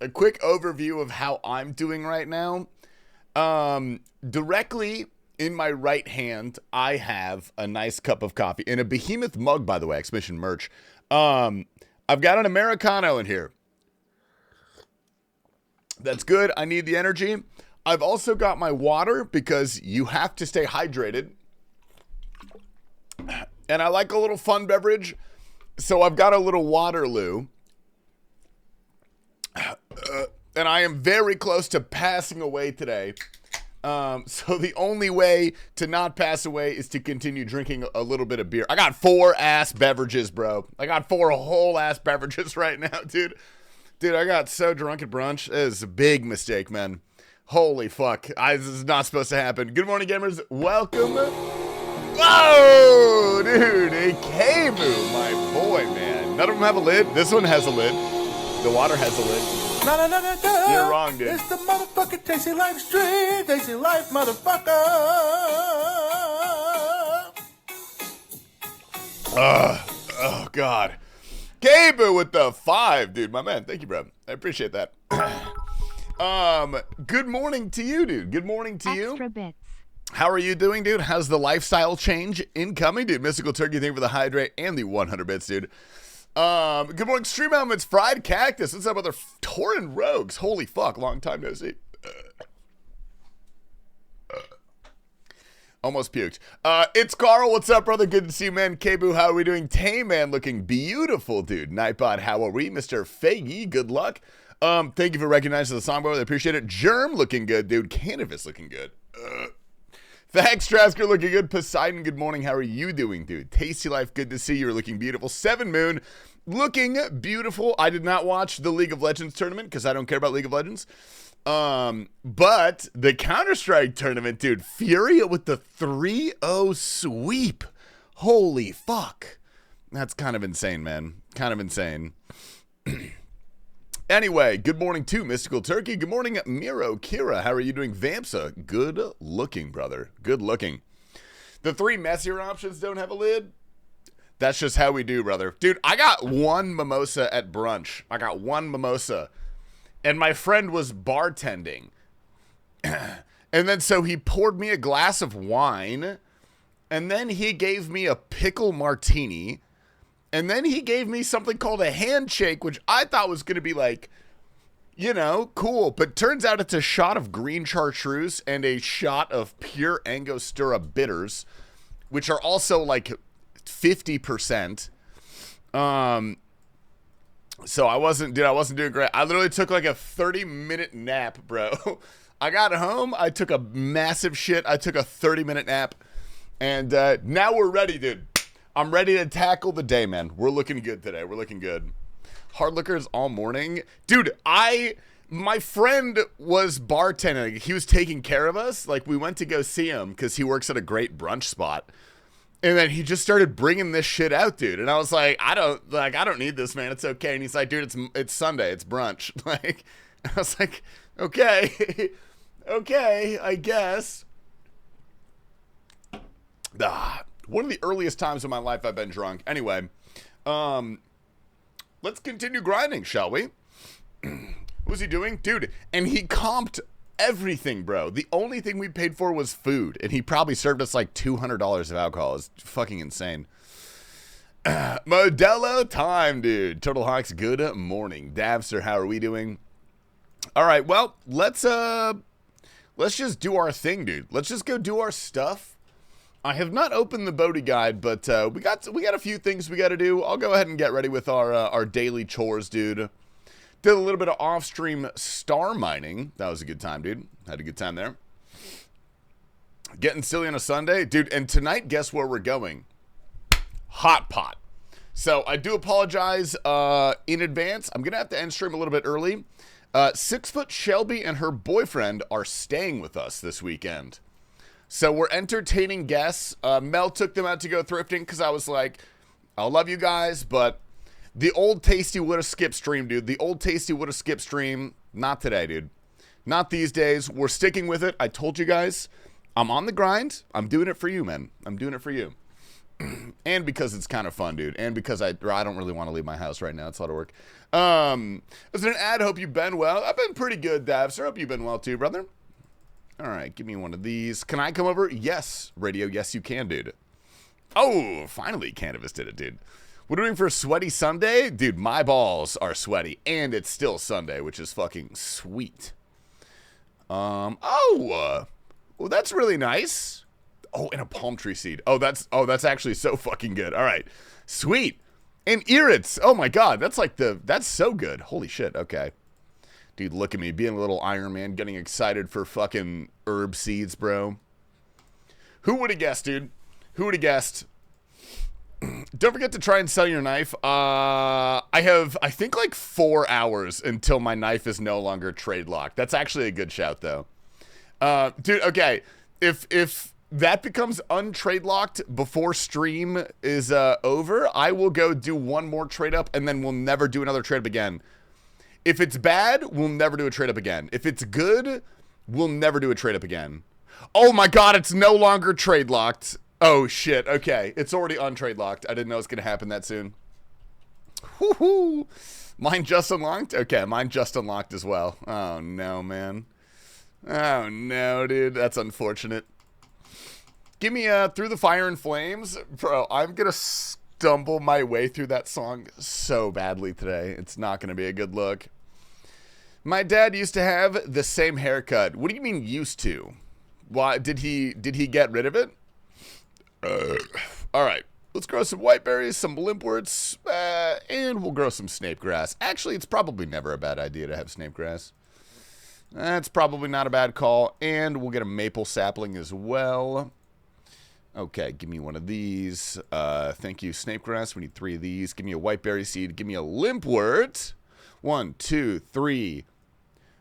a quick overview of how I'm doing right now. Directly in my right hand, I have a nice cup of coffee in a behemoth mug, by the way, exhibition merch. I've got an Americano in here. That's good. I need the energy. I've also got my water because you have to stay hydrated. And I like a little fun beverage. So I've got a little Waterloo. And I am very close to passing away today. So the only way to not pass away is to continue drinking a little bit of beer. I got 4 ass beverages, bro. I got 4 whole ass beverages right now, dude. Dude, I got so drunk at brunch. It is a big mistake, man. Holy fuck. This is not supposed to happen. Good morning, gamers. Welcome. Whoa, dude. A K-Boo, my boy, man. None of them have a lid. This one has a lid. The water has a lid. No. You're wrong, dude. It's the motherfucking TastyLife stream. TastyLife, motherfucker. Oh, God. K-Boo with the 5, dude. My man. Thank you, bro. I appreciate that. Good morning to you, dude. Good morning to you. Extra bits. How are you doing, dude? How's the lifestyle change incoming, dude? Mystical Turkey, thank you for the hydrate and the 100 bits, dude. Good morning, Stream Elements, Fried Cactus. What's up, other Torin Rogues? Holy fuck, long time no see. Almost puked. It's Carl. What's up, brother? Good to see you, man. K-Boo, how are we doing? Tay-Man looking beautiful, dude. Nightbot, how are we? Mr. Faggy, good luck. Thank you for recognizing the songboard. I appreciate it. Germ looking good, dude. Canvas looking good. Thanks, Trasker, looking good. Poseidon, good morning. How are you doing, dude? Tasty Life, good to see you. You're looking beautiful. Seven Moon, looking beautiful. I did not watch the League of Legends tournament because I don't care about League of Legends. But the Counter-Strike tournament, dude, Fury with the 3-0 sweep. Holy fuck. That's kind of insane, man. Kind of insane. Anyway, good morning to Mystical Turkey. Good morning, Miro, Kira. How are you doing? Vampsa, good looking, brother. Good looking. The 3 messier options don't have a lid. That's just how we do, brother. Dude, I got 1 mimosa at brunch. I got 1 mimosa. And my friend was bartending. And then so he poured me a glass of wine. And then he gave me a pickle martini. And then he gave me something called a handshake, which I thought was going to be like, you know, cool. But turns out it's a shot of green chartreuse and a shot of pure Angostura bitters, which are also like 50%. So I wasn't doing great. I literally took like a 30-minute nap, bro. I got home. I took a massive shit. I took a 30-minute nap. And now we're ready, dude. I'm ready to tackle the day, man. We're looking good today. We're looking good. Hard liquors all morning. Dude, my friend was bartending. He was taking care of us. Like, we went to go see him because he works at a great brunch spot. And then he just started bringing this shit out, dude. And I was like, I don't need this, man. It's okay. And he's like, dude, it's Sunday. It's brunch. Like, I was like, okay. Okay, I guess. One of the earliest times in my life I've been drunk. Anyway, let's continue grinding, shall we? What was he doing? Dude, and he comped everything, bro. The only thing we paid for was food, and he probably served us like $200 of alcohol. It's fucking insane. Modelo time, dude. Turtle Hawks, good morning. Davster, how are we doing? All right, well, let's just do our thing, dude. Let's just go do our stuff. I have not opened the Bodhi guide, but we got a few things we got to do. I'll go ahead and get ready with our daily chores, dude. Did a little bit of off-stream star mining. That was a good time, dude. Had a good time there. Getting silly on a Sunday, dude. And tonight, guess where we're going? Hot pot. So I do apologize in advance. I'm gonna have to end stream a little bit early. 6-foot Shelby and her boyfriend are staying with us this weekend. So we're entertaining guests. Mel took them out to go thrifting because I was like, I love you guys, but the old Tasty would have skipped stream, dude. The old Tasty would have skipped stream. Not today, dude. Not these days. We're sticking with it. I told you guys, I'm on the grind. I'm doing it for you, man. I'm doing it for you. And because it's kind of fun, dude. And because I don't really want to leave my house right now. It's a lot of work. As an ad, hope you've been well. I've been pretty good, Davs. Hope you've been well too, brother. All right, give me one of these. Can I come over? Yes, radio. Yes, you can, dude. Oh, finally, Cannabis did it, dude. What are we doing for a sweaty Sunday? Dude, my balls are sweaty, and it's still Sunday, which is fucking sweet. Well, that's really nice. Oh, and a palm tree seed. Oh, that's actually so fucking good. All right, sweet. And irits. Oh my god, that's so good. Holy shit. Okay, dude, look at me being a little Iron Man, getting excited for fucking herb seeds, bro. Who would have guessed, dude? Who would have guessed? Don't forget to try and sell your knife. I think like 4 hours until my knife is no longer trade locked. That's actually a good shout though. Dude, okay. If that becomes untrade locked before stream is over, I will go do one more trade up and then we'll never do another trade up again. If it's bad, we'll never do a trade up again. If it's good, we'll never do a trade up again. Oh my god, it's no longer trade locked. Oh shit, okay. It's already untrade locked. I didn't know it was gonna happen that soon. Woohoo! Mine just unlocked? Okay, mine just unlocked as well. Oh no, man. Oh no, dude. That's unfortunate. Give me Through the Fire and Flames. Bro, I'm gonna stumble my way through that song so badly today. It's not gonna be a good look. My dad used to have the same haircut. What do you mean used to? Why did he get rid of it? All right, let's grow some whiteberries, some limpworts, and we'll grow some snape grass. Actually, it's probably never a bad idea to have snape grass. That's probably not a bad call. And we'll get a maple sapling as well. Okay, give me one of these. Thank you, snape grass. We need 3 of these. Give me a whiteberry seed. Give me a limpwort. 1, 2, 3,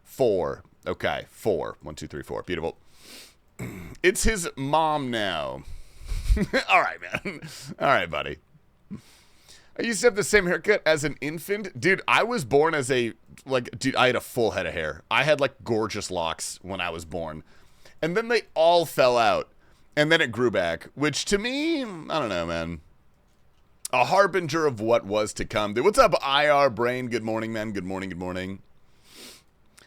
4. Okay, 4. 1, 2, 3, 4. Beautiful. It's his mom now. All right, man. All right, buddy. I used to have the same haircut as an infant. Dude, I was born as I had a full head of hair. I had, like, gorgeous locks when I was born. And then they all fell out. And then it grew back. Which, to me, I don't know, man. A harbinger of what was to come. Dude, what's up, IR Brain? Good morning, man. Good morning, good morning.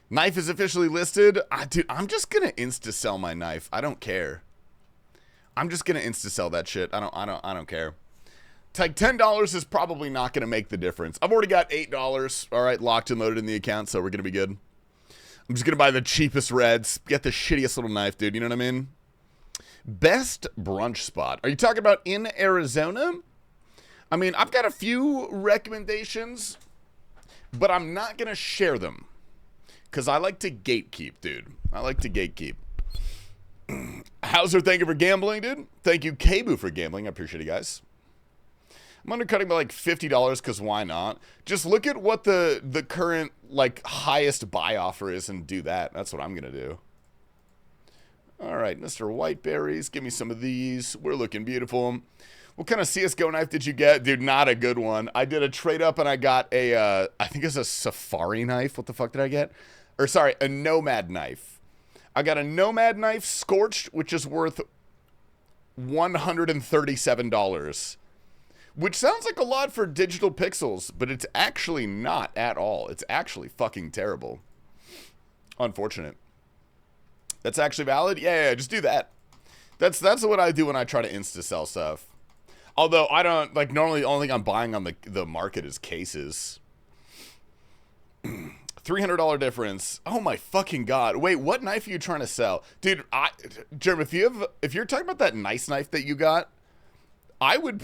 Knife is officially listed. Dude, I'm just gonna insta-sell my knife. I don't care. I'm just gonna insta-sell that shit. I don't care. It's like $10 is probably not gonna make the difference. I've already got $8, all right, locked and loaded in the account, so we're gonna be good. I'm just gonna buy the cheapest reds, get the shittiest little knife, dude. You know what I mean? Best brunch spot. Are you talking about in Arizona? I mean, I've got a few recommendations, but I'm not gonna share them because I like to gatekeep, dude. I like to gatekeep. Hauser, thank you for gambling, dude. Thank you, Kabu, for gambling. I appreciate it, guys. I'm undercutting by like $50 because why not? Just look at what the current like highest buy offer is and do that. That's what I'm gonna do. All right, Mr. Whiteberries, give me some of these. We're looking beautiful. What kind of CSGO knife did you get? Dude, not a good one. I did a trade up and I got a, I think it's a safari knife. What the fuck did I get? Or sorry, a nomad knife. I got a nomad knife scorched, which is worth $137. Which sounds like a lot for digital pixels, but it's actually not at all. It's actually fucking terrible. Unfortunate. That's actually valid? Yeah, just do that. That's what I do when I try to insta-sell stuff. Although I don't, like, normally the only thing I'm buying on the market is cases. $300 difference. Oh my fucking god. Wait, what knife are you trying to sell? Dude, Jeremy, if you're talking about that nice knife that you got, I would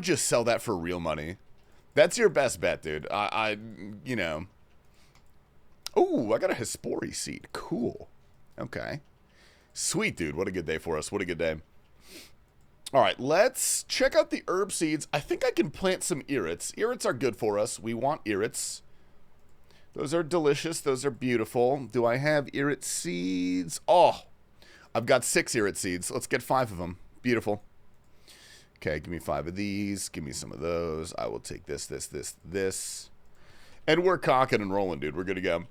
just sell that for real money. That's your best bet, dude. You know. Oh, I got a Hespori seed. Cool. Okay. Sweet, dude. What a good day for us. What a good day. All right, let's check out the herb seeds. I think I can plant some irits. Irits are good for us. We want irits. Those are delicious. Those are beautiful. Do I have irit seeds? Oh, I've got 6 irit seeds. Let's get 5 of them. Beautiful. Okay, give me 5 of these. Give me some of those. I will take this. And we're cocking and rolling, dude. We're good to go.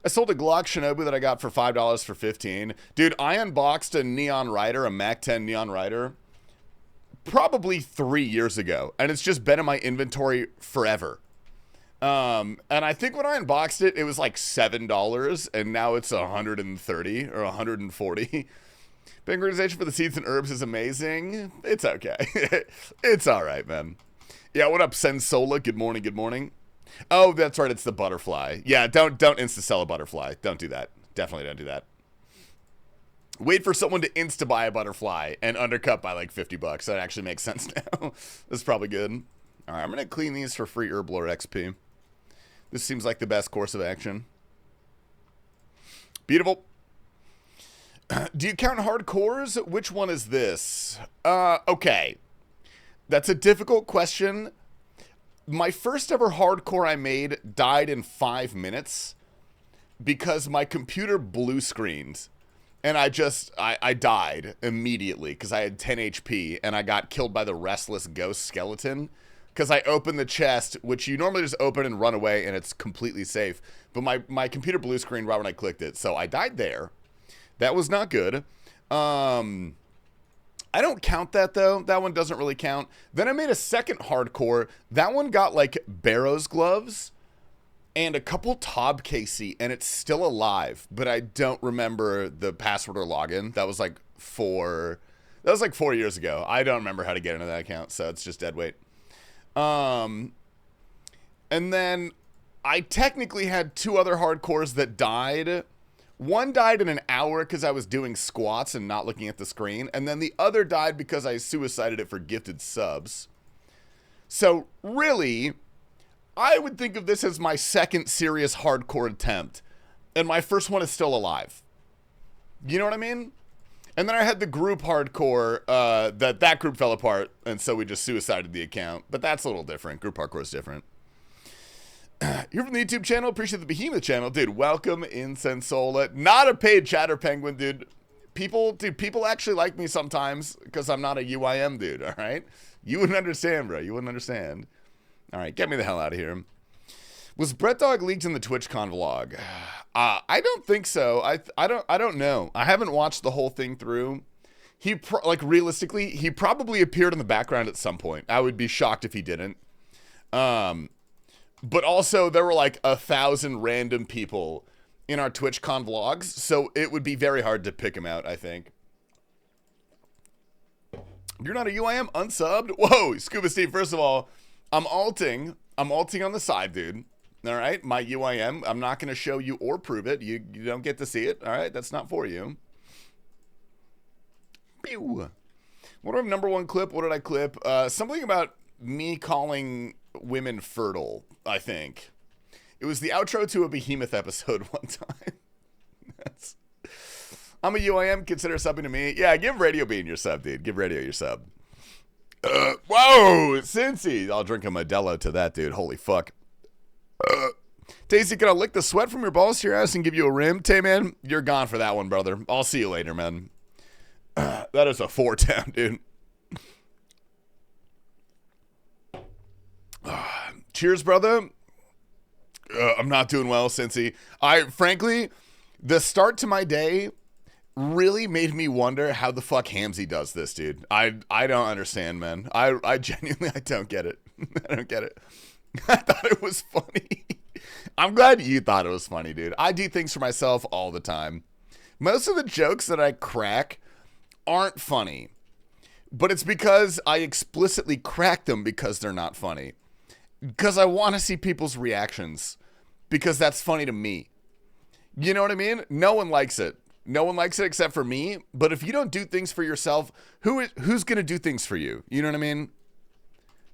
I sold a Glock Shinobu that I got for $5 for $15. Dude, I unboxed a Neon Rider, a MAC 10 Neon Rider. probably 3 years ago, and it's just been in my inventory forever. And I think when I unboxed it, it was like $7, and now it's $130 or $140. Bank organization for the seeds and herbs is amazing. It's okay. It's all right, man. Yeah, what up, Sensola? Good morning, good morning. Oh, that's right, it's the butterfly. Yeah, don't insta-sell a butterfly. Don't do that. Definitely don't do that. Wait for someone to insta-buy a butterfly and undercut by like $50. That actually makes sense now. That's probably good. All right, I'm going to clean these for free Herblore XP. This seems like the best course of action. Beautiful. Do you count hardcores? Which one is this? Okay. That's a difficult question. My first ever hardcore I made died in 5 minutes because my computer blue screened. And I died immediately because I had 10 HP and I got killed by the restless ghost skeleton. Because I opened the chest, which you normally just open and run away and it's completely safe. But my computer blue screened right when I clicked it. So I died there. That was not good. I don't count that, though. That one doesn't really count. Then I made a second hardcore. That one got, like, Barrow's gloves and a couple Tob KC, and it's still alive. But I don't remember the password or login. That was, like, 4 years ago. I don't remember how to get into that account, so it's just dead weight. And then I technically had 2 other hardcores that died. One died in an hour because I was doing squats and not looking at the screen. And then the other died because I suicided it for gifted subs. So really, I would think of this as my second serious hardcore attempt. And my first one is still alive. You know what I mean? And then I had the group hardcore, that group fell apart. And so we just suicided the account. But that's a little different. Group hardcore is different. You're from the YouTube channel. Appreciate the Behemoth channel. Dude, welcome in Sensola. Not a paid chatter penguin, dude. People actually like me sometimes because I'm not a UIM dude, all right? You wouldn't understand, bro. You wouldn't understand. All right, get me the hell out of here. Was Brett Dog leaked in the TwitchCon vlog? I don't think so. I don't know. I haven't watched the whole thing through. Realistically, he probably appeared in the background at some point. I would be shocked if he didn't. But also, there were like 1,000 random people in our TwitchCon vlogs, so it would be very hard to pick him out, I think. You're not a UIM unsubbed? Whoa, Scuba Steve, first of all, I'm alting on the side, dude. All right, my UIM, I'm not going to show you or prove it. You don't get to see it, all right? That's not for you. Pew. What are number one clip? What did I clip? Something about me calling women fertile, I think. It was the outro to a Behemoth episode one time. I'm a UIM, consider subbing to me. Yeah, give Radio Bean your sub, dude. Give Radio your sub. Whoa, Cincy. I'll drink a Modelo to that, dude. Holy fuck. Tasty, can I lick the sweat from your balls to your ass and give you a rim? Tay, man, you're gone for that one, brother. I'll see you later, man. That is a 4-town, dude. Cheers, brother. I'm not doing well, Cincy. Frankly, the start to my day really made me wonder how the fuck Hamzy does this, dude. I don't understand, man. I genuinely, I don't get it. I don't get it. I thought it was funny. I'm glad you thought it was funny, dude. I do things for myself all the time. Most of the jokes that I crack aren't funny, but it's because I explicitly crack them because they're not funny. Because I want to see people's reactions. Because that's funny to me. You know what I mean? No one likes it. No one likes it except for me. But if you don't do things for yourself, who's going to do things for you? You know what I mean?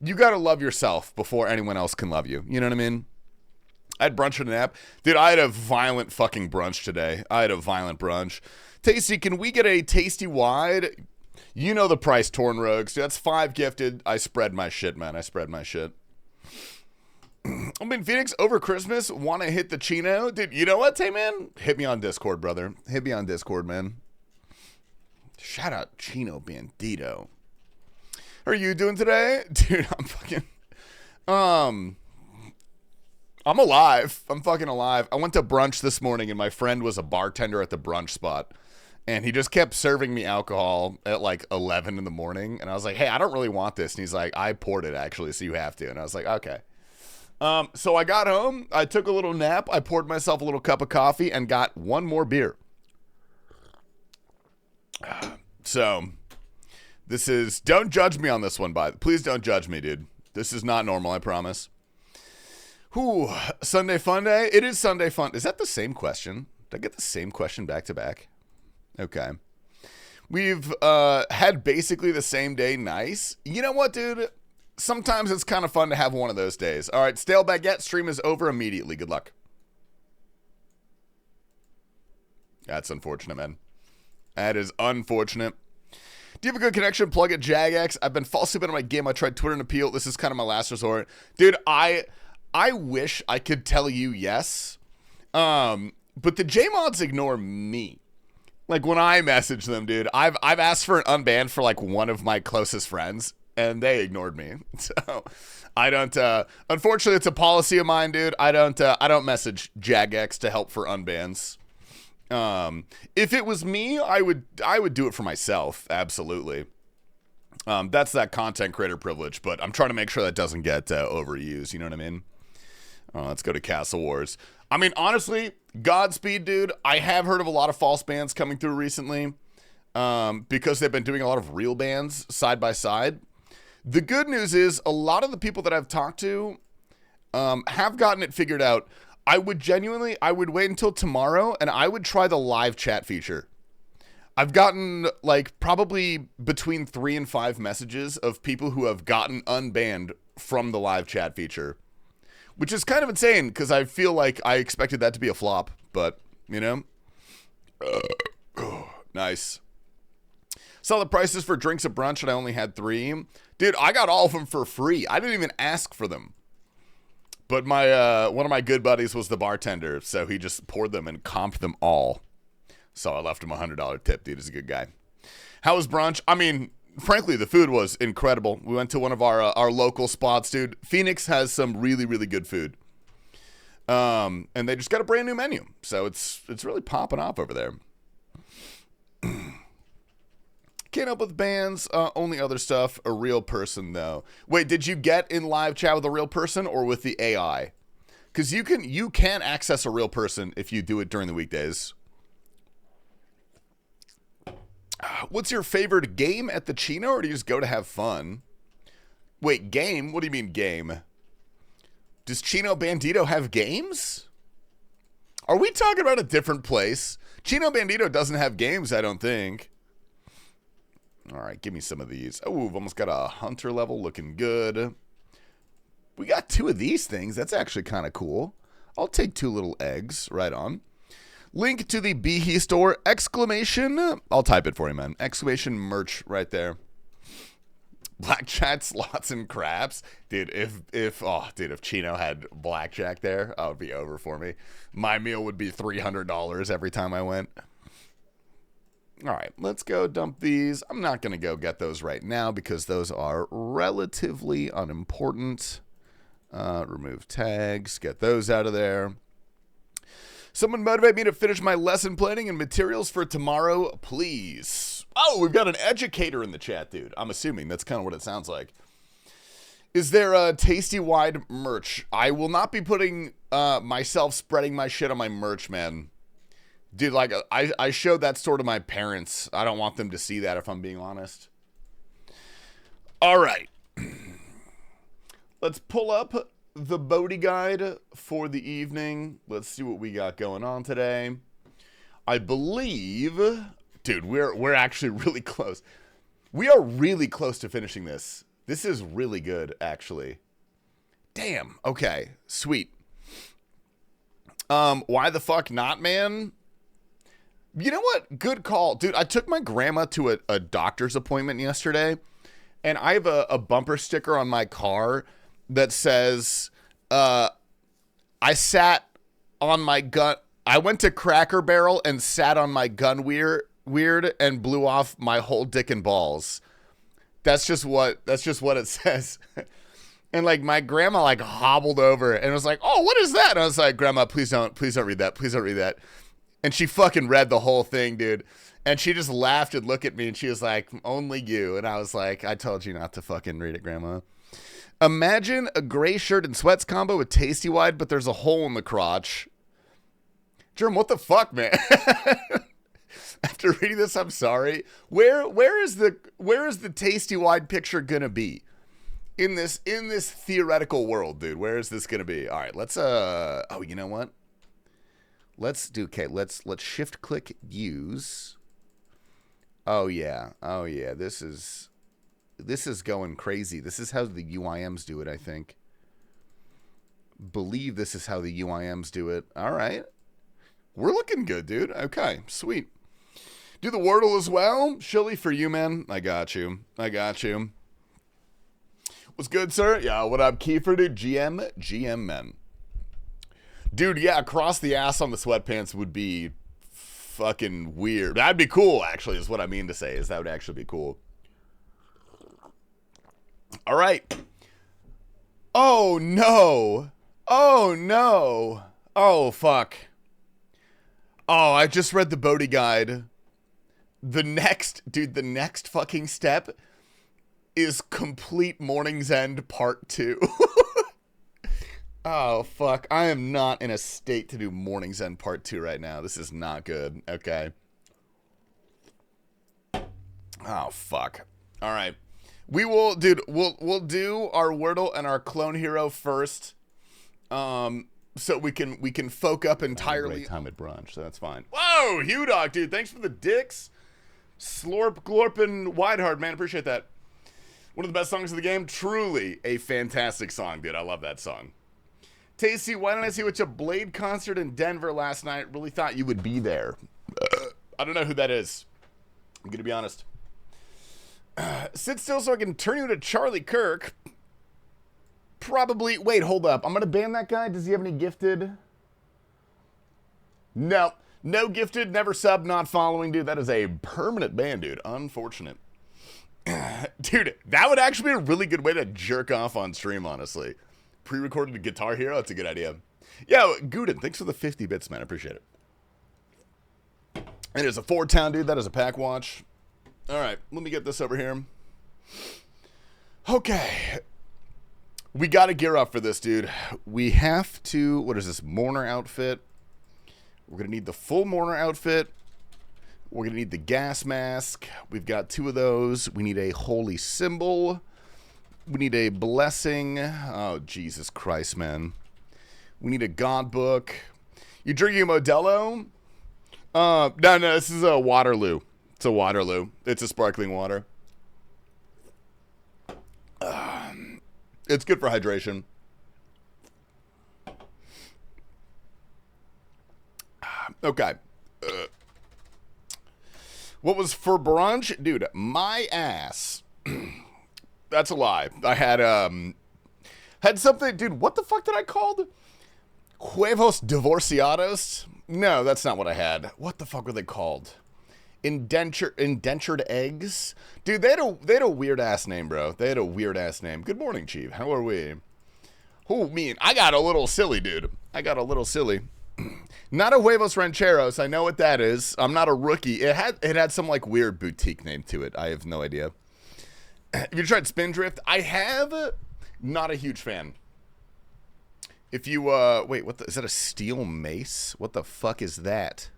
You got to love yourself before anyone else can love you. You know what I mean? I had brunch and a nap. Dude, I had a violent fucking brunch today. I had a violent brunch. Tasty, can we get a tasty wide? You know the price, Torn Rogues. Dude, that's 5 gifted. I spread my shit, man. I spread my shit. I'm in Phoenix over Christmas. Want to hit the Chino? Dude, you know what, Tay, man? Hit me on Discord, brother. Hit me on Discord, man. Shout out Chino Bandito. How are you doing today? Dude, I'm fucking... I'm alive. I'm fucking alive. I went to brunch this morning, and my friend was a bartender at the brunch spot. And he just kept serving me alcohol at like 11 in the morning. And I was like, hey, I don't really want this. And he's like, I poured it actually, so you have to. And I was like, okay. So I got home. I took a little nap. I poured myself a little cup of coffee and got one more beer. So this is, don't judge me on this one, please don't judge me, dude. This is not normal, I promise. Whew, Sunday fun day? It is Sunday fun. Is that the same question? Did I get the same question back to back? Okay. We've had basically the same day. Nice. You know what, dude? Sometimes it's kind of fun to have one of those days. All right, Stale Baguette stream is over immediately. Good luck. That's unfortunate, man. That is unfortunate. Do you have a good connection? Plug at Jagex. I've been false sleeping on my game. I tried Twitter and Appeal. This is kind of my last resort. Dude, I wish I could tell you yes. But the J-mods ignore me. Like, when I message them, dude, I've asked for an unban for, like, one of my closest friends, and they ignored me. So, I don't, unfortunately, it's a policy of mine, dude. I don't message Jagex to help for unbans. If it was me, I would do it for myself. Absolutely. That's that content creator privilege, but I'm trying to make sure that doesn't get overused. You know what I mean? Let's go to Castle Wars. I mean, honestly, Godspeed, dude. I have heard of a lot of false bans coming through recently, because they've been doing a lot of real bans side by side. The good news is a lot of the people that I've talked to, have gotten it figured out. I would wait until tomorrow and I would try the live chat feature. I've gotten like probably between 3 and 5 messages of people who have gotten unbanned from the live chat feature, which is kind of insane because I feel like I expected that to be a flop, but you know, nice. Saw the prices for drinks at brunch and I only had 3. Dude, I got all of them for free. I didn't even ask for them. But my one of my good buddies was the bartender, so he just poured them and comped them all. So I left him a $100 tip, dude. He's a good guy. How was brunch? I mean, frankly, the food was incredible. We went to one of our local spots, dude. Phoenix has some really, really good food. And they just got a brand new menu. So it's really popping off over there. Can't help with bands, only other stuff, a real person though. Wait, did you get in live chat with a real person or with the AI? Because you can access a real person if you do it during the weekdays. What's your favorite game at the Chino, or do you just go to have fun? Wait, game? What do you mean game? Does Chino Bandito have games? Are we talking about a different place? Chino Bandito doesn't have games, I don't think. All right, give me some of these. Oh, we've almost got a hunter level, looking good. We got 2 of these things. That's actually kind of cool. I'll take 2 little eggs. Right on. Link to the Behe store, exclamation. I'll type it for you, man. Exclamation merch right there. Blackjack, slots, and craps. Dude, if Chino had blackjack there, that would be over for me. My meal would be $300 every time I went. All right, let's go dump these. I'm not going to go get those right now because those are relatively unimportant. Remove tags. Get those out of there. Someone motivate me to finish my lesson planning and materials for tomorrow, please. Oh, we've got an educator in the chat, dude. I'm assuming that's kind of what it sounds like. Is there a tasty-wide merch? I will not be putting myself spreading my shit on my merch, man. Dude, like, I showed that store to my parents. I don't want them to see that, if I'm being honest. All right. Let's pull up the Bodhi guide for the evening. Let's see what we got going on today. I believe... Dude, we're actually really close. We are really close to finishing this. This is really good, actually. Damn. Okay. Sweet. Why the fuck not, man? You know what? Good call. Dude, I took my grandma to a doctor's appointment yesterday, and I have a bumper sticker on my car that says, I sat on my gun. I went to Cracker Barrel and sat on my gun weird and blew off my whole dick and balls. That's just what it says. And like my grandma like hobbled over and was like, "Oh, what is that?" And I was like, "Grandma, please don't read that. Please don't read that." And she fucking read the whole thing, dude. And she just laughed and looked at me and she was like, only you. And I was like, I told you not to fucking read it, Grandma. Imagine a gray shirt and sweats combo with Tasty Wide, but there's a hole in the crotch. Germ, what the fuck, man? After reading this, I'm sorry. Where is the Tasty Wide picture gonna be? In this theoretical world, dude. Where is this gonna be? All right, let's oh, you know what? Let's shift click use. Oh yeah. This is going crazy. This is how the UIMs do it, I think. Believe this is how the UIMs do it. All right. We're looking good, dude. Okay, sweet. Do the Wordle as well? Shilly for you, man. I got you. What's good, sir? Yeah, what up, Kiefer, dude? GM, men. Dude, yeah, across the ass on the sweatpants would be fucking weird. That'd be cool, actually, is what I mean to say, is that would actually be cool. All right. Oh, no. Oh, fuck. Oh, I just read the Bodhi guide. The next fucking step is complete Mourning's End Part 2. Oh, fuck. I am not in a state to do Mourning's End Part 2 right now. This is not good. Okay. Oh, fuck. All right. We will, dude, we'll do our Wordle and our clone hero first. So we can folk up entirely. Great time at brunch, so that's fine. Whoa, Hugh Dog, dude, thanks for the dicks. Slorp, Glorp, and Wideheart, man, appreciate that. One of the best songs of the game. Truly a fantastic song, dude. I love that song. Tasty, why didn't I see you at a Blade concert in Denver last night? Really thought you would be there. I don't know who that is. I'm gonna be honest. Sit still so I can turn you into Charlie Kirk. Probably. Wait, hold up. I'm going to ban that guy. Does he have any gifted? No. No gifted, never sub, not following, dude. That is a permanent ban, dude. Unfortunate. Dude, that would actually be a really good way to jerk off on stream, honestly. Pre-recorded Guitar Hero, that's a good idea. Yo, Guden, thanks for the 50 bits, man. I appreciate it. And there's a 4-town, dude. That is a pack watch. All right, let me get this over here. Okay. We got to gear up for this, dude. We have to, what is this, Mourner outfit? We're going to need the full Mourner outfit. We're going to need the gas mask. We've got 2 of those. We need a holy symbol. We need a blessing. Oh, Jesus Christ, man. We need a God book. You drinking a Modelo? No, this is a Waterloo. It's a Waterloo. It's a sparkling water. It's good for hydration. Okay. What was for brunch? Dude, my ass. That's a lie. I had something. Dude, what the fuck did I call it? Huevos divorciados? No, that's not what I had. What the fuck were they called? Indentured eggs? Dude, they had a weird ass name, bro. They had a weird ass name. Good morning, Chief. How are we? Oh, mean. I got a little silly, dude. I got a little silly. Not a huevos rancheros. I know what that is. I'm not a rookie. It had some like weird boutique name to it. I have no idea. Have you tried Spindrift? I have. Not a huge fan. If you wait, is that a steel mace? What the fuck is that?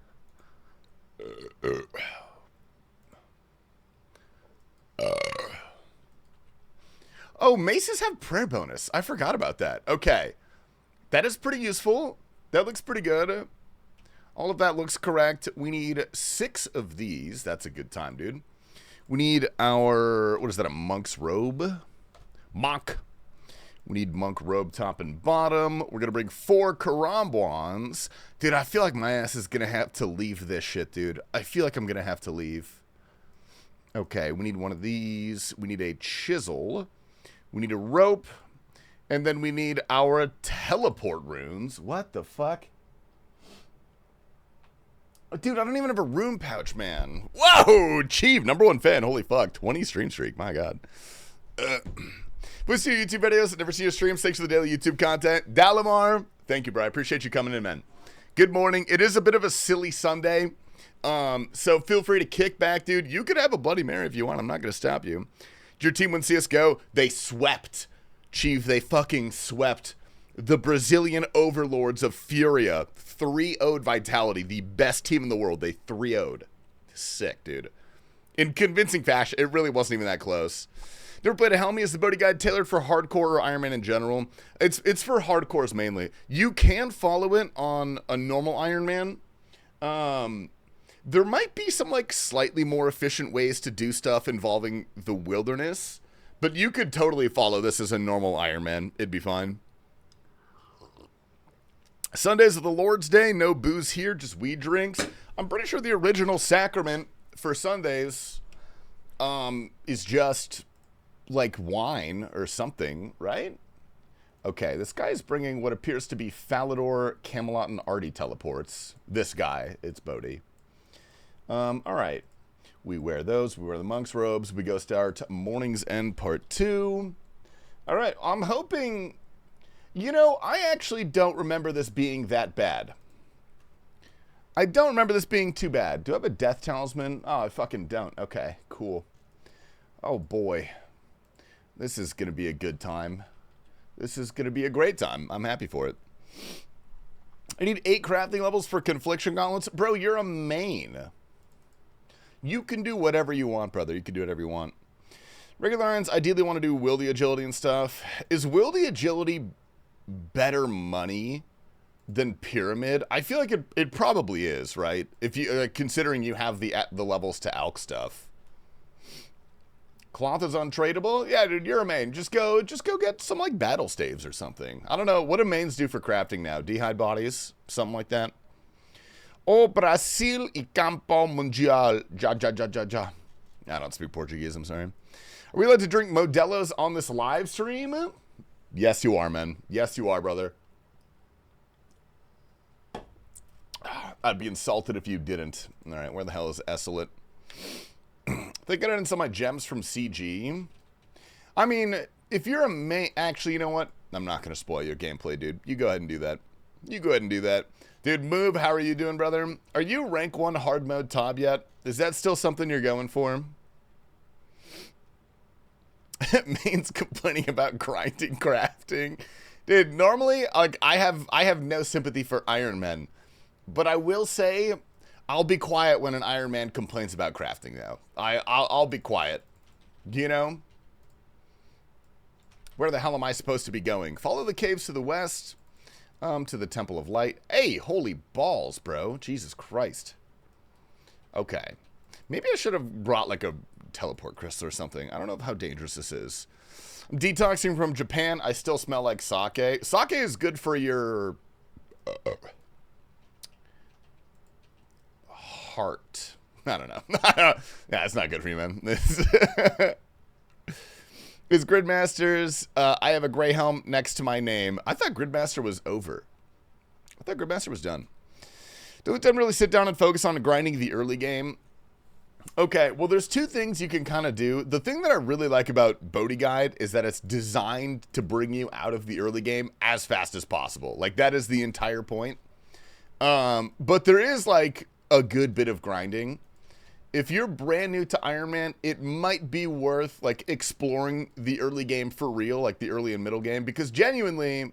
Oh, maces have prayer bonus. I forgot about that. Okay. That is pretty useful. That looks pretty good. All of that looks correct. We need 6 of these. That's a good time, dude. We need our, what is that, a monk's robe? Monk. We need monk robe top and bottom. We're going to bring 4 karambwans. Dude, I feel like my ass is going to have to leave this shit, dude. I feel like I'm going to have to leave. Okay, we need one of these. We need a chisel. We need a rope. And then we need our teleport runes. What the fuck? Dude, I don't even have a rune pouch, man. Whoa, Chief, #1 fan. Holy fuck, 20 stream streak. My God. We see your YouTube videos. Never see your streams. Thanks for the daily YouTube content. Dalamar, thank you, bro. I appreciate you coming in, man. Good morning. It is a bit of a silly Sunday. So feel free to kick back, dude. You could have a Bloody Mary if you want. I'm not going to stop you. Did your team win CSGO? They swept. Chief, they fucking swept the Brazilian overlords of Furia. 3-0'd Vitality, the best team in the world. They 3-0'd. Sick, dude. In convincing fashion. It really wasn't even that close. Never played a Helmy as the Bodhi guide tailored for hardcore or Iron Man in general. It's for hardcores mainly. You can follow it on a normal Iron Man. There might be some like slightly more efficient ways to do stuff involving the wilderness, but you could totally follow this as a normal Iron Man. It'd be fine. Sundays of the Lord's Day, no booze here, just weed drinks. I'm pretty sure the original sacrament for Sundays is just like wine or something, right? Okay, this guy's bringing what appears to be Falador, Camelot, and Artie teleports. This guy, it's Bodhi. All right. We wear those. We wear the monk's robes. We go start Mourning's End Part 2. All right, I'm hoping... You know, I actually don't remember this being that bad. I don't remember this being too bad. Do I have a death talisman? Oh, I fucking don't. Okay, cool. Oh, boy. This is going to be a good time. This is going to be a great time. I'm happy for it. I need 8 crafting levels for Confliction Gauntlets. Bro, you're a main. You can do whatever you want, brother. You can do whatever you want. Regular irons, ideally want to do Wieldy Agility and stuff. Is Wieldy Agility better money than Pyramid? I feel like it probably is, right? If you considering you have the levels to Alk stuff. Cloth is untradeable. Yeah, dude, you're a main. Just go get some like battle staves or something. I don't know. What do mains do for crafting now? Dehyde bodies, something like that. O Brasil e Campo Mundial. Ja. I don't speak Portuguese. I'm sorry. Are we allowed to drink Modelo's on this live stream? Yes, you are, man. Yes, you are, brother. I'd be insulted if you didn't. All right, where the hell is Esselit? They got it in some of my gems from CG. I mean, if you're a main... Actually, you know what? I'm not going to spoil your gameplay, dude. You go ahead and do that. You go ahead and do that. Dude, Move, how are you doing, brother? Are you rank 1 hard mode Tob yet? Is that still something you're going for? Main's complaining about grinding crafting. Dude, normally, like, I have no sympathy for Iron Men. But I will say... I'll be quiet when an Iron Man complains about crafting, though. I'll be quiet. You know? Where the hell am I supposed to be going? Follow the caves to the west. To the Temple of Light. Hey, holy balls, bro. Jesus Christ. Okay. Maybe I should have brought, like, a teleport crystal or something. I don't know how dangerous this is. I'm detoxing from Japan. I still smell like sake. Sake is good for your... heart. I don't know. Yeah, it's not good for you, man. It's Gridmasters. I have a gray helm next to my name. I thought Gridmaster was over. I thought Gridmaster was done. Don't really sit down and focus on grinding the early game. Okay, well, there's 2 things you can kind of do. The thing that I really like about Bodhi Guide is that it's designed to bring you out of the early game as fast as possible. Like, that is the entire point. But there is, like... a good bit of grinding. If you're brand new to Iron Man, it might be worth like exploring the early game for real, like the early and middle game, because genuinely,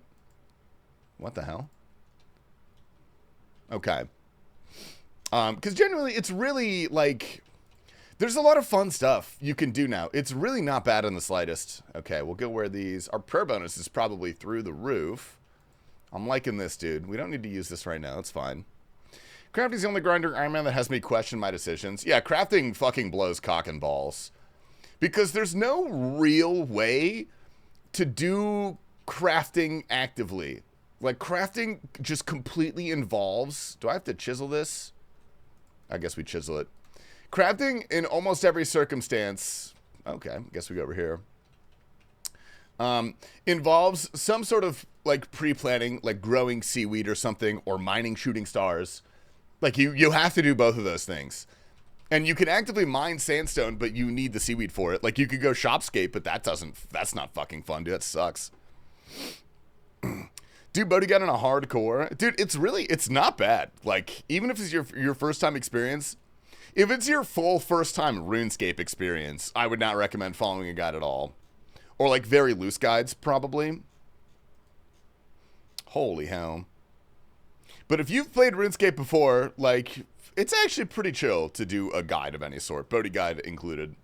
what the hell? Okay. Because genuinely, it's really like, there's a lot of fun stuff you can do now. It's really not bad in the slightest. Okay, we'll go where these, our prayer bonus is probably through the roof. I'm liking this, dude. We don't need to use this right now. It's fine. Crafting's the only grinder Iron Man that has me question my decisions. Yeah, crafting fucking blows cock and balls. Because there's no real way to do crafting actively. Like, crafting just completely involves... Do I have to chisel this? I guess we chisel it. Crafting in almost every circumstance... Okay, I guess we go over here. Involves some sort of, like, pre-planning, like growing seaweed or something, or mining shooting stars... Like, you have to do both of those things. And you can actively mine sandstone, but you need the seaweed for it. Like, you could go shopscape, but that's not fucking fun, dude. That sucks. Do Bodhi Guide on a hardcore. Dude, it's not bad. Like, even if it's your first time experience, if it's your full first time RuneScape experience, I would not recommend following a guide at all. Or like very loose guides, probably. Holy hell. But if you've played RuneScape before, like, it's actually pretty chill to do a guide of any sort, Bodhi Guide included.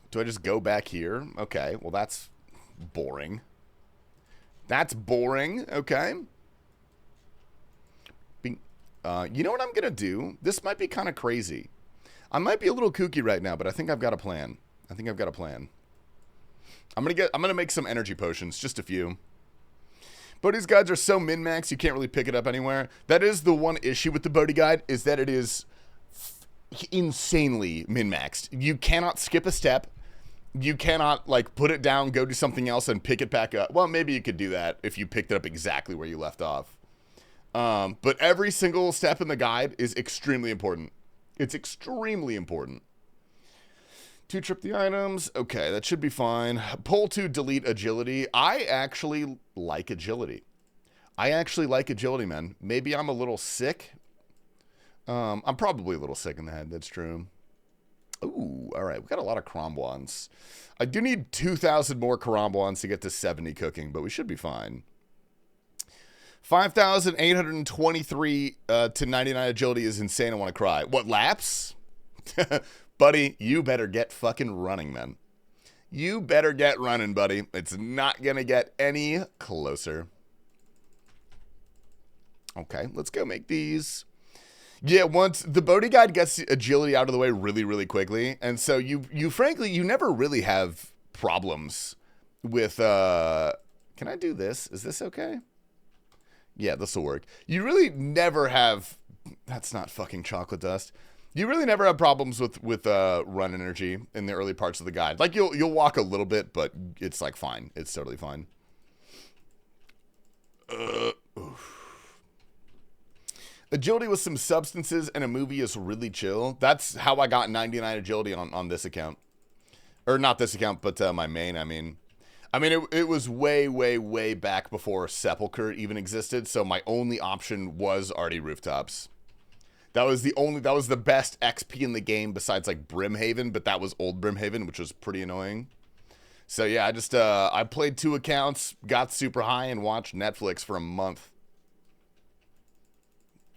Do I just go back here? Okay, well that's boring. That's boring, okay. You know what I'm gonna do? This might be kind of crazy. I might be a little kooky right now, but I think I've got a plan. I'm gonna make some energy potions, just a few. Bodhi's guides are so min-max, you can't really pick it up anywhere. That is the one issue with the Bodhi guide, is that it is insanely min-maxed. You cannot skip a step. You cannot, like, put it down, go do something else, and pick it back up. Well, maybe you could do that if you picked it up exactly where you left off. But every single step in the guide is extremely important. It's extremely important. 2 trip the items. Okay, that should be fine. Pull to delete agility. I actually like agility. Man. Maybe I'm a little sick. I'm probably a little sick in the head. That's true. Ooh, all right. We got a lot of Kromwans. I do need 2,000 more Kromwans to get to 70 cooking, but we should be fine. 5,823 to 99 agility is insane. I want to cry. What, laps? Buddy, you better get fucking running, man. You better get running, buddy. It's not going to get any closer. Okay, let's go make these. Yeah, once the Bodhi guide gets agility out of the way really, really quickly. And so you frankly, you never really have problems with, can I do this? Is this okay? Yeah, this will work. You really never have, that's not fucking chocolate dust. You really never have problems with run energy in the early parts of the guide. Like you'll walk a little bit, but it's like fine. It's totally fine. Agility with some substances and a movie is really chill. That's how I got 99 agility on this account. Or not this account, but my main, I mean, it was way, way, way back before Sepulcher even existed, so my only option was Arty Rooftops. That was the best XP in the game besides like Brimhaven, but that was old Brimhaven, which was pretty annoying. So yeah, I played 2 accounts, got super high, and watched Netflix for a month.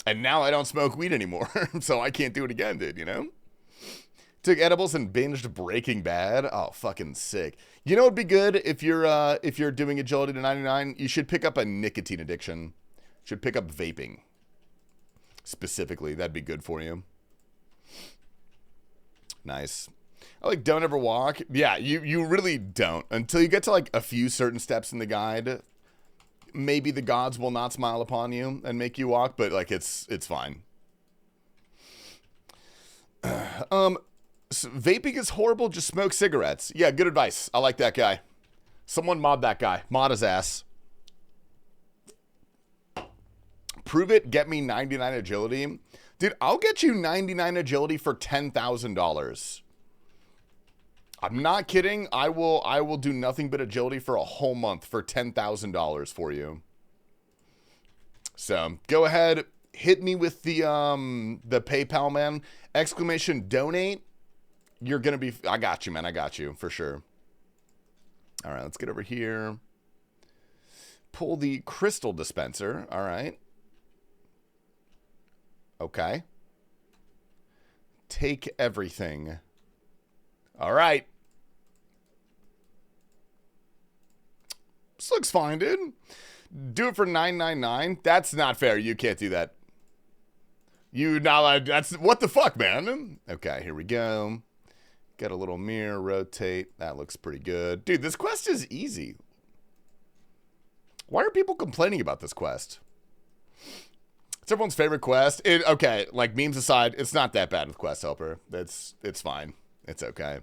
And now I don't smoke weed anymore, so I can't do it again, dude, you know? Took edibles and binged Breaking Bad. Oh, fucking sick. You know what'd be good if you're doing agility to 99? You should pick up a nicotine addiction. Should pick up vaping. Specifically, that'd be good for you. Nice. I like don't ever walk. Yeah, you really don't. Until you get to like a few certain steps in the guide, maybe the gods will not smile upon you and make you walk, but like it's fine. So vaping is horrible, just smoke cigarettes. Yeah, good advice. I like that guy. Someone mod that guy. Mod his ass. Prove it, get me 99 agility. Dude, I'll get you 99 agility for $10,000. I'm not kidding. I will do nothing but agility for a whole month for $10,000 for you. So go ahead, hit me with the PayPal, man. Exclamation donate. You're gonna be. I got you, man. I got you for sure. All right, let's get over here. Pull the crystal dispenser. All right. Okay. Take everything. All right. This looks fine, dude. Do it for $9.99. That's not fair. You can't do that. You not allowed. That's what the fuck, man. Okay, here we go. Got a little mirror, rotate. That looks pretty good. Dude, this quest is easy. Why are people complaining about this quest? It's everyone's favorite quest. Okay, like memes aside, it's not that bad with Quest Helper. It's fine. It's okay.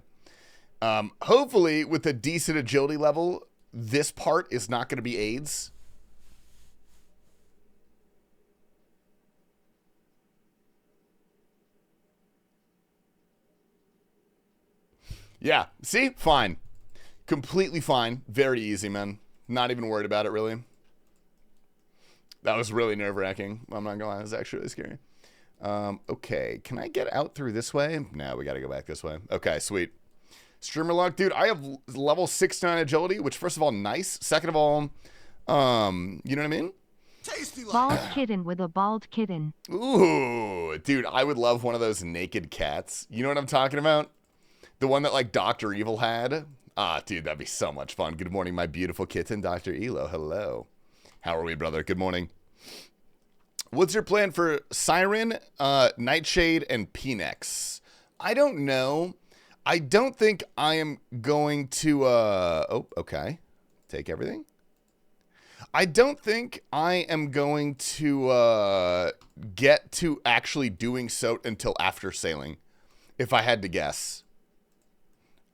Hopefully, with a decent agility level, this part is not going to be AIDS. Yeah, see? Fine. Completely fine. Very easy, man. Not even worried about it, really. That was really nerve-wracking. I'm not gonna lie, it was actually really scary. Okay, can I get out through this way? No, we gotta go back this way. Okay, sweet. Streamer luck, dude, I have level 69 agility, which first of all, nice. Second of all, you know what I mean? TastyLife. Bald kitten with a bald kitten. Ooh, dude, I would love one of those naked cats. You know what I'm talking about? The one that, like, Dr. Evil had? Ah, dude, that'd be so much fun. Good morning, my beautiful kitten, Dr. Elo. Hello. How are we, brother? Good morning. What's your plan for Siren, Nightshade, and Phoenix? I don't know. I don't think I am going to, oh, okay. Take everything. I don't think I am going to get to actually doing so until after sailing, if I had to guess.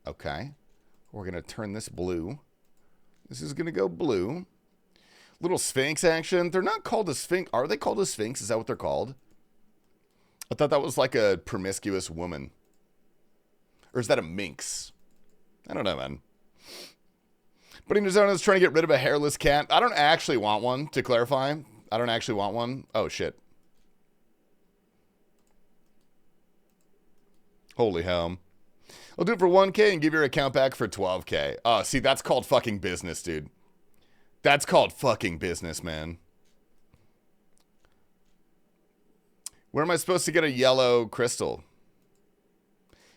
Okay. We're going to turn this blue. This is going to go blue. Little Sphinx action. They're not called a Sphinx. Are they called a Sphinx? Is that what they're called? I thought that was like a promiscuous woman. Or is that a minx? I don't know, man. Putting Arizona is trying to get rid of a hairless cat. I don't actually want one, to clarify. I don't actually want one. Oh, shit. Holy hell. I'll do it for 1K and give your account back for 12K. Oh, see, that's called fucking business, dude. That's called fucking business, man. Where am I supposed to get a yellow crystal?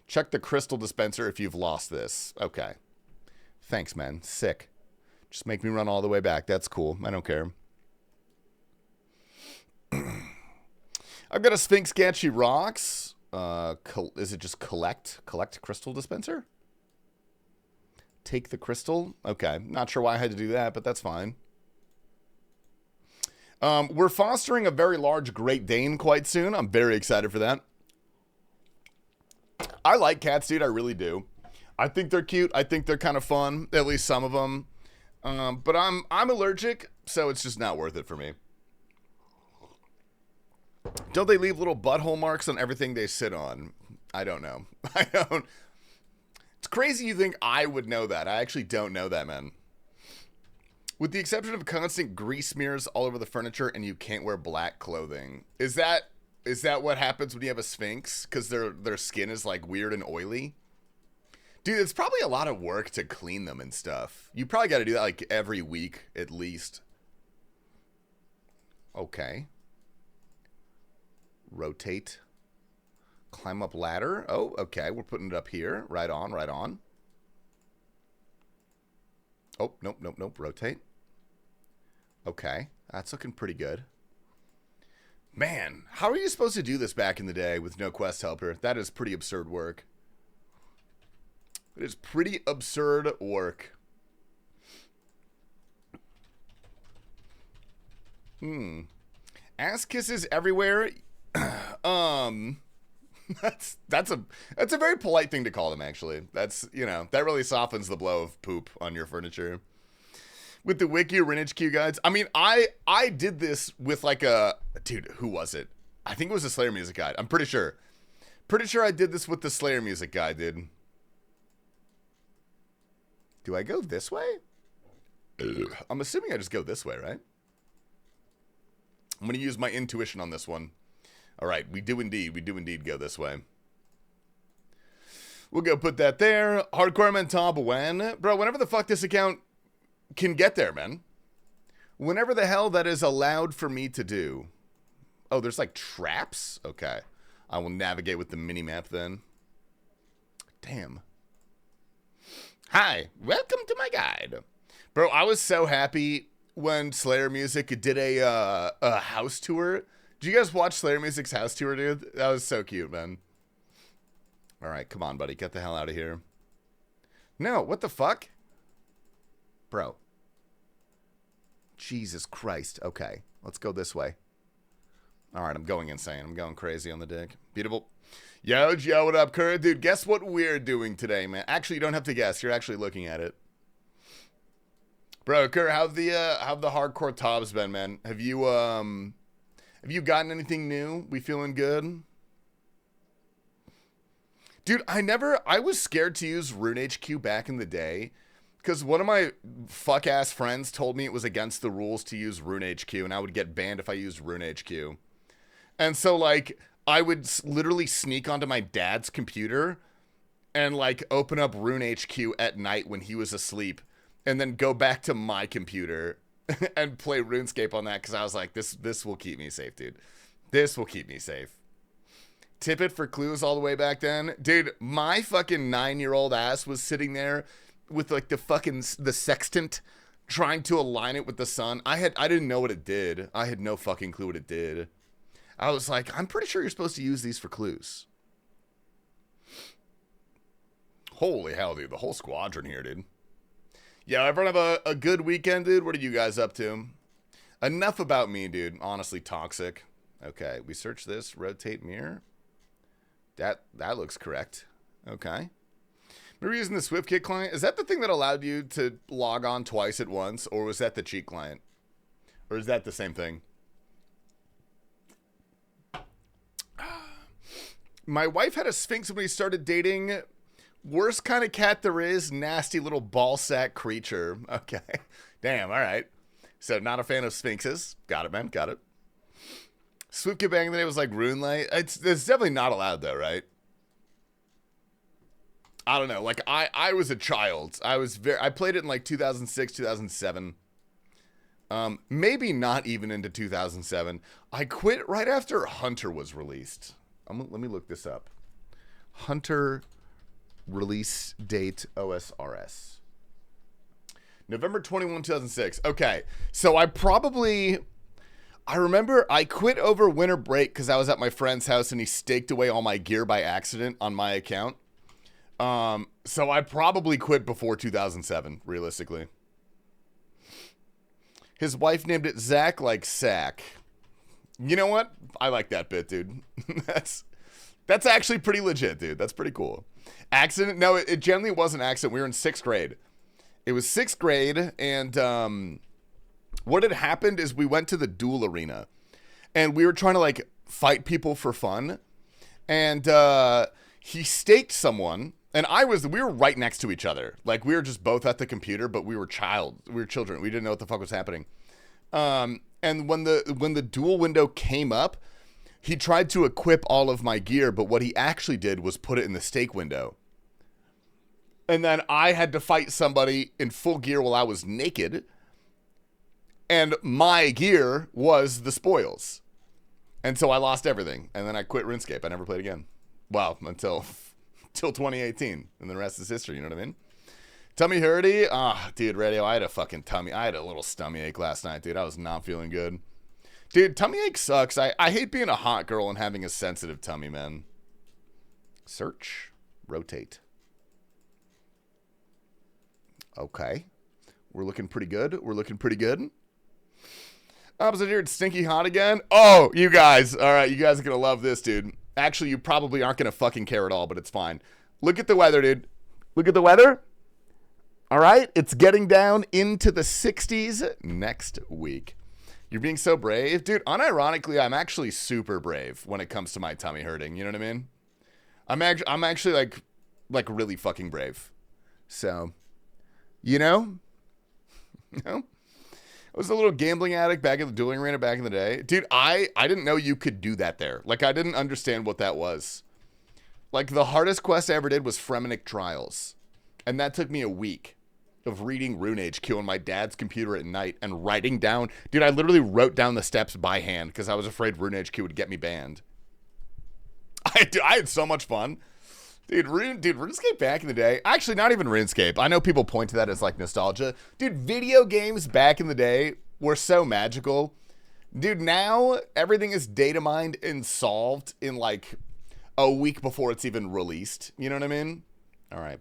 Check the crystal dispenser if you've lost this. Okay. Thanks, man. Sick. Just make me run all the way back. That's cool. I don't care. I've got a Sphinx Gat. Rocks. Is it just collect? Collect crystal dispenser? Take the crystal? Okay. Not sure why I had to do that, but that's fine. We're fostering a very large Great Dane quite soon. I'm very excited for that. I like cats, dude. I really do. I think they're cute. I think they're kind of fun. At least some of them. But I'm allergic, so it's just not worth it for me. Don't they leave little butthole marks on everything they sit on? I don't know. I don't. It's crazy you think I would know that. I actually don't know that, man. With the exception of constant grease smears all over the furniture and you can't wear black clothing. Is that what happens when you have a Sphinx? Because their skin is like weird and oily? Dude, it's probably a lot of work to clean them and stuff. You probably got to do that like every week at least. Okay. Rotate. Climb up ladder. Oh, okay. We're putting it up here. Right on, right on. Oh, nope, nope, nope. Rotate. Okay. That's looking pretty good. Man, how are you supposed to do this back in the day with no quest helper? That is pretty absurd work. It is pretty absurd work. Ass kisses everywhere. That's a very polite thing to call them, actually. That's, you know, that really softens the blow of poop on your furniture. With the wiki or HQ guides. I mean, I did this with like a dude, who was it? I think it was a Slayer music guide. I'm pretty sure. Pretty sure I did this with the Slayer music guide, dude. Do I go this way? I'm assuming I just go this way, right? I'm going to use my intuition on this one. All right, we do indeed go this way. We'll go put that there. Hardcore man top when? Bro, whenever the fuck this account can get there, man. Whenever the hell that is allowed for me to do. Oh, there's like traps? Okay. I will navigate with the mini-map then. Damn. Hi, welcome to my guide. Bro, I was so happy when Slayer Music did a house tour. Did you guys watch Slayer Music's house tour, dude? That was so cute, man. All right, come on, buddy. Get the hell out of here. No, what the fuck? Bro. Jesus Christ. Okay, let's go this way. All right, I'm going insane. I'm going crazy on the dick. Beautiful. Yo, Joe, what up, Kurt? Dude, guess what we're doing today, man? Actually, you don't have to guess. You're actually looking at it. Bro, Kurt, how the hardcore tobs been, man? Have you gotten anything new? We feeling good? Dude, I was scared to use Rune HQ back in the day Because one of my fuck-ass friends told me it was against the rules to use RuneHQ, and I would get banned if I used RuneHQ. And so, like, I would literally sneak onto my dad's computer and, like, open up RuneHQ at night when he was asleep, and then go back to my computer and play RuneScape on that, because I was like, this will keep me safe, dude. This will keep me safe. Tippet for clues all the way back then. Dude, my fucking 9-year-old ass was sitting there with like the sextant trying to align it with the sun. I didn't know what it did. I had no fucking clue what it did. I was like, I'm pretty sure you're supposed to use these for clues. Holy hell, dude. The whole squadron here, dude. Yeah, everyone have a good weekend, dude. What are you guys up to? Enough about me, dude. Honestly, toxic. Okay, we search this. Rotate mirror. That looks correct. Okay. We're using the SwiftKit client. Is that the thing that allowed you to log on twice at once, or was that the cheat client? Or is that the same thing? My wife had a Sphinx when we started dating. Worst kind of cat there is. Nasty little ball sack creature. Okay. Damn, all right. So not a fan of Sphinxes. Got it, man. Got it. SwiftKit back in the day was like RuneLite. It's definitely not allowed, though, right? I don't know. Like, I was a child. I played it in like 2006, 2007. Maybe not even into 2007. I quit right after Hunter was released. Let me look this up. Hunter release date OSRS. November 21, 2006. Okay. So I remember I quit over winter break because I was at my friend's house and he staked away all my gear by accident on my account. So I probably quit before 2007, realistically. His wife named it Zach like Sack. You know what? I like that bit, dude. That's actually pretty legit, dude. That's pretty cool. Accident? No, it generally wasn't accident. We were in 6th grade. It was 6th grade, and what had happened is we went to the duel arena, and we were trying to, like, fight people for fun, and he staked someone. And we were right next to each other. Like, we were just both at the computer, but we were children. We didn't know what the fuck was happening. And when the duel window came up, he tried to equip all of my gear, but what he actually did was put it in the stake window. And then I had to fight somebody in full gear while I was naked. And my gear was the spoils. And so I lost everything. And then I quit RuneScape. I never played again. Well, until 2018, and the rest is history, you know what I mean? Tummy hurty? Dude, radio, I had a little stomach ache last night, dude. I was not feeling good. Dude, tummy ache sucks. I hate being a hot girl and having a sensitive tummy, man. Search. Rotate. Okay. We're looking pretty good. Opposite here, it's stinky hot again. Oh, you guys. All right, you guys are going to love this, dude. Actually, you probably aren't going to fucking care at all, but it's fine. Look at the weather, dude. Look at the weather. All right? It's getting down into the 60s next week. You're being so brave. Dude, unironically, I'm actually super brave when it comes to my tummy hurting. You know what I mean? I'm actually, like really fucking brave. So, you know? I was a little gambling addict back in the dueling arena back in the day. Dude, I didn't know you could do that there. Like, I didn't understand what that was. Like, the hardest quest I ever did was Fremenic Trials. And that took me a week of reading RuneHQ on my dad's computer at night and writing down. Dude, I literally wrote down the steps by hand because I was afraid RuneHQ would get me banned. I had so much fun. Dude, RuneScape back in the day. Actually, not even RuneScape. I know people point to that as like nostalgia. Dude, video games back in the day were so magical. Dude, now everything is data mined and solved in like a week before it's even released. You know what I mean? All right,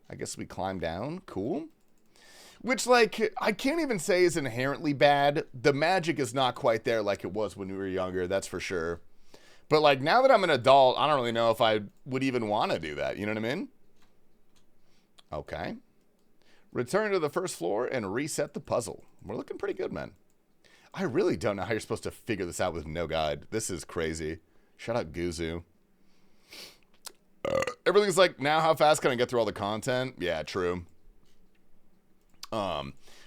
I guess we climb down. Cool. Which, like, I can't even say is inherently bad. The magic is not quite there like it was when we were younger, that's for sure. But, like, now that I'm an adult, I don't really know if I would even want to do that. You know what I mean? Okay. Return to the first floor and reset the puzzle. We're looking pretty good, man. I really don't know how you're supposed to figure this out with no guide. This is crazy. Shout out Guzu. Everything's like, now how fast can I get through all the content? Yeah, true.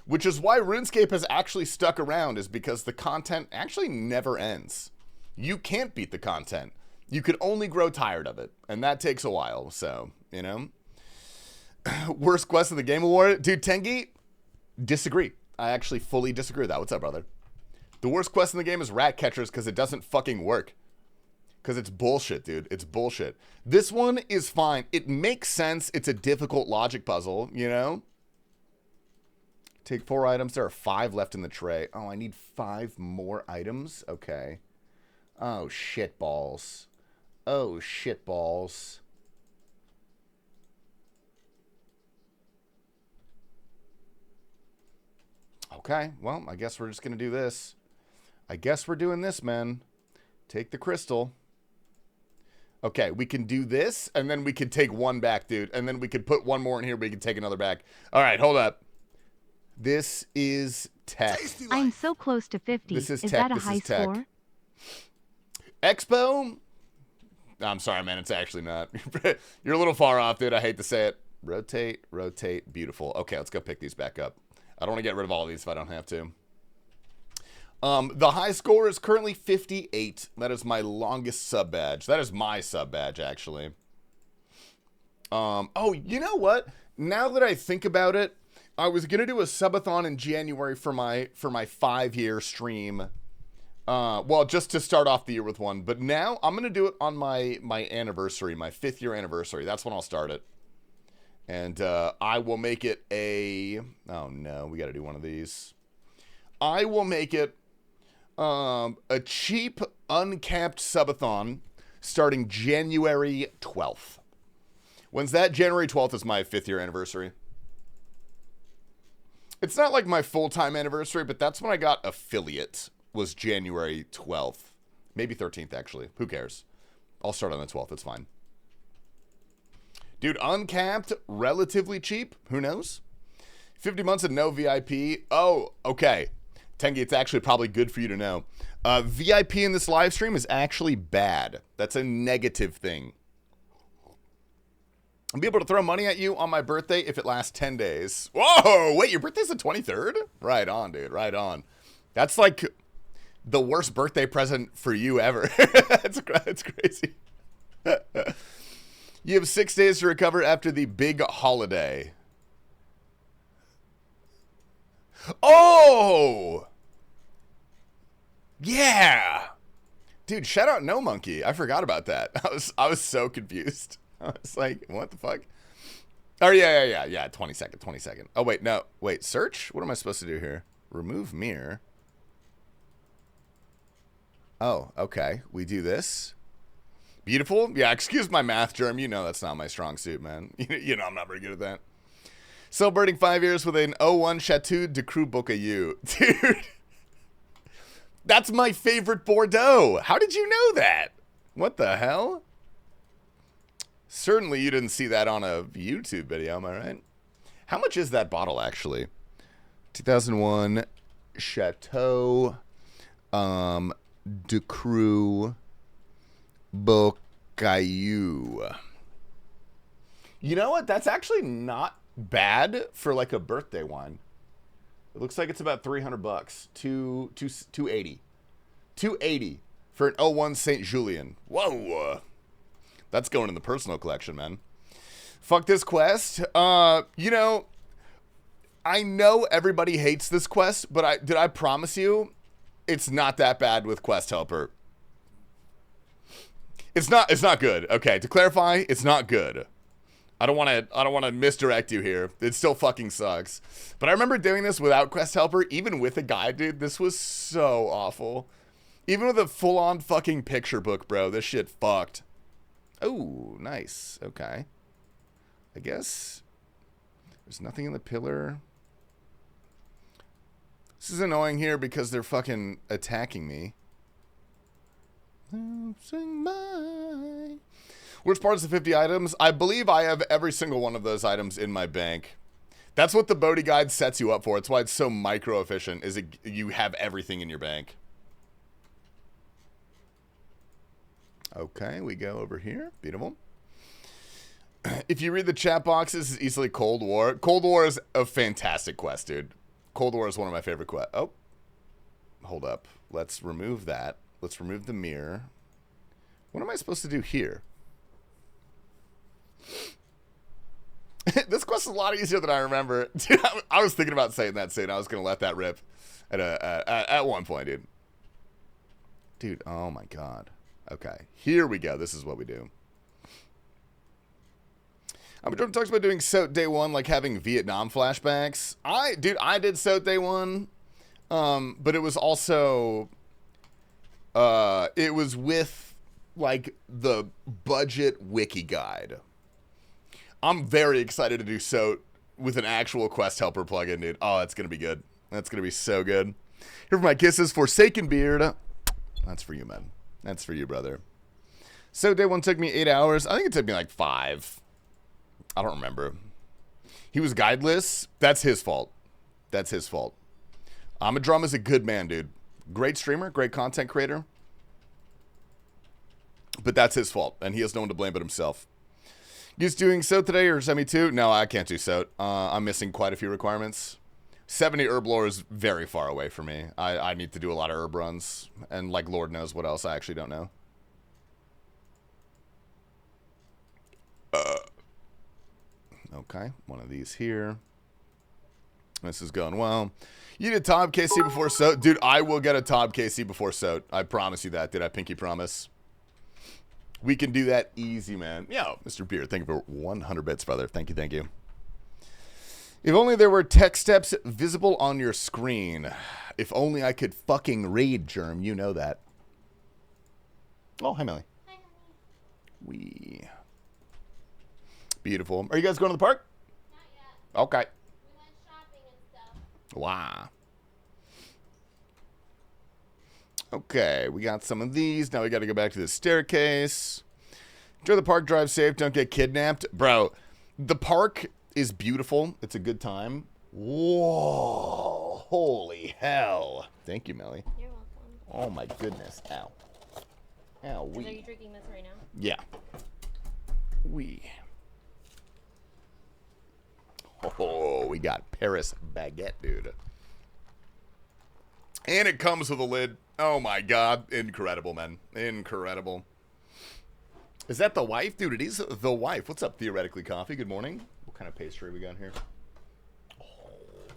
Which is why RuneScape has actually stuck around, is because the content actually never ends. You can't beat the content. You could only grow tired of it, and that takes a while, so, you know. Worst quest of the Game Award? Dude, Tengi, disagree. I actually fully disagree with that. What's up, brother? The worst quest in the game is Rat Catchers because it doesn't fucking work. Because it's bullshit, dude. It's bullshit. This one is fine. It makes sense. It's a difficult logic puzzle, you know? Take 4 items. There are 5 left in the tray. Oh, I need 5 more items? Okay. Oh, shit balls. Oh, shit balls. Okay, well, I guess we're just going to do this. I guess we're doing this, man. Take the crystal. Okay, we can do this, and then we can take 1 back, dude. And then we can put 1 more in here, but we can take another back. All right, hold up. This is tech. I'm so close to 50. This is tech. That a This high is tech. score? Expo? I'm sorry, man. It's actually not. You're a little far off, dude. I hate to say it. Rotate, rotate. Beautiful. Okay, let's go pick these back up. I don't want to get rid of all of these if I don't have to. The high score is currently 58. That is my longest sub badge. That is my sub badge, actually. Oh, you know what? Now that I think about it, I was gonna do a subathon in January for my 5-year stream. Well, just to start off the year with one. But now I'm gonna do it on my anniversary, my 5th year anniversary. That's when I'll start it. And I will make it a... Oh no, we gotta do one of these. I will make it a cheap, uncapped subathon starting January 12th. When's that? January 12th is my 5th year anniversary. It's not like my full-time anniversary, but that's when I got affiliate, was January 12th. Maybe 13th, actually. Who cares? I'll start on the 12th. It's fine. Dude, uncapped, relatively cheap. Who knows? 50 months and no VIP. Oh, okay. Tengi, it's actually probably good for you to know. VIP in this live stream is actually bad. That's a negative thing. I'll be able to throw money at you on my birthday if it lasts 10 days. Whoa, wait, your birthday's the 23rd? Right on, dude, right on. That's like the worst birthday present for you ever. That's crazy. You have 6 days to recover after the big holiday. Oh! Yeah! Dude, shout out No Monkey. I forgot about that. I was so confused. I was like, what the fuck? Oh, yeah. 20 second. Oh, wait, no. Wait, search? What am I supposed to do here? Remove mirror. Oh, okay. We do this. Beautiful. Yeah, excuse my math, Germ. You know that's not my strong suit, man. You know I'm not very good at that. Celebrating 5 years with an 01 Chateau de Cru Bocayou. Dude. That's my favorite Bordeaux. How did you know that? What the hell? Certainly you didn't see that on a YouTube video, am I right? How much is that bottle, actually? 2001 Chateau de Cru Bocayou. You know what? That's actually not bad for like a birthday wine. It looks like it's about $300. 280. 280 for an 01 St. Julien. Whoa. That's going in the personal collection, man. Fuck this quest. You know, I know everybody hates this quest, but I promise you, it's not that bad with Quest Helper. It's not good. Okay, to clarify, it's not good. I don't want to misdirect you here. It still fucking sucks. But I remember doing this without Quest Helper, even with a guide, dude. This was so awful. Even with a full-on fucking picture book, bro, this shit fucked. Oh, nice. Okay. I guess there's nothing in the pillar. This is annoying here because they're fucking attacking me. Worst part is the 50 items. I believe I have every single one of those items in my bank. That's what the Bodhi Guide sets you up for. It's why it's so micro efficient, is you have everything in your bank. Okay, we go over here. Beautiful. If you read the chat boxes, it's easily Cold War. Cold War is a fantastic quest, dude. Cold War is one of my favorite quests. Oh. Hold up. Let's remove that. Let's remove the mirror. What am I supposed to do here? This quest is a lot easier than I remember. Dude, I was thinking about saying that soon. I was going to let that rip at one point, dude. Dude, oh my God. Okay, here we go. This is what we do. Jordan talks about doing SOAT day one, like having Vietnam flashbacks. I did SOAT day one, but it was also, it was with like the budget wiki guide. I'm very excited to do SOAT with an actual quest helper plugin, dude. Oh, that's gonna be good. That's gonna be so good. Here for my kisses, Forsaken Beard. That's for you, man. That's for you, brother. SOAT day one took me 8 hours. I think it took me like 5. I don't remember. He was guideless. That's his fault. That's his fault. Drum is a good man, dude. Great streamer, great content creator. But that's his fault, and he has no one to blame but himself. He's doing SOAT today or semi 2? No, I can't do SOAT. I'm missing quite a few requirements. 70 herb lore is very far away from me. I need to do a lot of herb runs, and like Lord knows what else I actually don't know. Okay, one of these here. This is going well. You did Tob KC before SOAT? Dude, I will get a Tob KC before SOAT. I promise you that. Did I pinky promise? We can do that easy, man. Yo, Mr. Beard, thank you for 100 bits, brother. Thank you, thank you. If only there were text steps visible on your screen. If only I could fucking read, Germ. You know that. Oh, hi, Melly. Hi, honey. Beautiful. Are you guys going to the park? Not yet. Okay. We went shopping and stuff. Wow. Okay, we got some of these. Now we got to go back to the staircase. Enjoy the park, drive safe, don't get kidnapped. Bro, the park is beautiful. It's a good time. Whoa, holy hell. Thank you, Melly. You're welcome. Oh my goodness. Ow. Ow, Are you drinking this right now? Yeah. Oh, we got Paris baguette, dude. And it comes with a lid. Oh my God. Incredible, man. Incredible. Is that the wife? Dude, it is the wife. What's up, Theoretically Coffee? Good morning. What kind of pastry we got here? Oh,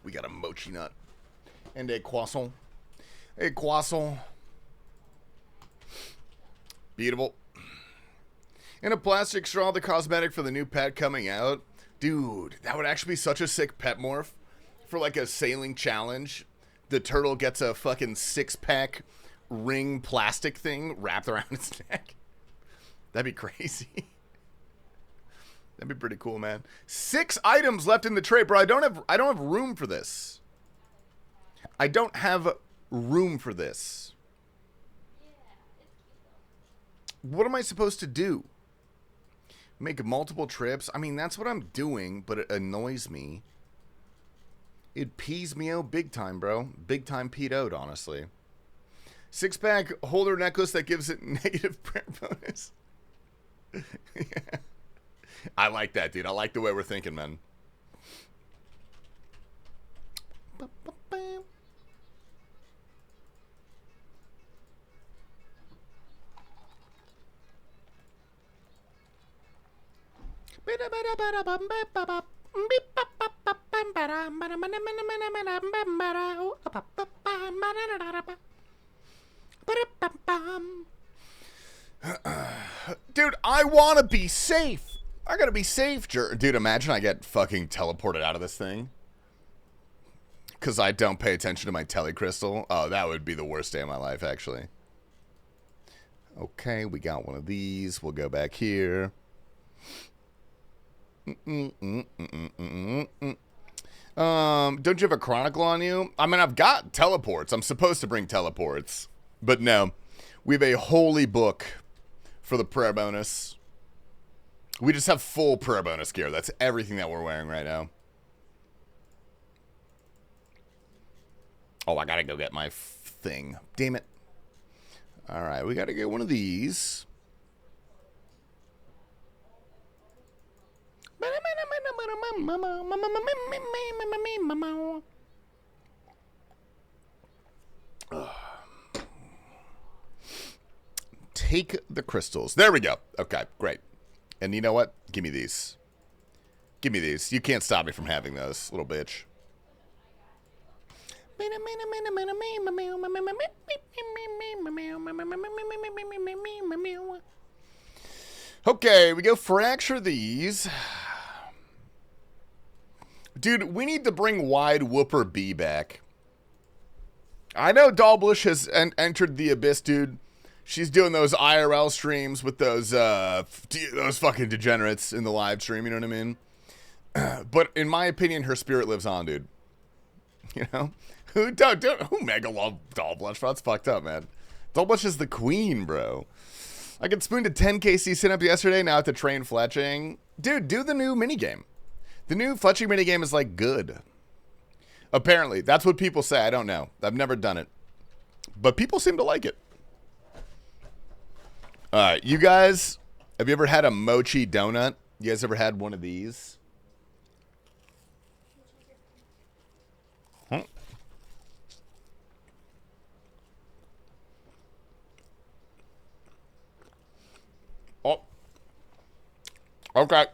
we got a mochi nut. And a croissant. A croissant. Beautiful. In a plastic straw, the cosmetic for the new pet coming out. Dude, that would actually be such a sick pet morph for like a sailing challenge. The turtle gets a fucking 6-pack ring plastic thing wrapped around its neck. That'd be crazy. That'd be pretty cool, man. 6 items left in the tray, bro. I don't have room for this. I don't have room for this. What am I supposed to do? Make multiple trips? I mean, that's what I'm doing, but it annoys me. It pees me out big time, bro. Big time peed out, honestly. 6-pack holder necklace that gives it negative prayer bonus. Yeah. I like that, dude. I like the way we're thinking, man. Dude, I want to be safe. I gotta be safe. Dude, imagine I get fucking teleported out of this thing because I don't pay attention to my telecrystal. Oh, that would be the worst day of my life, actually. Okay, we got one of these. We'll go back here. Don't you have a chronicle on you? I mean, I've got teleports. I'm supposed to bring teleports. But no, we have a holy book for the prayer bonus. We just have full prayer bonus gear. That's everything that we're wearing right now. Oh, I gotta go get my thing. Damn it. Alright, we gotta get one of these. Take the crystals. There we go. Okay, great. And you know what? Give me these. Give me these. You can't stop me from having those, little bitch. Okay, we go fracture these. Dude, we need to bring Wide Whooper B back. I know Dollbush has entered the abyss, dude. She's doing those IRL streams with those fucking degenerates in the live stream, you know what I mean? But in my opinion, her spirit lives on, dude. You know? Who mega love Dollbush? That's fucked up, man. Dollbush is the queen, bro. I got spooned a 10 KC sit-up yesterday, now I have to train fletching. Dude, do the new minigame. The new fletching minigame is, like, good. Apparently. That's what people say. I don't know. I've never done it. But people seem to like it. Alright, you guys, have you ever had a mochi donut? You guys ever had one of these? Huh? Oh. Okay.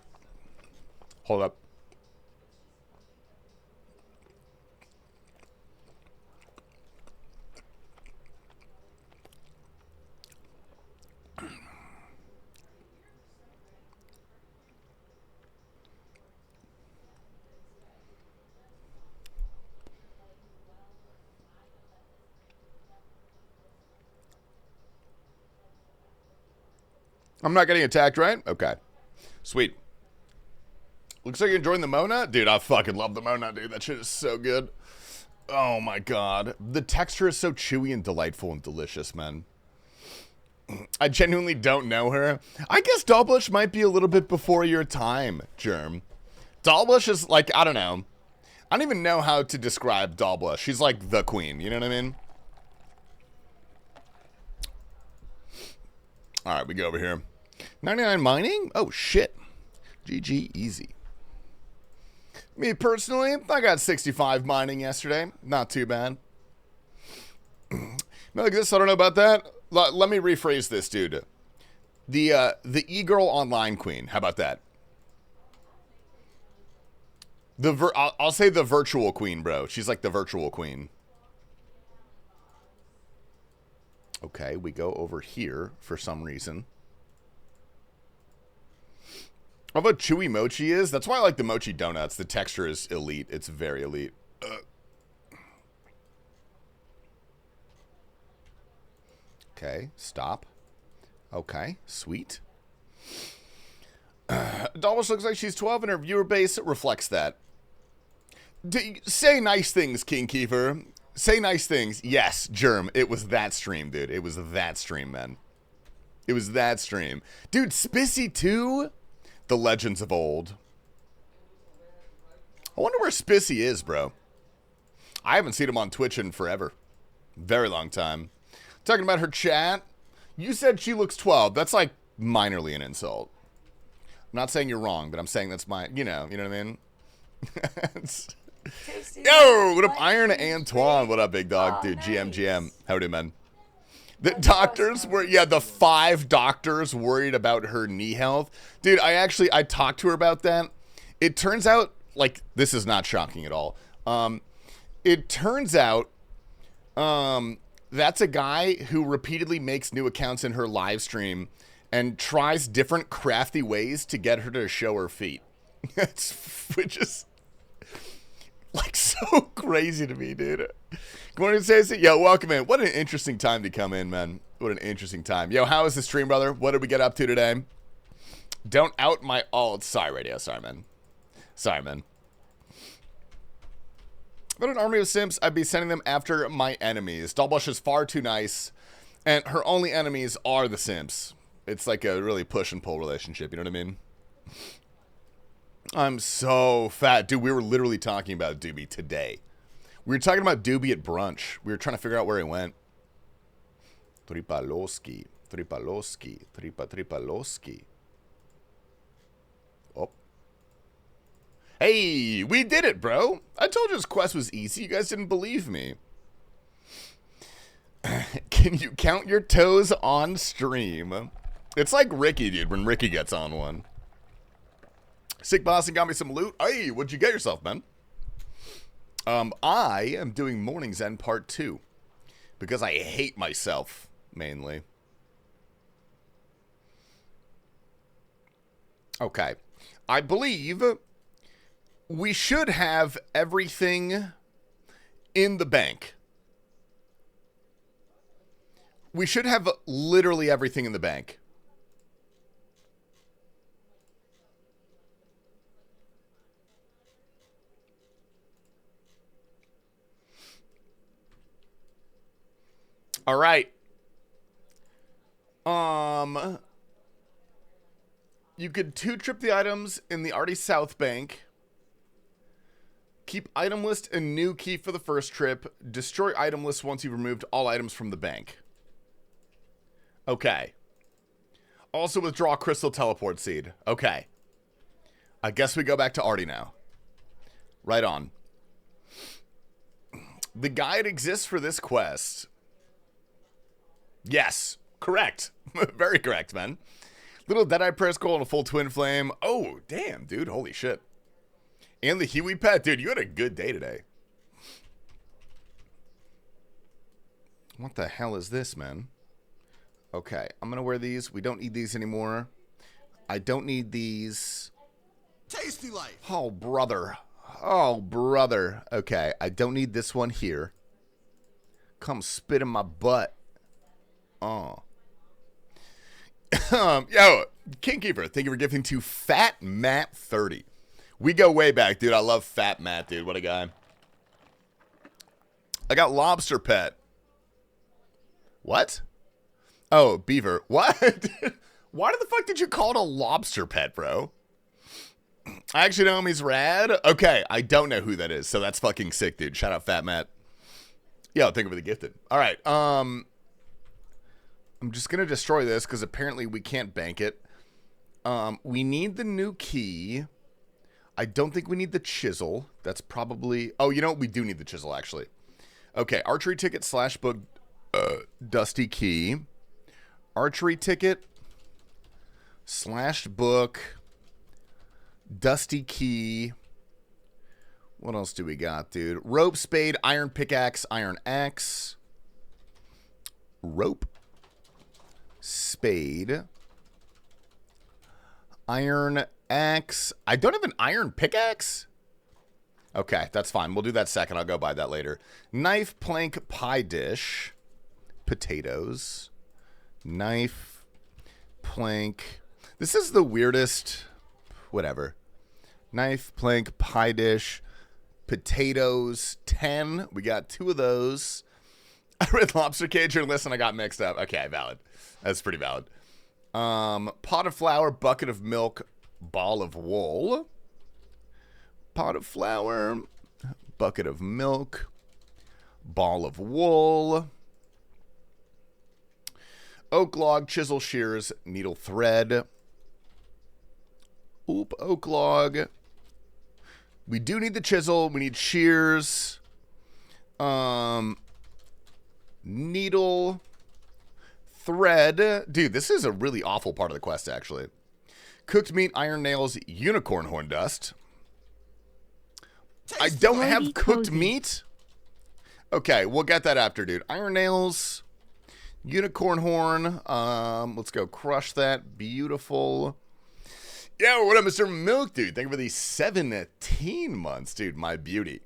Hold up. I'm not getting attacked, right? Okay. Sweet. Looks like you're enjoying the Mona? Dude, I fucking love the Mona, dude. That shit is so good. Oh, my God. The texture is so chewy and delightful and delicious, man. I genuinely don't know her. I guess Dollbush might be a little bit before your time, Germ. Dollbush is like, I don't know. I don't even know how to describe Dollbush. She's like the queen, you know what I mean? Alright, we go over here. 99 mining? Oh, shit. GG, easy. Me, personally, I got 65 mining yesterday. Not too bad. Like this, I don't know about that. Let me rephrase this, dude. The e-girl online queen. How about that? I'll say the virtual queen, bro. She's like the virtual queen. Okay, we go over here for some reason. How about chewy mochi is? That's why I like the mochi donuts. The texture is elite. It's very elite. Okay, stop. Okay, sweet. Dollars looks like she's 12 and her viewer base reflects that. Say nice things, King Kiefer. Say nice things. Yes, Germ. It was that stream, dude. It was that stream, man. It was that stream. Dude, Spissy 2? The legends of old. I wonder where Spissy is, bro. I haven't seen him on Twitch in forever. Very long time. Talking about her chat. You said she looks 12. That's like minorly an insult. I'm not saying you're wrong, but I'm saying that's my, you know what I mean? Yo, what up, Iron Antoine? What up, big dog? Dude, nice. GM. How do you, man? The doctors were, the 5 doctors worried about her knee health. Dude, I talked to her about that. It turns out, like, this is not shocking at all. It turns out, that's a guy who repeatedly makes new accounts in her live stream and tries different crafty ways to get her to show her feet. Which is like so crazy to me, dude. Good morning, Stacey. Yo, welcome in. What an interesting time to come in, man. What an interesting time. Yo, how is the stream, brother? What did we get up to today? Don't out my alt. Sorry, radio. Sorry, man. Sorry, man. But an army of simps, I'd be sending them after my enemies. Dollbush is far too nice, and her only enemies are the simps. It's like a really push and pull relationship, you know what I mean? I'm so fat. Dude, we were literally talking about Doobie today. We were talking about Doobie at brunch. We were trying to figure out where he went. Tripaloski. Tripaloski. Oh. Hey, we did it, bro. I told you this quest was easy. You guys didn't believe me. Can you count your toes on stream? It's like Ricky, dude, when Ricky gets on one. Sick Boston got me some loot. Hey, what'd you get yourself, man? I am doing Mourning's End Part 2. Because I hate myself, mainly. Okay. I believe we should have everything in the bank. We should have literally everything in the bank. All right. You could 2-trip the items in the Artie South Bank. Keep item list and new key for the first trip. Destroy item list once you've removed all items from the bank. Okay. Also withdraw crystal teleport seed. Okay. I guess we go back to Artie now. Right on. The guide exists for this quest. Yes. Correct. Very correct, man. Little Deadeye Prayer Skull and a full Twin Flame. Oh, damn, dude. Holy shit. And the Huey pet. Dude, you had a good day today. What the hell is this, man? Okay, I'm going to wear these. We don't need these anymore. I don't need these. TastyLife. Oh, brother. Oh, brother. Okay, I don't need this one here. Come spit in my butt. Oh. Yo, Kingkeeper, thank you for gifting to Fat Matt 30. We go way back, dude. I love Fat Matt, dude. What a guy. I got Lobster Pet. What? Oh, Beaver. What? Why the fuck did you call it a Lobster Pet, bro? I actually know him. He's rad. Okay, I don't know who that is, so that's fucking sick, dude. Shout out Fat Matt. Yo, thank you for the gifted. All right, I'm just going to destroy this because apparently we can't bank it. We need the new key. I don't think we need the chisel. That's probably... Oh, you know what? We do need the chisel, actually. Okay, archery ticket / book dusty key. Archery ticket / book dusty key. What else do we got, dude? Rope, spade, iron pickaxe, iron axe. Rope. Spade. Iron axe. I don't have an iron pickaxe? Okay, that's fine. We'll do that second. I'll go buy that later. Knife, plank, pie dish. Potatoes. Knife, plank. This is the weirdest. Whatever. Knife, plank, pie dish. Potatoes. 10. We got 2 of those. I read Lobster Cage and listen, I got mixed up. Okay, valid. That's pretty valid. Pot of flour, bucket of milk, ball of wool. Pot of flour, bucket of milk, ball of wool. Oak log, chisel, shears, needle, thread. Oop, oak log. We do need the chisel. We need shears. Needle, thread. Dude, this is a really awful part of the quest, actually. Cooked meat, iron nails, unicorn horn dust. I don't have cooked meat. Okay, we'll get that after, dude. Iron nails, unicorn horn. Let's go crush that. Beautiful. Yeah, what up, Mr. Milk, dude? Thank you for these 17 months, dude. My beauty.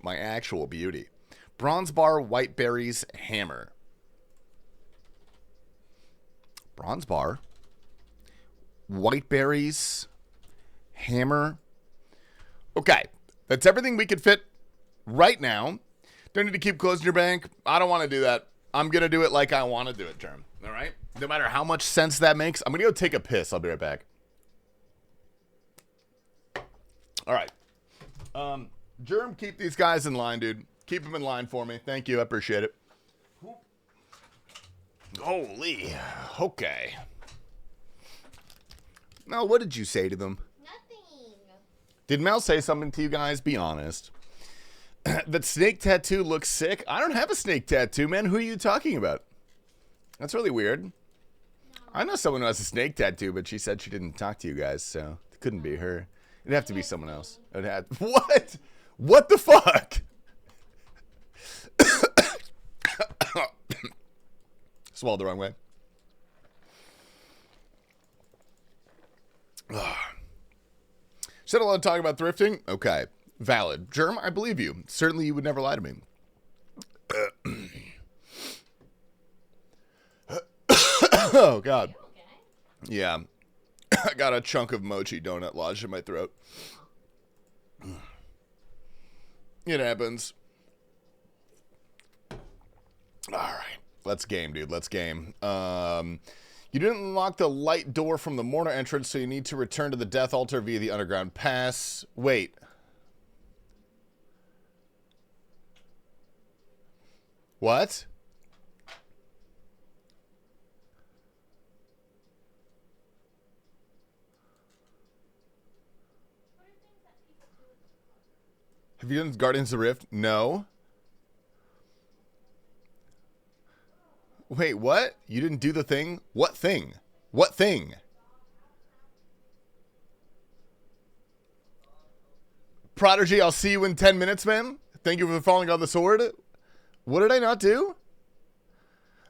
My actual beauty. Bronze bar, white berries, hammer. Bronze bar, white berries, hammer. Okay, that's everything we could fit right now. Don't need to keep closing your bank. I don't want to do that. I'm going to do it like I want to do it, Germ. All right? No matter how much sense that makes. I'm going to go take a piss. I'll be right back. All right. Germ, keep these guys in line, dude. Keep them in line for me. Thank you. I appreciate it. Holy. Okay. Now, what did you say to them? Nothing. Did Mel say something to you guys? Be honest. That snake tattoo looks sick. I don't have a snake tattoo, man. Who are you talking about? That's really weird. I know someone who has a snake tattoo, but she said she didn't talk to you guys, so it couldn't be her. It'd have to be someone else. It'd have, what? What the fuck? Swallowed the wrong way. Said a lot of talking about thrifting. Okay. Valid. Germ, I believe you. Certainly you would never lie to me. Oh, God. Yeah. I got a chunk of mochi donut lodged in my throat. It happens. All right. Let's game, dude. Let's game. You didn't unlock the light door from the mortar entrance, so you need to return to the death altar via the underground pass. Wait. What? Have you done Guardians of the Rift? No. Wait, what? You didn't do the thing? What thing? What thing? Prodigy, I'll see you in 10 minutes, man. Thank you for falling on the sword. What did I not do?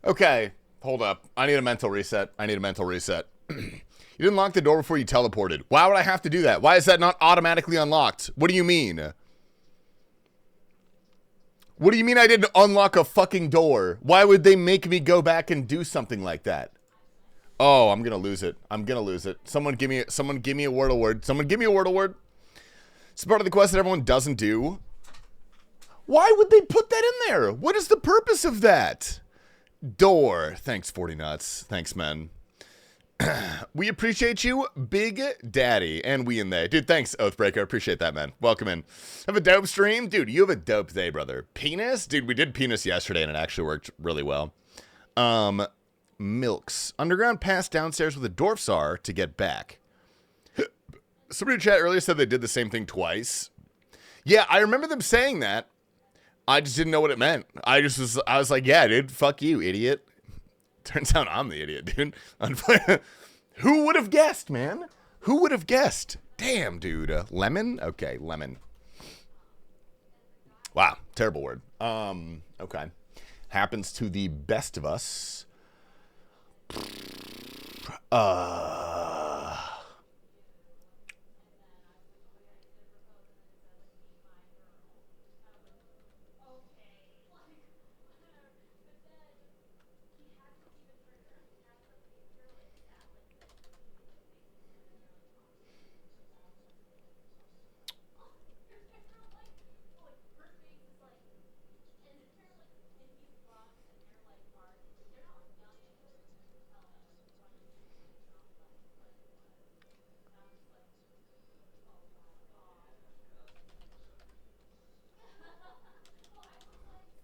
Okay, hold up. I need a mental reset. I need a mental reset. You didn't lock the door before you teleported. Why would I have to do that? Why is that not automatically unlocked? What do you mean? What do you mean I didn't unlock a fucking door? Why would they make me go back and do something like that? Oh, I'm gonna lose it. I'm gonna lose it. Someone give me a Wordle word. Someone give me a Wordle word. It's part of the quest that everyone doesn't do. Why would they put that in there? What is the purpose of that? Door. Thanks, 40 nuts. Thanks, man. We appreciate you, Big Daddy, and we in there. Dude, thanks, Oathbreaker. Appreciate that, man. Welcome in. Have a dope stream? Dude, you have a dope day, brother. Penis? Dude, we did penis yesterday, and it actually worked really well. Milks. Underground pass downstairs with a Dwarfsar to get back. Somebody in chat earlier said they did the same thing twice. Yeah, I remember them saying that. I just didn't know what it meant. I was like, yeah, dude, fuck you, idiot. Turns out I'm the idiot, dude. Who would have guessed, man? Who would have guessed? Damn, dude. Lemon? Okay, lemon. Wow, terrible word. Okay. Happens to the best of us.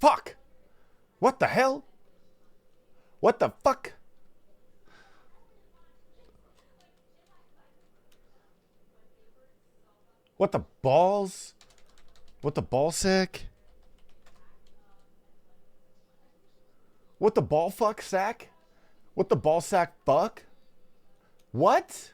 Fuck! What the hell? What the fuck? What the balls? What the ball sack? What the ball fuck sack? What the ball sack fuck? What?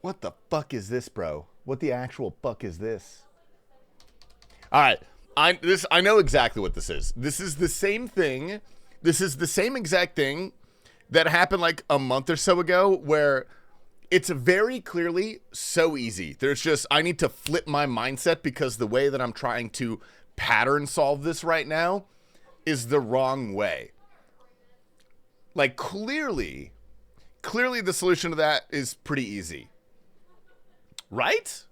What the fuck is this, bro? What the actual fuck is this? All right, I know exactly what this is. This is the same thing. This is the same exact thing that happened like a month or so ago, where it's very clearly so easy. There's just, I need to flip my mindset because the way that I'm trying to pattern solve this right now is the wrong way. Like clearly the solution to that is pretty easy. Right?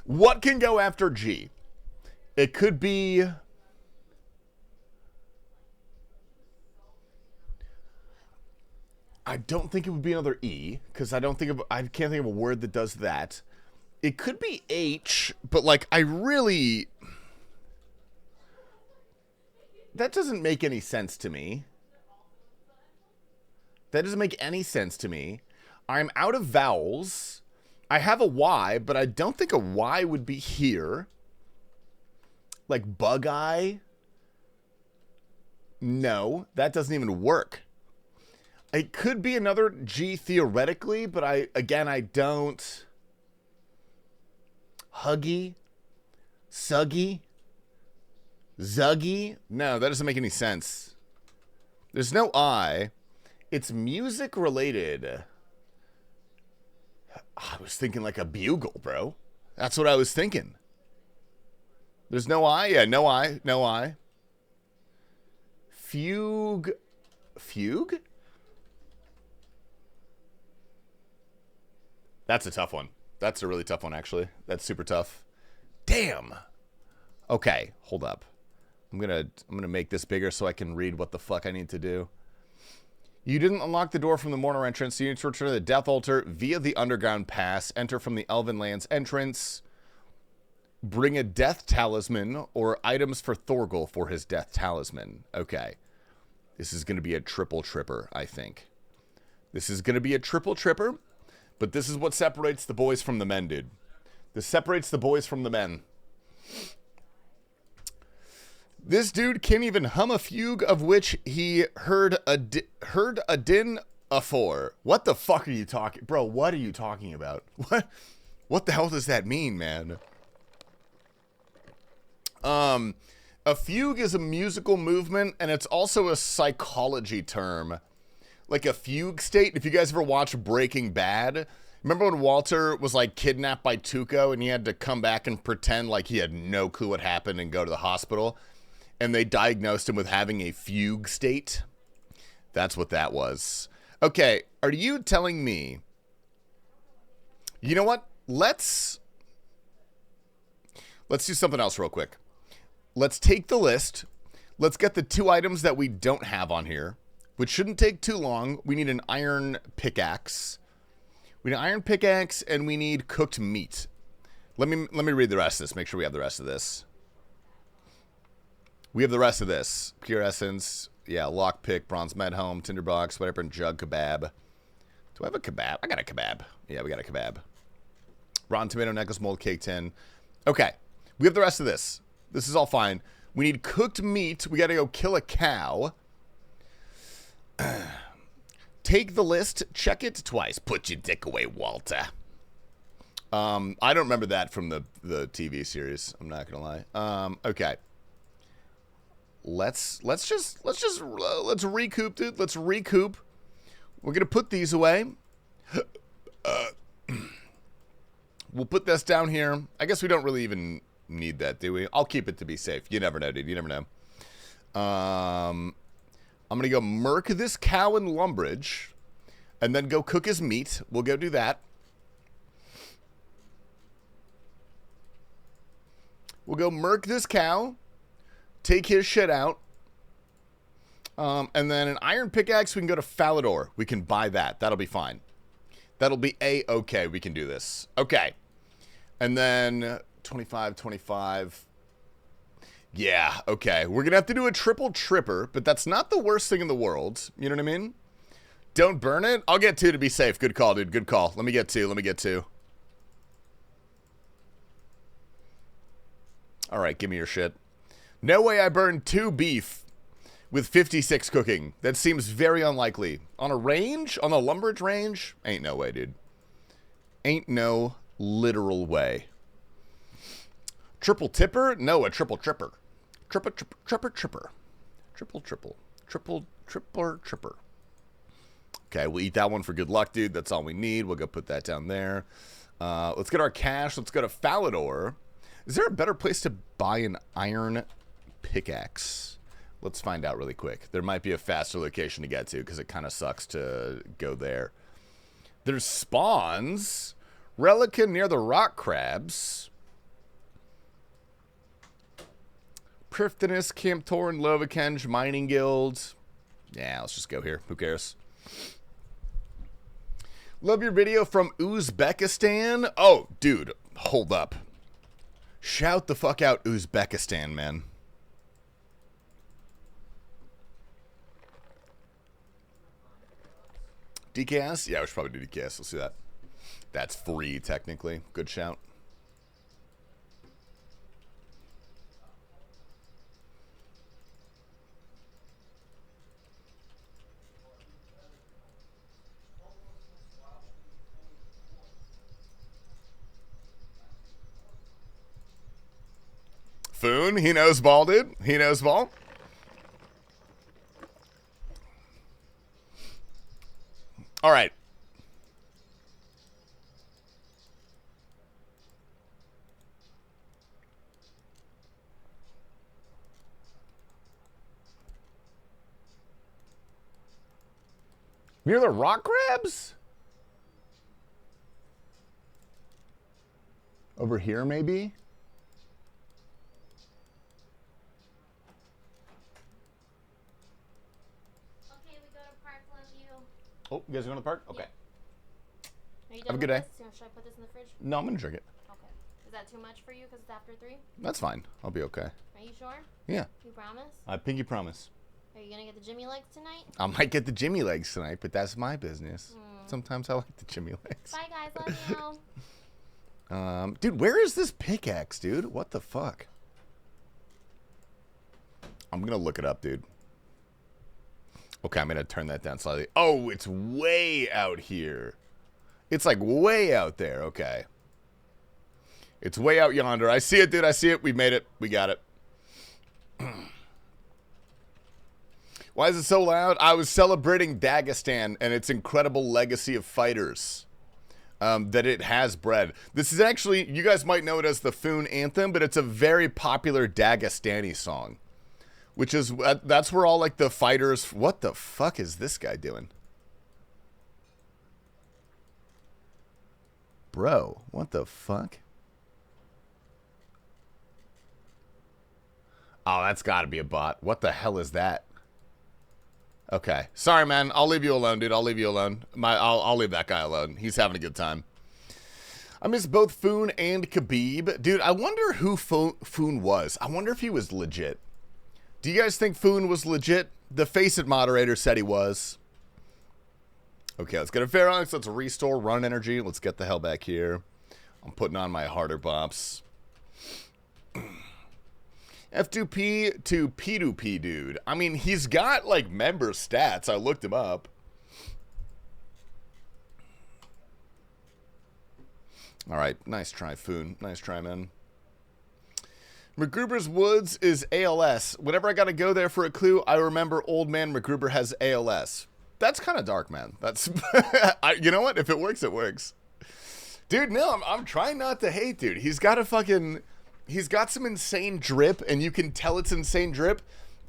What can go after G? It could be... I don't think it would be another E, because I can't think of a word that does that. It could be H, but like that doesn't make any sense to me. That doesn't make any sense to me. I'm out of vowels. I have a Y, but I don't think a Y would be here. Like bug eye. No, that doesn't even work. It could be another G theoretically, but I don't. Huggy? Suggy? Zuggy? No, that doesn't make any sense. There's no I. It's music related. I was thinking like a bugle, bro. That's what I was thinking. There's no I? Yeah, no I. No I. Fugue. Fugue? That's a tough one. That's a really tough one, actually. That's super tough. Damn. Okay, hold up. I'm gonna make this bigger so I can read what the fuck I need to do. You didn't unlock the door from the Mourner entrance, so you need to return to the Death Altar via the Underground Pass. Enter from the Elven Lands entrance. Bring a Death Talisman or items for Thorgal for his Death Talisman. Okay. This is going to be a triple tripper, I think. This is going to be a triple tripper. But this is what separates the boys from the men, dude. This separates the boys from the men. This dude can't even hum a fugue of which he heard a din afore. What the fuck are you talking? Bro, what are you talking about? What the hell does that mean, man? A fugue is a musical movement, and it's also a psychology term. Like a fugue state. If you guys ever watch Breaking Bad, remember when Walter was like kidnapped by Tuco and he had to come back and pretend like he had no clue what happened and go to the hospital, and they diagnosed him with having a fugue state? That's what that was. Okay, are you telling me, you know what? Let's do something else real quick. Let's take the list. Let's get the 2 items that we don't have on here, which shouldn't take too long. We need an iron pickaxe. We need an iron pickaxe, and we need cooked meat. Let me read the rest of this. Make sure we have the rest of this. We have the rest of this. Pure essence. Yeah, lockpick, bronze medhome, tinderbox, whatever, and jug kebab. Do I have a kebab? I got a kebab. Yeah, we got a kebab. Rotten tomato necklace, mold cake tin. Okay, we have the rest of this. This is all fine. We need cooked meat. We got to go kill a cow. Take the list, check it twice. Put your dick away, Walter. I don't remember that from the TV series. I'm not gonna lie. Okay. Let's recoup, dude. Let's recoup. We're gonna put these away. We'll put this down here. I guess we don't really even need that, do we? I'll keep it to be safe. You never know, dude. You never know. I'm going to go murk this cow in Lumbridge and then go cook his meat. We'll go do that. We'll go murk this cow, take his shit out, and then an iron pickaxe, we can go to Falador. We can buy that. That'll be fine. That'll be A-okay. We can do this. Okay. And then 25, 25... Yeah, okay. We're going to have to do a triple tripper, but that's not the worst thing in the world. You know what I mean? Don't burn it. I'll get 2 to be safe. Good call, dude. Good call. Let me get 2. All right, give me your shit. No way I burned 2 beef with 56 cooking. That seems very unlikely. On a range? On the Lumbridge range? Ain't no way, dude. Ain't no literal way. Triple tipper? No, a triple tripper. Tripper. Triple tripper. Okay, we'll eat that one for good luck, dude. That's all we need. We'll go put that down there. Let's get our cash. Let's go to Falador. Is there a better place to buy an iron pickaxe? Let's find out really quick. There might be a faster location to get to because it kind of sucks to go there. There's spawns. Relica near the rock crabs. Prifdinus, Camptorn, Lovakenge, Mining Guild. Yeah, let's just go here. Who cares? Love your video from Uzbekistan. Oh, dude, hold up. Shout the fuck out Uzbekistan, man. DKS? Yeah, we should probably do DKS. Let's see that. That's free, technically. Good shout. Foon, he knows ball, dude. He knows ball. All right. Near the rock crabs? Over here, maybe? Okay, we go to park. Love you. Oh, you guys going to the park? Okay. Are you done Have a good with day. this? Should I put this in the fridge? No, I'm going to drink it. Okay. Is that too much for you because it's after 3? That's fine. I'll be okay. Are you sure? Yeah. You promise? I pinky promise. Are you gonna get the Jimmy legs tonight? I might get the Jimmy legs tonight, but that's my business. Sometimes I like the Jimmy legs. Bye guys, love you. Dude, where is this pickaxe, dude? What the fuck? I'm gonna look it up, dude. Okay, I'm gonna turn that down slightly. Oh, it's way out here. It's like way out there. Okay. It's way out yonder. I see it, dude. I see it. We made it. We got it. Why is it so loud? I was celebrating Dagestan and its incredible legacy of fighters that it has bred. This is actually, you guys might know it as the Foon Anthem, but it's a very popular Dagestani song. Which is, that's where all like the fighters, what the fuck is this guy doing? Bro, what the fuck? Oh, that's gotta be a bot. What the hell is that? Okay. Sorry, man. I'll leave you alone, dude. I'll leave you alone. I'll leave that guy alone. He's having a good time. I miss both Foon and Khabib. Dude, I wonder who Foon was. I wonder if he was legit. Do you guys think Foon was legit? The Face It moderator said he was. Okay, let's get a Phalanx. Let's restore run energy. Let's get the hell back here. I'm putting on my harder bops. F2P to P2P, dude. I mean, he's got, like, member stats. I looked him up. All right. Nice try, Foon. Nice try, man. McGruber's Woods is ALS. Whenever I got to go there for a clue, I remember old man McGruber has ALS. That's kind of dark, man. That's, you know what? If it works, it works. Dude, no, I'm trying not to hate, dude. He's got a fucking... He's got some insane drip, and you can tell it's insane drip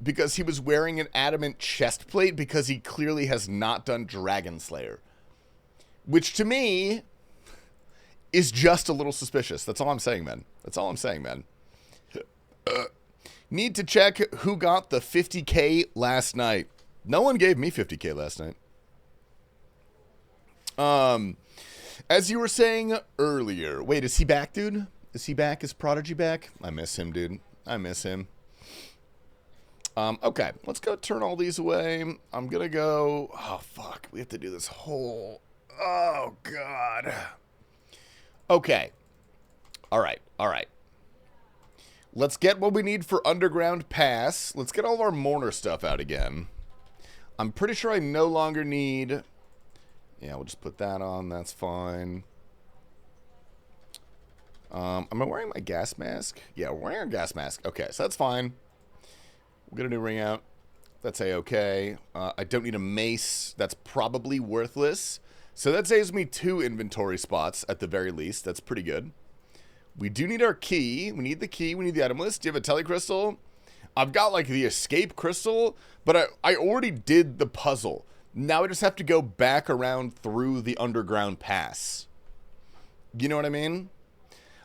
because he was wearing an adamant chest plate because he clearly has not done Dragon Slayer. Which, to me, is just a little suspicious. That's all I'm saying, man. That's all I'm saying, man. Need to check who got the 50K last night. No one gave me 50K last night. As you were saying earlier... Wait, is he back, dude? Is he back? Is Prodigy back? I miss him, dude. I miss him. Okay, let's go turn all these away. I'm gonna go... Oh, fuck. We have to do this whole... Oh, God. Okay. All right. All right. Let's get what we need for Underground Pass. Let's get all of our Mourner stuff out again. I'm pretty sure I no longer need... Yeah, we'll just put that on. That's fine. Am I wearing my gas mask? Yeah, we're wearing our gas mask. Okay, so that's fine. We'll get a new ring out. That's A-okay. I don't need a mace. That's probably worthless. So that saves me 2 inventory spots at the very least. That's pretty good. We do need our key. We need the key. We need the item list. Do you have a telecrystal? I've got, like, the escape crystal, but I already did the puzzle. Now I just have to go back around through the underground pass. You know what I mean?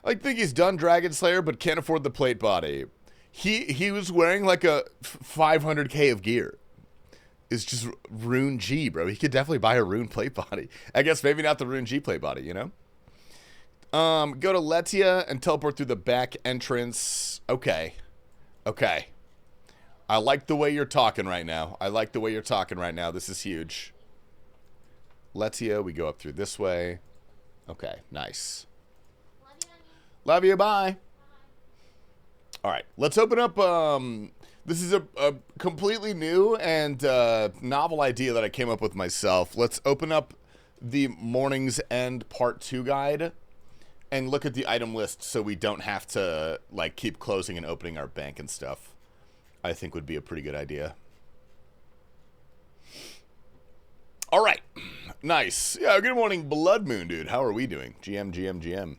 I think he's done Dragon Slayer, but can't afford the plate body. He was wearing like a 500K of gear. It's just Rune G, bro. He could definitely buy a Rune plate body. I guess maybe not the Rune G plate body, you know? Go to Letia and teleport through the back entrance. Okay. Okay. I like the way you're talking right now. I like the way you're talking right now. This is huge. Letia, we go up through this way. Okay, nice. Love you, honey. Love you, bye. All right, let's open up. This is a completely new and novel idea that I came up with myself. Let's open up the Mourning's End Part 2 guide and look at the item list so we don't have to like keep closing and opening our bank and stuff. I think would be a pretty good idea. All right. Nice. Yeah, good morning, Blood Moon, dude. How are we doing? GM.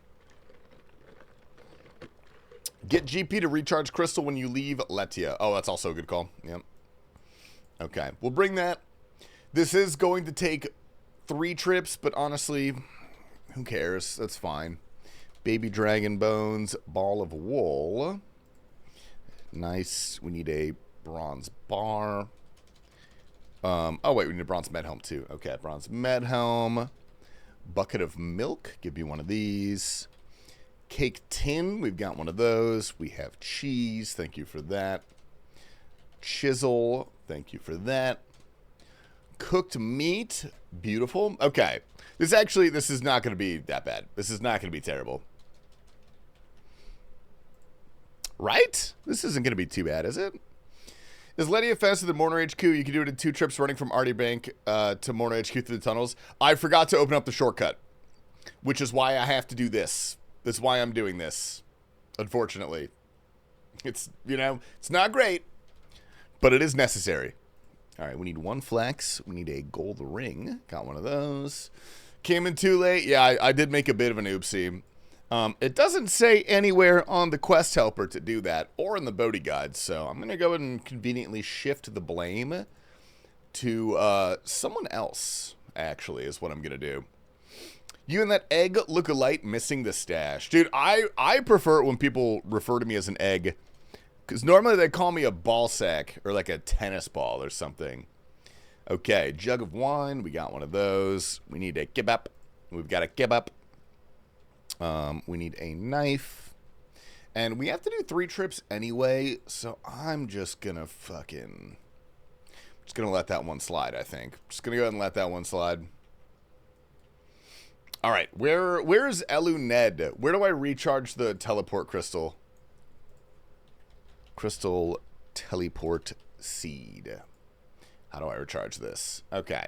Get GP to recharge Crystal when you leave Letia. Oh, that's also a good call. Yep. Okay. We'll bring that. This is going to take 3 trips, but honestly, who cares? That's fine. Baby Dragon Bones, Ball of Wool. Nice. We need a bronze bar. Oh, wait. We need a bronze med helm, too. Okay. Bronze med helm. Bucket of milk. Give you one of these. Cake tin. We've got one of those. We have cheese. Thank you for that. Chisel. Thank you for that. Cooked meat. Beautiful. Okay. This is not going to be that bad. This is not going to be terrible. Right? This isn't going to be too bad, is it? Is Letia faster than Mourner HQ? You can do it in 2 trips running from Artie Bank to Mourner HQ through the tunnels. I forgot to open up the shortcut, which is why I have to do this. That's why I'm doing this, unfortunately. It's, you know, it's not great, but it is necessary. All right, we need 1 flex. We need a gold ring. Got one of those. Came in too late. Yeah, I did make a bit of an oopsie. It doesn't say anywhere on the quest helper to do that or in the Bodhi guide, so I'm going to go ahead and conveniently shift the blame to someone else, actually, is what I'm going to do. You and that egg look alike, missing the stash. Dude, I prefer it when people refer to me as an egg, because normally they call me a ball sack or like a tennis ball or something. Okay, jug of wine. We got one of those. We need a kebab. We've got a kebab. We need a knife. And we have to do 3 trips anyway, so I'm just gonna let that one slide, I think. Just gonna go ahead and let that one slide. Alright, where's Elu Ned? Where do I recharge the teleport crystal? Crystal teleport seed. How do I recharge this? Okay.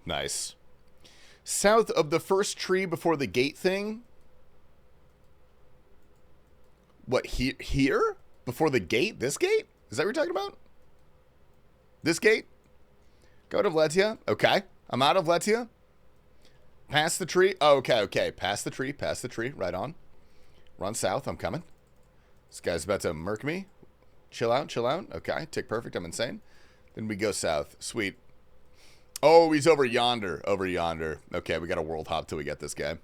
Nice. South of the first tree before the gate thing? What, here? Before the gate? This gate? Is that what you're talking about? This gate? Go to Letia. Okay. I'm out of Letia. Past the tree. Oh, okay. Past the tree. Right on. Run south. I'm coming. This guy's about to murk me. Chill out. Okay. Tick perfect. I'm insane. Then we go south. Sweet. Oh, he's over yonder. Okay, we got a world hop till we get this guy.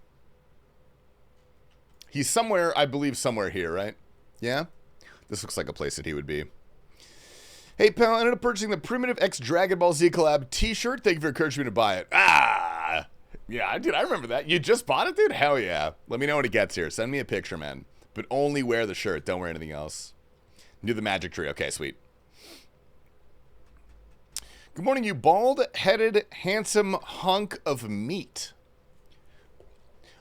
He's somewhere, I believe somewhere here, right? Yeah? This looks like a place that he would be. Hey, pal, I ended up purchasing the Primitive X Dragon Ball Z collab t-shirt. Thank you for encouraging me to buy it. Ah! Yeah, dude, I remember that. You just bought it, dude? Hell yeah. Let me know when it gets here. Send me a picture, man. But only wear the shirt. Don't wear anything else. Do the magic tree. Okay, sweet. Good morning, you bald-headed, handsome hunk of meat.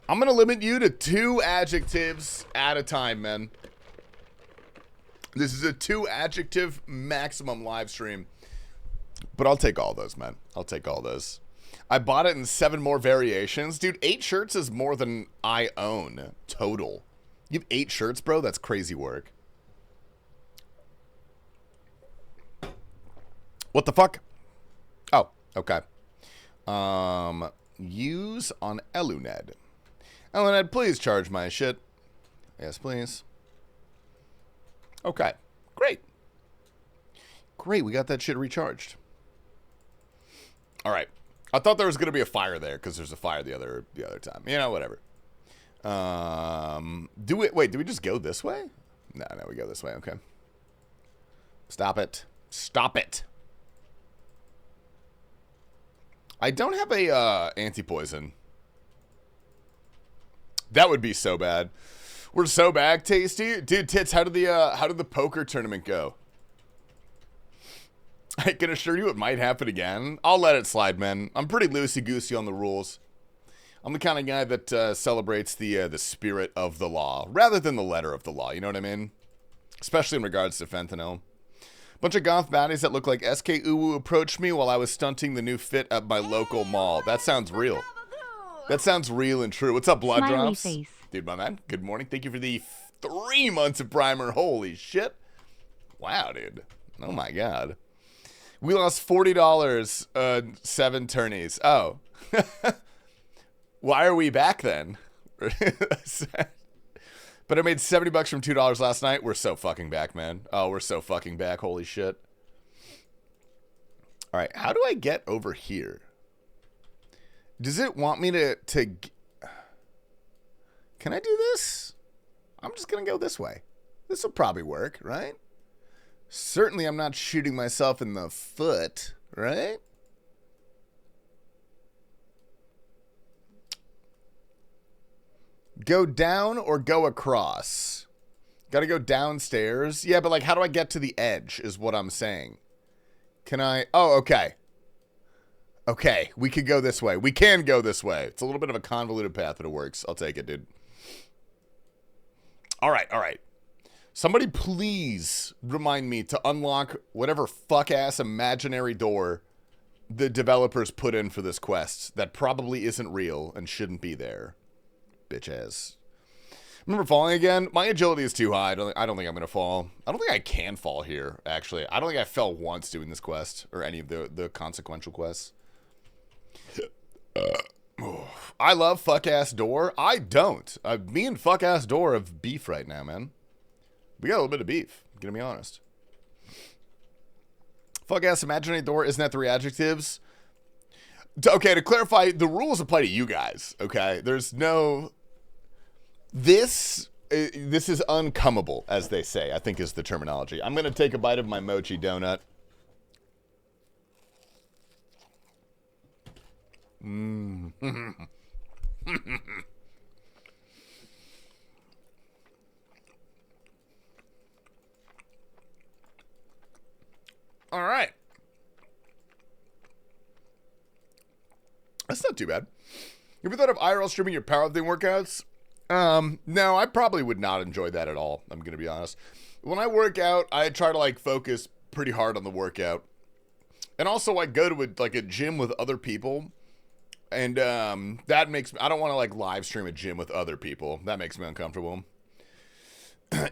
I'm going to limit you to 2 adjectives at a time, man. This is a 2-adjective maximum live stream. But I'll take all those, man. I'll take all those. I bought it in 7 more variations. Dude, 8 shirts is more than I own total. You have 8 shirts, bro? That's crazy work. What the fuck? Oh, okay. Use on Eluned. Eluned, please charge my shit. Yes, please. Okay. Great. Great, we got that shit recharged. Alright. I thought there was going to be a fire there, because there's a fire the other time. You know, whatever. Wait, do we just go this way? No, we go this way. Okay. Stop it. Stop it. I don't have a anti-poison. That would be so bad. We're so back, Tasty. Dude, Tits, how did the poker tournament go? I can assure you it might happen again. I'll let it slide, man. I'm pretty loosey-goosey on the rules. I'm the kind of guy that celebrates the spirit of the law rather than the letter of the law. You know what I mean? Especially in regards to fentanyl. Bunch of goth baddies that look like SK Uwu approached me while I was stunting the new fit at my local mall. That sounds real. That sounds real and true. What's up, Blood Smiley Drops? face. Dude, my man. Good morning. Thank you for the 3 months of primer. Holy shit. Wow, dude. Oh, my God. We lost $40, 7 tourneys. Oh. Why are we back then? But I made $70 from $2 last night. We're so fucking back, man. Oh, we're so fucking back. Holy shit. All right. How do I get over here? Does it want me to... Can I do this? I'm just going to go this way. This will probably work, right? Certainly I'm not shooting myself in the foot, right? Go down or go across? Got to go downstairs? Yeah, but like, how do I get to the edge is what I'm saying. Can I? Oh, okay. Okay, we could go this way. We can go this way. It's a little bit of a convoluted path, but it works. I'll take it, dude. All right, all right. Somebody please remind me to unlock whatever fuck-ass imaginary door the developers put in for this quest that probably isn't real and shouldn't be there. Bitch ass. Remember falling again? My agility is too high. I don't think I'm going to fall. I don't think I can fall here, actually. I don't think I fell once doing this quest or any of the consequential quests. I love fuck-ass door. I don't. Me and fuck-ass door have beef right now, man. We got a little bit of beef. I'm gonna be honest. Fuck-ass imaginary door. Isn't that 3 adjectives? Okay, to clarify, the rules apply to you guys, okay? There's no... This is uncomeable, as they say, I think is the terminology. I'm going to take a bite of my mochi donut. All right. That's not too bad. You ever thought of IRL streaming your powerlifting workouts? No, I probably would not enjoy that at all. I'm going to be honest. When I work out, I try to like focus pretty hard on the workout. And also I go to a gym with other people. And that makes me, I don't want to like live stream a gym with other people. That makes me uncomfortable.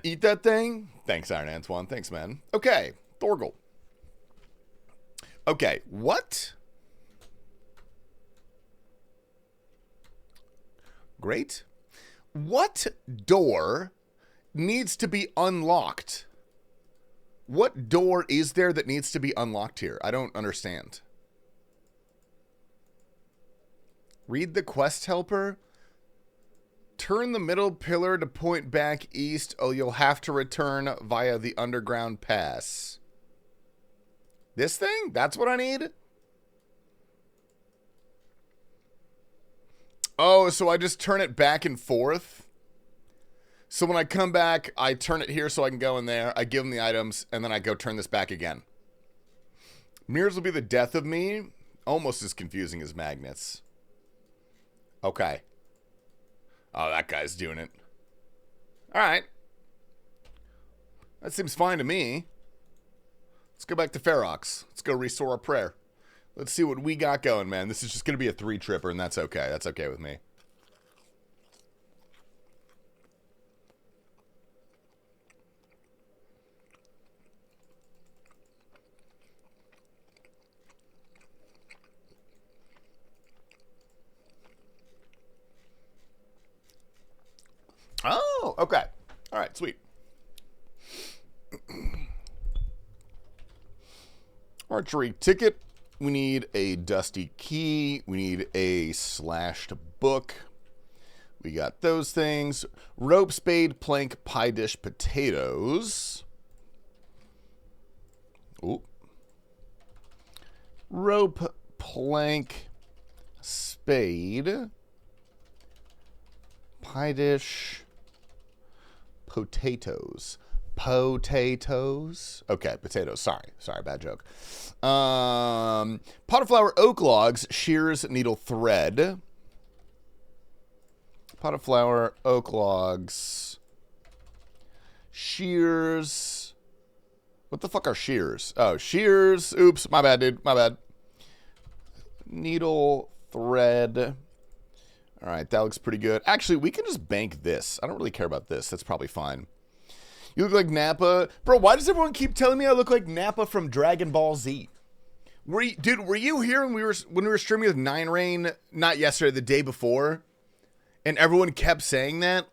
Eat that thing? Thanks, Iron Antoine. Thanks, man. Okay, Thorgal. Okay, what? Great. What door needs to be unlocked? What door is there that needs to be unlocked here? I don't understand. Read the quest helper. Turn the middle pillar to point back east. Oh, you'll have to return via the underground pass. This thing? That's what I need? Oh, so I just turn it back and forth? So when I come back, I turn it here so I can go in there. I give them the items, and then I go turn this back again. Mirrors will be the death of me. Almost as confusing as magnets. Okay. Oh, that guy's doing it. All right. That seems fine to me. Let's go back to Ferox. Let's go restore our prayer. Let's see what we got going, man. This is just going to be a 3-tripper, and that's okay. That's okay with me. Oh, okay. All right, sweet. Archery ticket. We need a dusty key. We need a slashed book. We got those things. Rope, spade, plank, pie dish, potatoes. Ooh. Rope, plank, spade, pie dish, potatoes. Potatoes. Okay, potatoes. Sorry, bad joke. Pot of flour, oak logs, shears, needle, thread. Pot of flour, oak logs, shears. What the fuck are shears? Oh, shears. Oops, my bad, dude. My bad. Needle, thread. All right, that looks pretty good. Actually, we can just bank this. I don't really care about this. That's probably fine. You look like Nappa. Bro, why does everyone keep telling me I look like Nappa from Dragon Ball Z? Were you here when we were streaming with Nine Rain, not yesterday, the day before? And everyone kept saying that?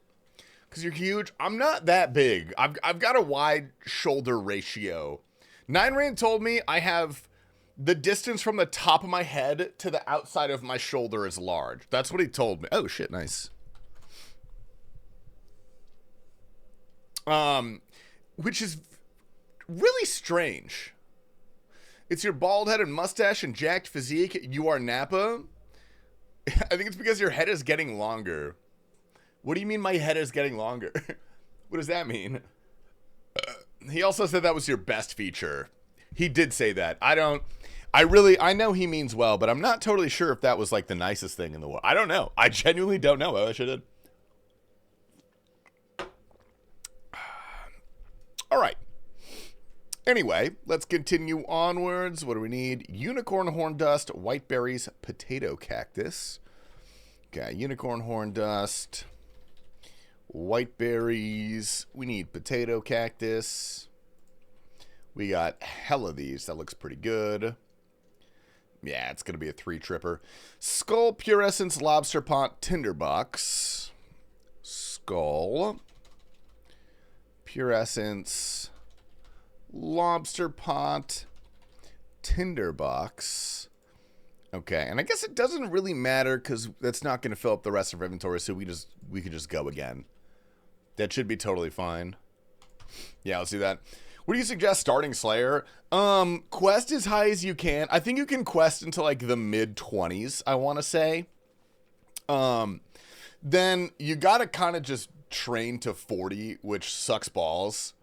Because you're huge. I'm not that big. I've got a wide shoulder ratio. Nine Rain told me I have the distance from the top of my head to the outside of my shoulder is large. That's what he told me. Oh, shit, nice. Which is really strange. It's your bald head and mustache and jacked physique. You are Nappa. I think it's because your head is getting longer. What do you mean my head is getting longer? What does that mean? He also said that was your best feature. He did say that. I know he means well, but I'm not totally sure if that was like the nicest thing in the world. I don't know. I genuinely don't know. I wish I did. All right. Anyway, let's continue onwards. What do we need? Unicorn horn dust, white berries, potato cactus. Okay, unicorn horn dust, white berries. We need potato cactus. We got hell of these. That looks pretty good. Yeah, it's going to be a 3-tripper. Skull, Pure Essence, Lobster Pot, Tinderbox. Skull, Pure Essence, Lobster Pot, Tinderbox. Okay, and I guess it doesn't really matter because that's not going to fill up the rest of our inventory, so we could just go again. That should be totally fine. Yeah, let's do that. What do you suggest starting Slayer? Quest as high as you can. I think you can quest into like the mid-20s, I want to say. Then you got to kind of just train to 40, which sucks balls.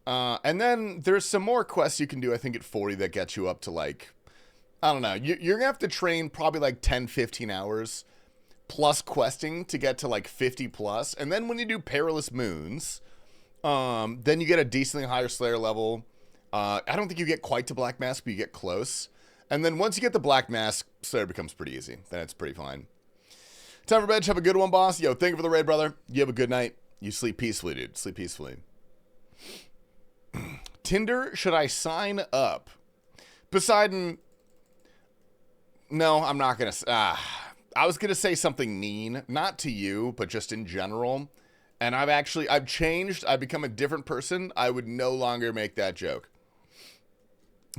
And then there's some more quests you can do, I think, at 40 that gets you up to like, I don't know. You're going to have to train probably like 10, 15 hours plus questing to get to like 50 plus. And then when you do Perilous Moons, then you get a decently higher Slayer level. I don't think you get quite to Black Mask, but you get close. And then once you get the Black Mask, Slayer becomes pretty easy. Then it's pretty fine. Time for bed. Have a good one, boss. Yo, thank you for the raid, brother. You have a good night. You sleep peacefully, dude. Sleep peacefully. Tinder, should I sign up? Poseidon. No, I'm not going to. I was going to say something mean. Not to you, but just in general. And I've changed. I've become a different person. I would no longer make that joke.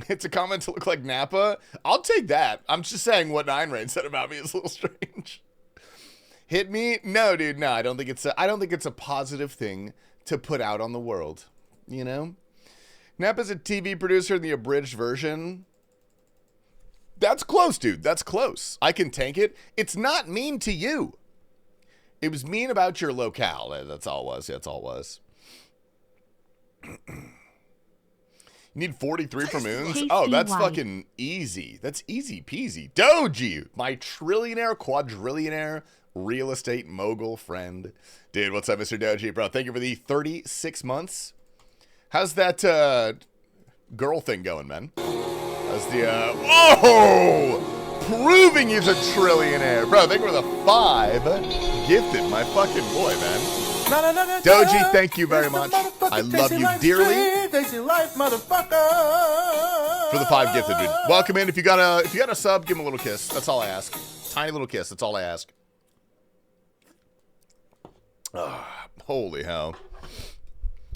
It's a comment to look like Nappa. I'll take that. I'm just saying what Nine Rain said about me is a little strange. Hit me? No, dude. No, I don't think it's a positive thing to put out on the world. You know? Nappa's a TV producer in the abridged version. That's close, dude. That's close. I can tank it. It's not mean to you. It was mean about your locale. That's all it was. That's all it was. You need 43 for moons? Oh, that's fucking easy. That's easy peasy. Doji, my trillionaire, quadrillionaire, real estate mogul friend. Dude, what's up, Mr. Doji? Bro, thank you for the 36 months. How's that girl thing going, man? How's the, whoa! Proving he's a trillionaire. Bro, thank you for the 5 gifted. My fucking boy, man. Doji, thank you very much. I love you dearly. TastyLife, motherfucker. For the 5 gifted, dude. Welcome in. If you got a sub, give him a little kiss. That's all I ask. Tiny little kiss. That's all I ask. Holy hell.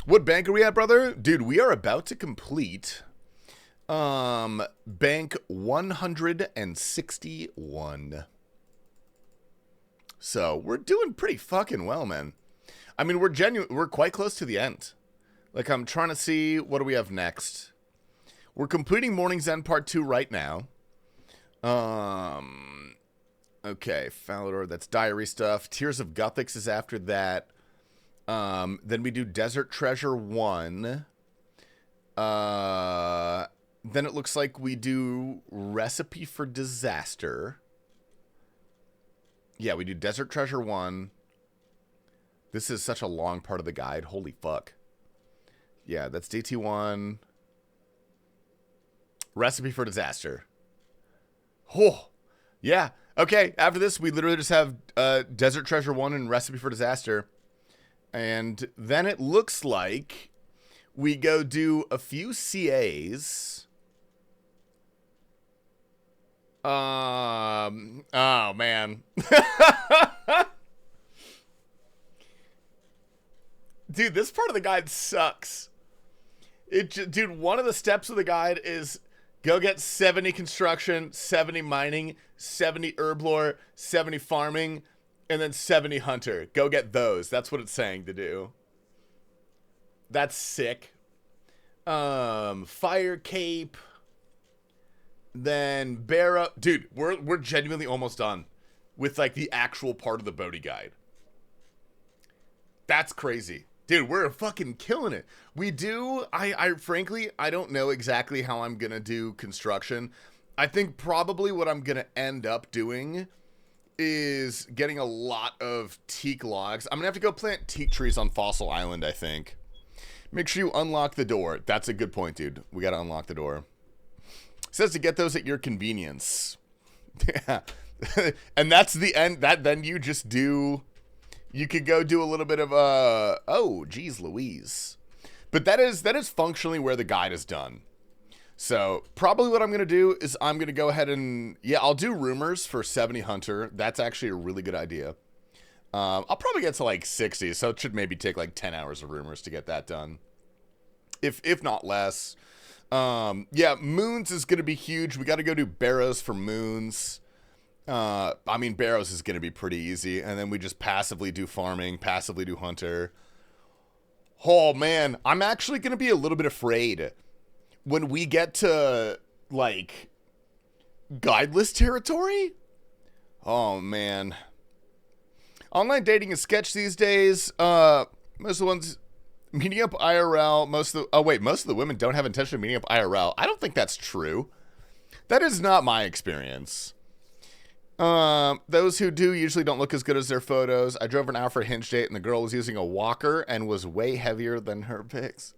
What bank are we at, brother? Dude, we are about to complete bank 161. So we're doing pretty fucking well, man. I mean, we're quite close to the end. Like, I'm trying to see, what do we have next? We're completing Mourning's End Part 2 right now. Okay, Falador, that's diary stuff. Tears of Guthix is after that. Then we do Desert Treasure 1. Then it looks like we do Recipe for Disaster. Yeah, we do Desert Treasure 1. This is such a long part of the guide. Holy fuck. Yeah, that's DT1. Recipe for Disaster. Oh, yeah. Okay, after this, we literally just have Desert Treasure 1 and Recipe for Disaster. And then it looks like we go do a few CAs. Oh, man. Dude, this part of the guide sucks. Dude, one of the steps of the guide is go get 70 construction, 70 mining, 70 herb lore, 70 farming, and then 70 hunter. Go get those. That's what it's saying to do. That's sick. Fire cape. Then bear up. Dude, we're genuinely almost done with like the actual part of the Bodhi guide. That's crazy. Dude, we're fucking killing it. We do, I frankly, I don't know exactly how I'm going to do construction. I think probably what I'm going to end up doing is getting a lot of teak logs. I'm going to have to go plant teak trees on Fossil Island, I think. Make sure you unlock the door. That's a good point, dude. We got to unlock the door. It says to get those at your convenience. Yeah. And that's the end. Then you just do... You could go do a little bit of oh, geez Louise. But that is functionally where the guide is done. So probably what I'm going to do is I'm going to go ahead and, yeah, I'll do rumors for 70 hunter. That's actually a really good idea. I'll probably get to like 60, so it should maybe take like 10 hours of rumors to get that done. If not less. Yeah, moons is going to be huge. We got to go do barrows for moons. I mean, barrows is going to be pretty easy. And then we just passively do farming, passively do hunter. Oh, man. I'm actually going to be a little bit afraid when we get to, like, guideless territory. Oh, man. Online dating is sketch these days. Most of the ones meeting up IRL, most of the women don't have intention of meeting up IRL. I don't think that's true. That is not my experience. Those who do usually don't look as good as their photos. I drove an hour for a hinge date and the girl was using a walker and was way heavier than her pics.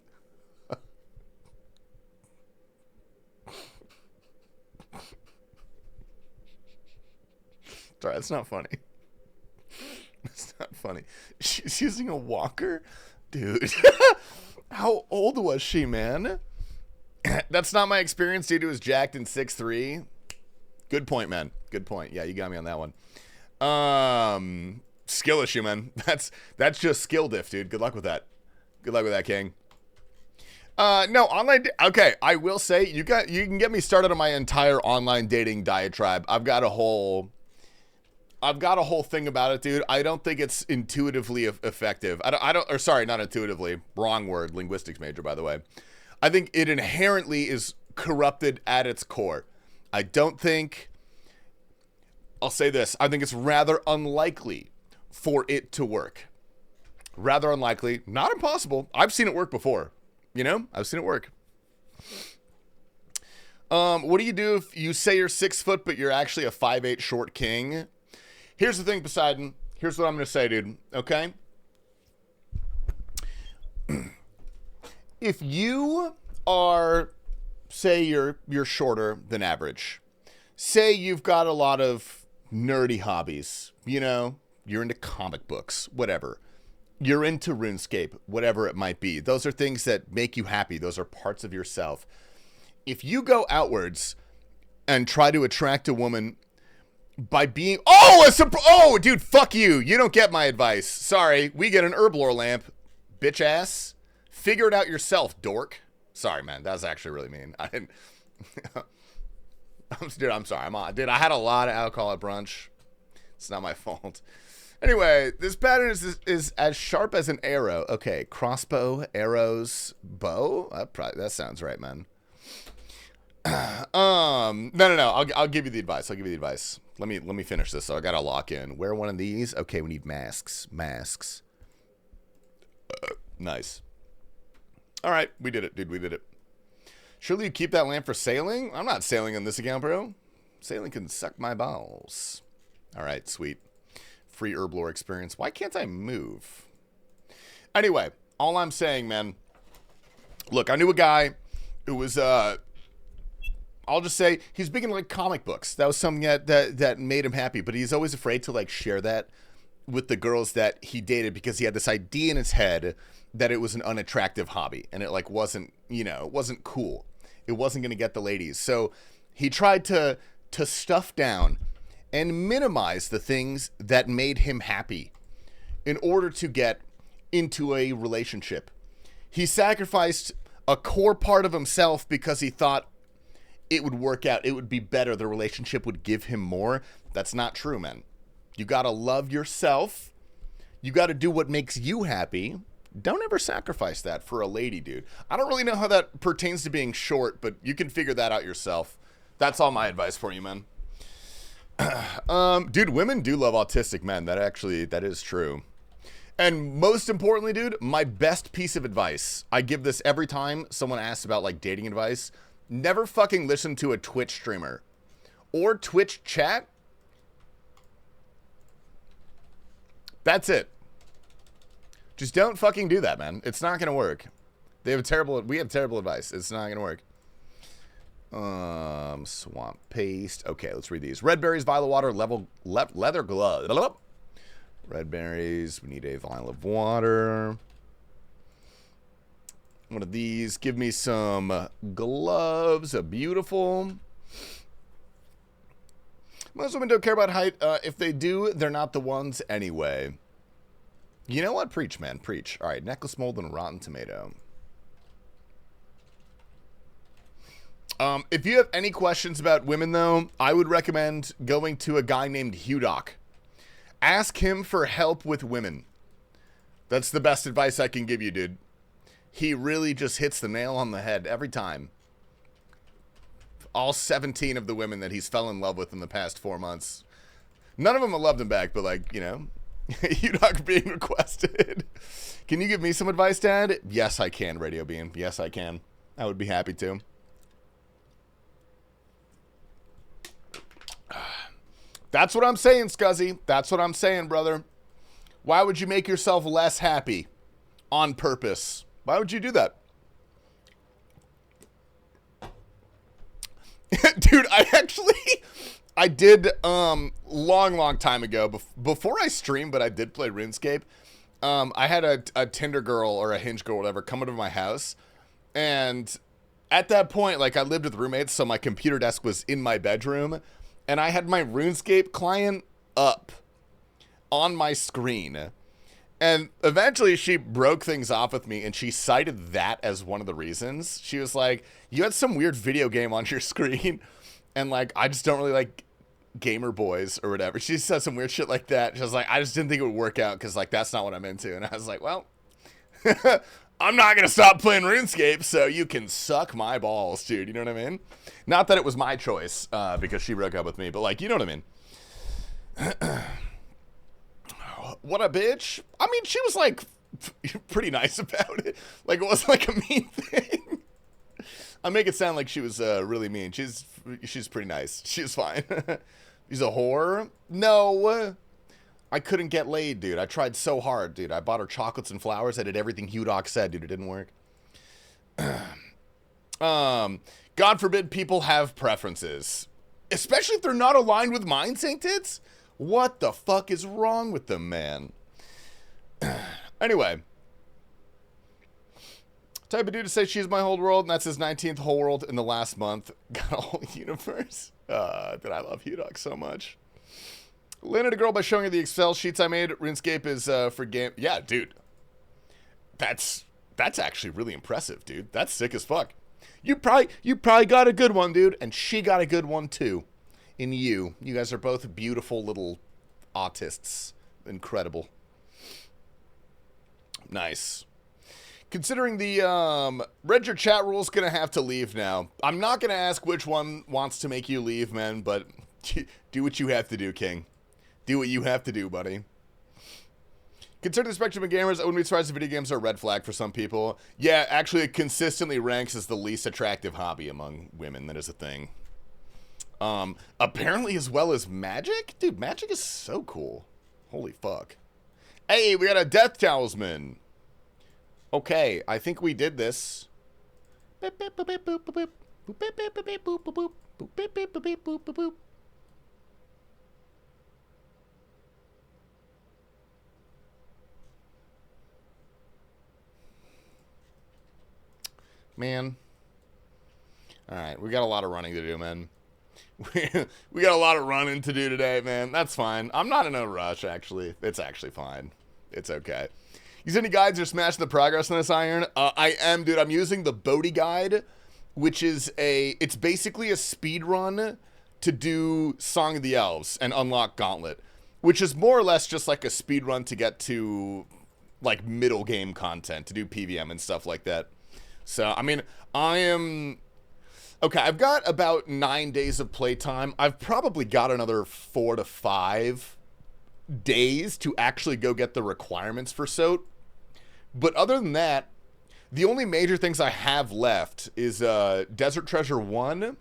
Sorry, that's not funny. It's not funny. She's using a walker? Dude. How old was she, man? That's not my experience. Dude who was jacked in 6'3". Good point, man. Good point. Yeah, you got me on that one. Skill issue, man. That's just skill diff, dude. Good luck with that. Good luck with that, King. No, online. Okay, I will say you can get me started on my entire online dating diatribe. I've got a whole thing about it, dude. I don't think it's intuitively effective. Not intuitively. Wrong word. Linguistics major, by the way. I think it inherently is corrupted at its core. I don't think, I'll say this, I think it's rather unlikely for it to work. Rather unlikely, not impossible. I've seen it work before. You know, I've seen it work. What do you do if you say you're 6 foot, but you're actually a 5'8" short king? Here's the thing, Poseidon. Here's what I'm going to say, dude. Okay? If you are... Say you're shorter than average. Say you've got a lot of nerdy hobbies. You know, you're into comic books, whatever. You're into RuneScape, whatever it might be. Those are things that make you happy. Those are parts of yourself. If you go outwards and try to attract a woman by being... Oh, dude, fuck you. You don't get my advice. Sorry, we get an herblore lamp. Bitch ass. Figure it out yourself, dork. Sorry, man. That was actually really mean. I didn't... Dude, I'm sorry. Dude, I had a lot of alcohol at brunch. It's not my fault. Anyway, this pattern is as sharp as an arrow. Okay, crossbow, arrows, bow. That sounds right, man. No. I'll give you the advice. Let me finish this. So I gotta lock in. Wear one of these. Okay, we need masks. Nice. All right, we did it, dude. We did it. Surely you keep that lamp for sailing? I'm not sailing on this account, bro. Sailing can suck my balls. All right, sweet. Free herb lore experience. Why can't I move? Anyway, all I'm saying, man. Look, I knew a guy who was, I'll just say, he's big into, like, comic books. That was something that made him happy. But he's always afraid to, like, share that with the girls that he dated because he had this idea in his head that it was an unattractive hobby. And it, like, wasn't, it wasn't cool. It wasn't going to get the ladies. So he tried to stuff down and minimize the things that made him happy in order to get into a relationship. He sacrificed a core part of himself because he thought it would work out. It would be better. The relationship would give him more. That's not true, man. You got to love yourself. You got to do what makes you happy. Don't ever sacrifice that for a lady, dude. I don't really know how that pertains to being short, but you can figure that out yourself. That's all my advice for you, man. Dude, women do love autistic men. That is true. And most importantly, dude, my best piece of advice. I give this every time someone asks about, like, dating advice. Never fucking listen to a Twitch streamer or Twitch chat. That's it. Just don't fucking do that, man. It's not gonna work. We have terrible advice. It's not gonna work. Swamp paste. Okay, let's read these. Red berries, vial of water, leather glove. Red berries. We need a vial of water. One of these. Give me some gloves. Beautiful. Most women don't care about height. If they do, they're not the ones anyway. You know what? Preach, man. Preach. All right, necklace mold and rotten tomato. If you have any questions about women, though, I would recommend going to a guy named Hudoc. Ask him for help with women. That's the best advice I can give you, dude. He really just hits the nail on the head every time. All 17 of the women that he's fell in love with in the past 4 months. None of them have loved him back, but, like, Hudoc being requested. Can you give me some advice, Dad? Yes, I can, Radio Beam. Yes, I can. I would be happy to. That's what I'm saying, Scuzzy. That's what I'm saying, brother. Why would you make yourself less happy on purpose? Why would you do that? Dude, I did long time ago, before I streamed, but I did play RuneScape. I had a Tinder girl or a Hinge girl or whatever come into my house, and at that point, like, I lived with roommates, so my computer desk was in my bedroom, and I had my RuneScape client up on my screen. And eventually she broke things off with me, and she cited that as one of the reasons. She was like, you had some weird video game on your screen, and, like, I just don't really like gamer boys or whatever. She said some weird shit like that. She was like, I just didn't think it would work out because, like, that's not what I'm into. And I was like, well, I'm not going to stop playing RuneScape, so you can suck my balls, dude. You know what I mean? Not that it was my choice because she broke up with me, but, like, you know what I mean? What a bitch. I mean, she was, like, pretty nice about it. Like, it wasn't, like, a mean thing. I make it sound like she was really mean. She's pretty nice. She's fine. She's a whore? No. I couldn't get laid, dude. I tried so hard, dude. I bought her chocolates and flowers. I did everything Hudoc said, dude. It didn't work. God forbid people have preferences. Especially if they're not aligned with mine, Saint Tits. What the fuck is wrong with them, man? Anyway. Type of dude to say she's my whole world, and that's his 19th whole world in the last month. Got a whole universe. Dude, I love Hudoc so much. Landed a girl by showing her the Excel sheets I made. RuneScape is for game. Yeah, dude. That's actually really impressive, dude. That's sick as fuck. You probably got a good one, dude, and she got a good one too. In you. You guys are both beautiful little autists. Incredible. Nice. Considering the read your chat rules, gonna have to leave now. I'm not gonna ask which one wants to make you leave, man, but do what you have to do, King. Do what you have to do, buddy. Considering the spectrum of gamers, I wouldn't be surprised if video games are a red flag for some people. Yeah, actually, it consistently ranks as the least attractive hobby among women. That is a thing. Apparently as well as Magic? Dude, Magic is so cool. Holy fuck. Hey, we got a Death Talisman. Okay, I think we did this. Man. Alright, we got a lot of running to do, man. We got a lot of running to do today, man. That's fine. I'm not in a rush, actually. It's actually fine. It's okay. Use any guides or smashing the progress on this iron? I am, dude. I'm using the Bodhi guide, which is it's basically a speed run to do Song of the Elves and unlock Gauntlet, which is more or less just like a speed run to get to like middle game content, to do PVM and stuff like that. So, I mean, okay, I've got about 9 days of playtime. I've probably got another 4 to 5 days to actually go get the requirements for SOT. But other than that, the only major things I have left is Desert Treasure 1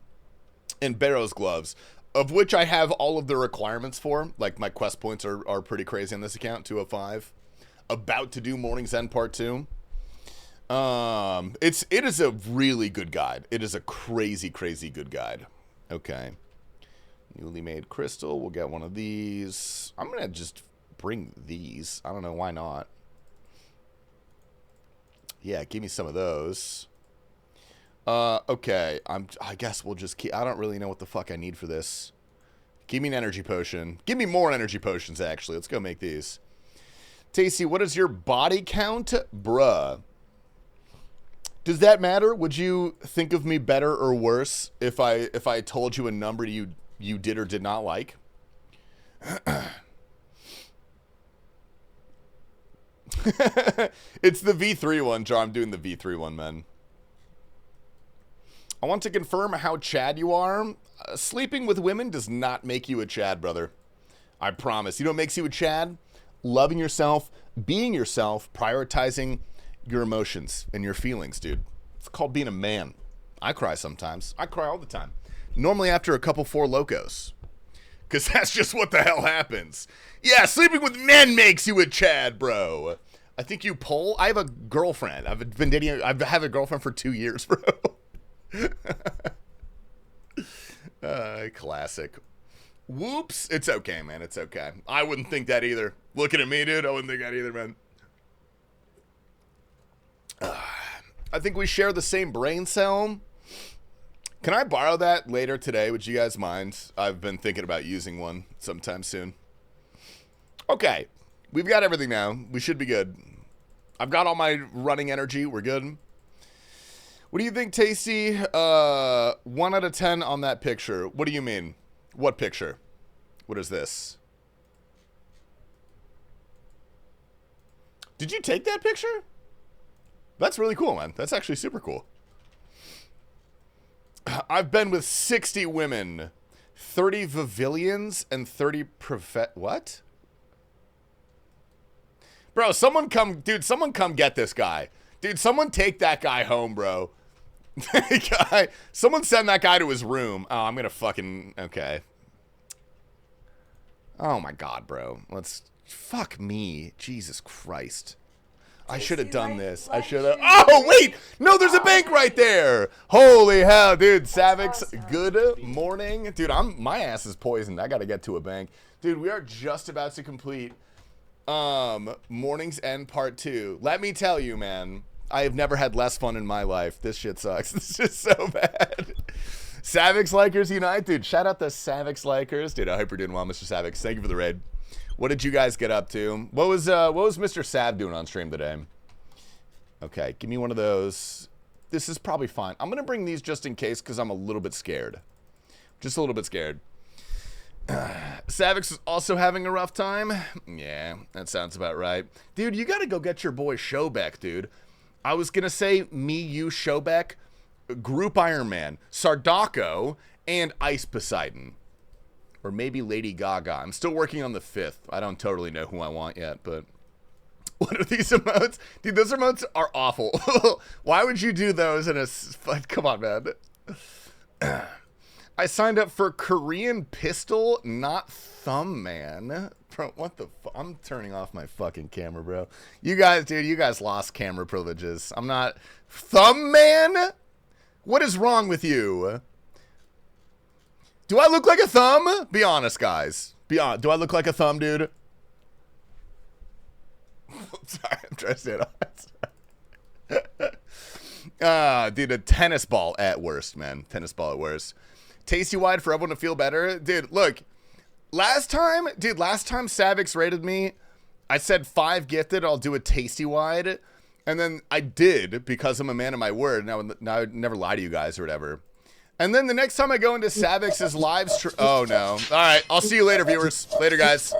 and Barrow's Gloves, of which I have all of the requirements for. Like, my quest points are pretty crazy on this account, 205. About to do Mourning's End Part 2. It is a really good guide. It is a crazy, crazy good guide. Okay. Newly made crystal. We'll get one of these. I'm going to just bring these. I don't know why not. Yeah, give me some of those. Okay. I guess we'll just keep... I don't really know what the fuck I need for this. Give me an energy potion. Give me more energy potions, actually. Let's go make these. Tasty, what is your body count? Bruh. Does that matter? Would you think of me better or worse if I told you a number you did or did not like? It's the V3 one, Jar. I'm doing the V3 one, man. I want to confirm how Chad you are. Sleeping with women does not make you a Chad, brother. I promise. You know what makes you a Chad? Loving yourself, being yourself, prioritizing your emotions and your feelings, dude. It's called being a man. I cry sometimes. I cry all the time. Normally after a couple Four Locos. Because that's just what the hell happens. Yeah, sleeping with men makes you a Chad, bro. I think you pull. I have a girlfriend. I've been dating. I've had a girlfriend for 2 years, bro. Classic. Whoops. It's okay, man. It's okay. I wouldn't think that either. Looking at me, dude, I wouldn't think that either, man. I think we share the same brain cell. Can I borrow that later today? Would you guys mind? I've been thinking about using one sometime soon. Okay. We've got everything now. We should be good. I've got all my running energy. We're good. What do you think, Tasty? 1 out of 10 on that picture. What do you mean? What picture? What is this? Did you take that picture? That's really cool, man. That's actually super cool. I've been with 60 women, 30 Vivillians, and 30 What? Bro, someone come get this guy. Dude, someone take that guy home, bro. Someone send that guy to his room. Oh, I'm gonna fucking... Okay. Oh my god, bro. Fuck me. Jesus Christ. I should have done this. I should have... Oh, wait! No, there's a bank right there! Holy hell, dude. Savix, good morning. Dude, my ass is poisoned. I gotta get to a bank. Dude, we are just about to complete Mourning's End Part 2. Let me tell you, man, I have never had less fun in my life. This shit sucks. This is so bad. Savix Likers Unite. Dude, shout out the Savix Likers. Dude, I hope you're doing well, Mr. Savix. Thank you for the raid. What did you guys get up to? What was Mr. Sav doing on stream today? Okay, give me one of those. This is probably fine. I'm going to bring these just in case because I'm a little bit scared. Just a little bit scared. Savix is also having a rough time. Yeah, that sounds about right. Dude, you gotta go get your boy Showbeck, dude. I was gonna say me, you, Showbeck, Group Iron Man, Sardaco, and Ice Poseidon. Or maybe Lady Gaga. I'm still working on the 5th. I don't totally know who I want yet, but... What are these emotes? Dude, those emotes are awful. Why would you do those in a... Come on, man. I signed up for Korean Pistol, not Thumb Man. Bro, what the fuck? I'm turning off my fucking camera, bro. You guys, dude, you guys lost camera privileges. I'm not... Thumb Man? What is wrong with you? Do I look like a thumb? Be honest, guys. Be honest. Do I look like a thumb, dude? Sorry, I'm trying to say it. Dude, a tennis ball at worst, man. Tennis ball at worst. Tasty wide for everyone to feel better. Dude, look. Last time Savix rated me, I said 5 gifted, I'll do a tasty wide. And then I did, because I'm a man of my word. Now I would never lie to you guys or whatever. And then the next time I go into Savix's live stream... Oh, no. All right. I'll see you later, viewers. Later, guys.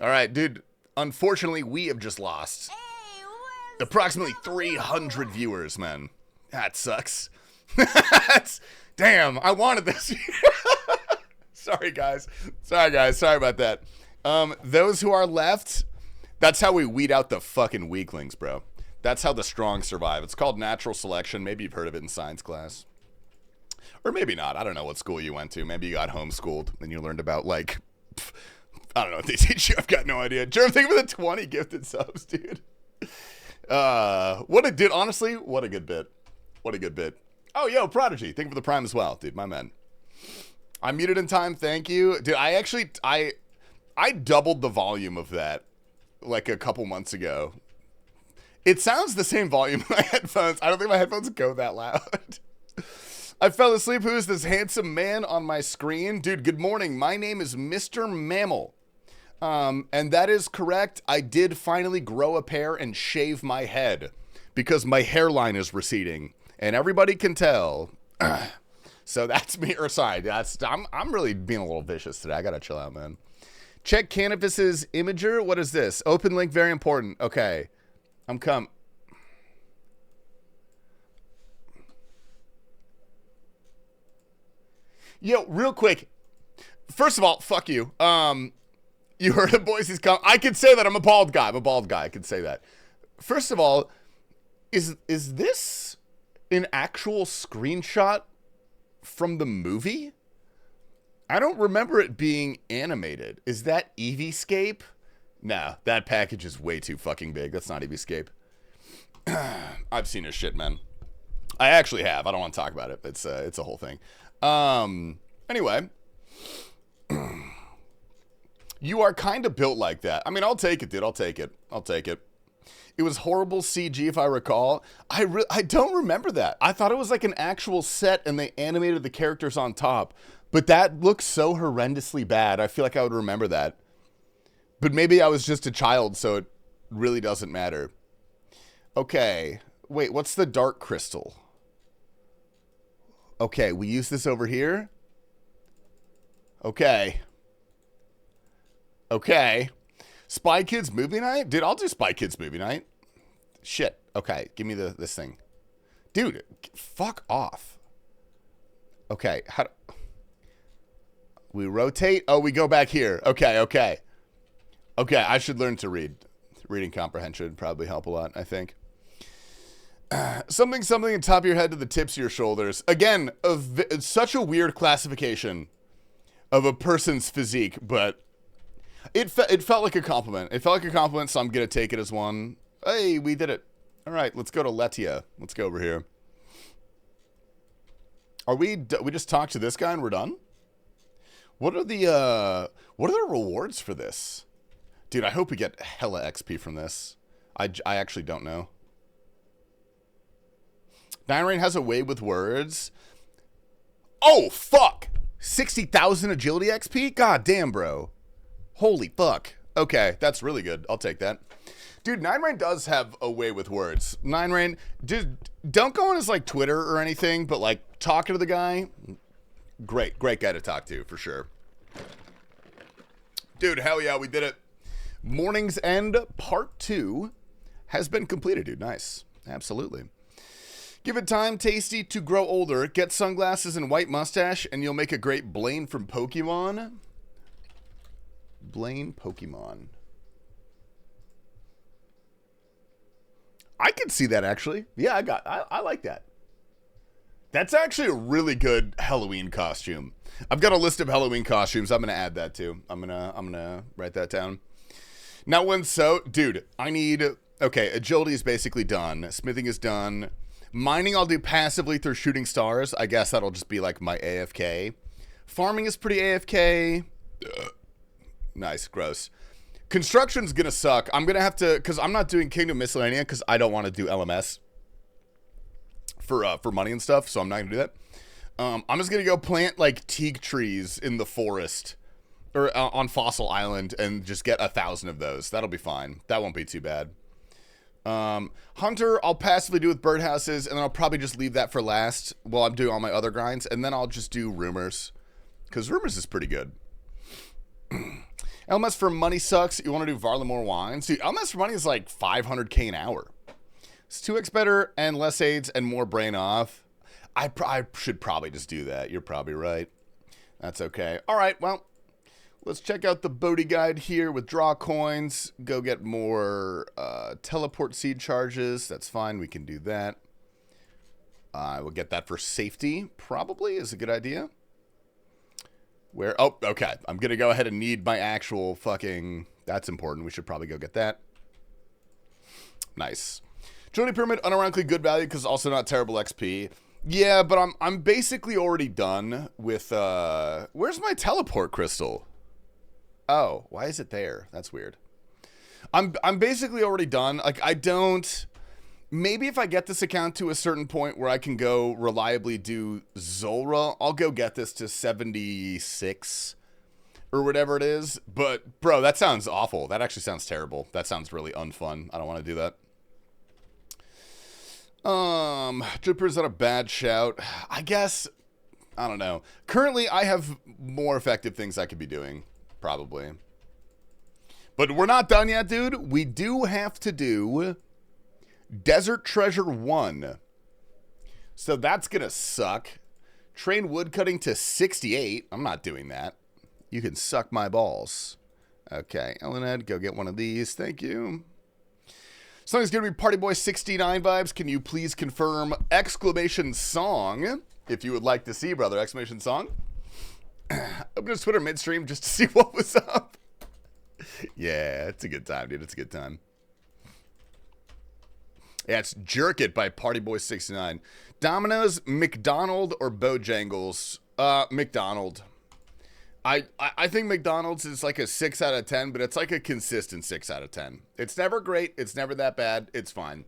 All right, dude. Unfortunately, we have just lost approximately 300 viewers, man. That sucks. Damn, I wanted this. Sorry, guys. Sorry about that. Those who are left, that's how we weed out the fucking weaklings, bro. That's how the strong survive. It's called natural selection. Maybe you've heard of it in science class. Or maybe not. I don't know what school you went to. Maybe you got homeschooled and you learned about, like, I don't know what they teach you. I've got no idea. Jeremy, think of the 20 gifted subs, dude. Honestly, what a good bit. What a good bit. Oh, yo, Prodigy. Thank you for the prime as well, dude. My man. I muted in time. Thank you. Dude, I doubled the volume of that like a couple months ago. It sounds the same volume in my headphones. I don't think my headphones go that loud. I fell asleep. Who is this handsome man on my screen? Dude, good morning. My name is Mr. Mammal. And that is correct. I did finally grow a pair and shave my head because my hairline is receding. And everybody can tell. So that's me. Or sorry, I'm really being a little vicious today. I gotta chill out, man. Check Cannabis's imager. What is this? Open link, very important. Okay. Yo, real quick. First of all, fuck you. You heard of boys, he's come. I could say that. I'm a bald guy. I could say that. First of all, is this an actual screenshot from the movie? I don't remember it being animated. Is that Eevescape? Nah, that package is way too fucking big. That's not Eevescape. I've seen his shit, man. I actually have. I don't want to talk about it. It's a whole thing. Anyway. You are kind of built like that. I mean, I'll take it, dude. I'll take it. It was horrible CG, if I recall. I don't remember that. I thought it was like an actual set and they animated the characters on top. But that looks so horrendously bad. I feel like I would remember that. But maybe I was just a child, so it really doesn't matter. Okay. Wait, what's the dark crystal? Okay, we use this over here. Okay. Spy Kids movie night? Dude, I'll do Spy Kids movie night. Shit. Okay, give me this thing. Dude, fuck off. Okay, we rotate? Oh, we go back here. Okay, I should learn to read. Reading comprehension would probably help a lot, I think. Something on top of your head to the tips of your shoulders. Again, such a weird classification of a person's physique, but it felt like a compliment. So I'm going to take it as one. Hey, we did it. All right, let's go to Letia. Let's go over here. We just talked to this guy and we're done? What are the rewards for this? Dude, I hope we get hella XP from this. I actually don't know. Rain has a way with words. Oh, fuck. 60,000 agility XP? God damn, bro. Holy fuck. Okay, that's really good. I'll take that. Dude, Nine Rain does have a way with words. Nine Rain, just don't go on his like Twitter or anything, but like talking to the guy, great guy to talk to for sure. Dude, hell yeah, we did it. Mourning's End Part 2 has been completed, dude. Nice. Absolutely. Give it time, Tasty, to grow older. Get sunglasses and white mustache, and you'll make a great Blaine from Pokemon. Blaine Pokemon. I could see that, actually. Yeah, I like that. That's actually a really good Halloween costume. I've got a list of Halloween costumes. I'm going to add that, too. I'm gonna write that down. Now, dude, I need... Okay, agility is basically done. Smithing is done. Mining I'll do passively through shooting stars. I guess that'll just be like my AFK. Farming is pretty AFK. Ugh. Nice, gross. Construction's gonna suck. I'm gonna have to, because I'm not doing Kingdom Miscellanea because I don't want to do LMS for money and stuff, so I'm not gonna do that. I'm just gonna go plant like teak trees in the forest or on Fossil Island and just get 1,000 of those. That'll be fine. That won't be too bad. Hunter, I'll passively do with birdhouses, and then I'll probably just leave that for last while I'm doing all my other grinds, and then I'll just do rumors because rumors is pretty good. LMS for money sucks. You want to do Varlamore wines? Dude, LMS for money is like 500k an hour. It's 2x better and less aids and more brain off. I should probably just do that. You're probably right. That's okay. All right, well, let's check out the Bodhi guide here with draw coins. Go get more teleport seed charges. That's fine. We can do that. We'll get that for safety, probably, is a good idea. Where? Oh, okay. I'm going to go ahead and need my actual fucking... That's important. We should probably go get that. Nice. Trinity Pyramid, unironically good value because also not terrible XP. Yeah, but I'm basically already done with... Where's my teleport crystal? Oh, why is it there? That's weird. I'm basically already done. Like, I don't... Maybe if I get this account to a certain point where I can go reliably do Zulrah, I'll go get this to 76 or whatever it is. But, bro, that sounds awful. That actually sounds terrible. That sounds really unfun. I don't want to do that. Dripper's not a bad shout. I guess, I don't know. Currently, I have more effective things I could be doing, probably. But we're not done yet, dude. We do have to do... Desert Treasure 1. So that's going to suck. Train woodcutting to 68. I'm not doing that. You can suck my balls. Okay, Elened, go get one of these. Thank you. Something's going to be Party Boy 69 vibes. Can you please confirm exclamation song? If you would like to see, brother, exclamation song. I'm going to Twitter midstream just to see what was up. Yeah, it's a good time, dude. It's a good time. Yeah, it's Jerk It by Partyboy69. Domino's, McDonald, or Bojangles? McDonald. I think McDonald's is like a 6 out of 10, but it's like a consistent 6 out of 10. It's never great. It's never that bad. It's fine.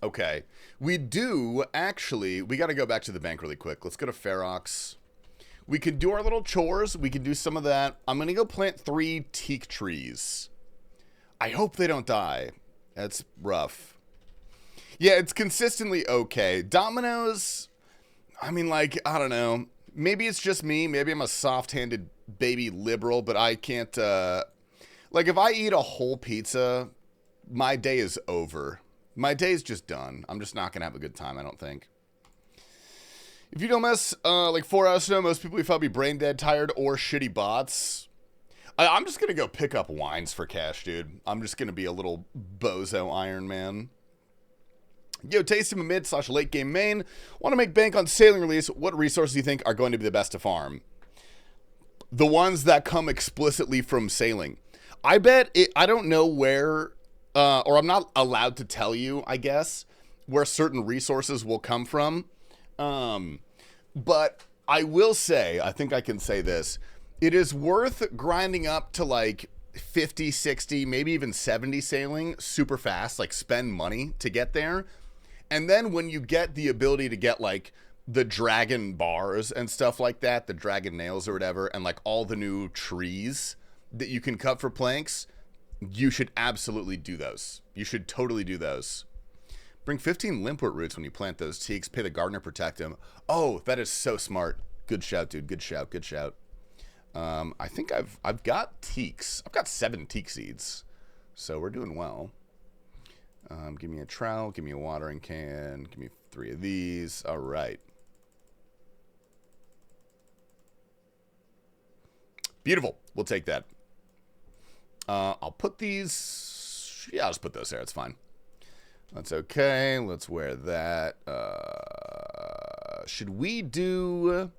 Okay. We got to go back to the bank really quick. Let's go to Ferox. We can do our little chores. We can do some of that. I'm going to go plant 3 teak trees. I hope they don't die. That's rough. Yeah, it's consistently okay. Domino's, I mean, like, I don't know. Maybe it's just me. Maybe I'm a soft-handed baby liberal, but I can't, like, if I eat a whole pizza, my day is over. My day's just done. I'm just not going to have a good time, I don't think. If you don't mess, like 4 hours ago, most people would probably be brain dead, tired, or shitty bots. I'm just going to go pick up wines for cash, dude. I'm just going to be a little bozo Iron Man. Yo, Tasty mid / late game main. Want to make bank on sailing release. What resources do you think are going to be the best to farm? The ones that come explicitly from sailing. I bet it, I don't know where, or I'm not allowed to tell you, I guess, where certain resources will come from. But I will say, I think I can say this. It is worth grinding up to like 50, 60, maybe even 70 sailing super fast, like spend money to get there. And then when you get the ability to get like the dragon bars and stuff like that, the dragon nails or whatever, and like all the new trees that you can cut for planks, You should absolutely do those. You should totally do those. Bring 15 limpwort roots when you plant those teaks. Pay the gardener, protect him. Oh, that is so smart. Good shout, dude. Good shout. Good shout. I think I've got teaks. I've got 7 teak seeds, so we're doing well. Give me a trowel. Give me a watering can. Give me 3 of these. All right. Beautiful. We'll take that. I'll put these. Yeah, I'll just put those there. It's fine. That's okay. Let's wear that. Should we do...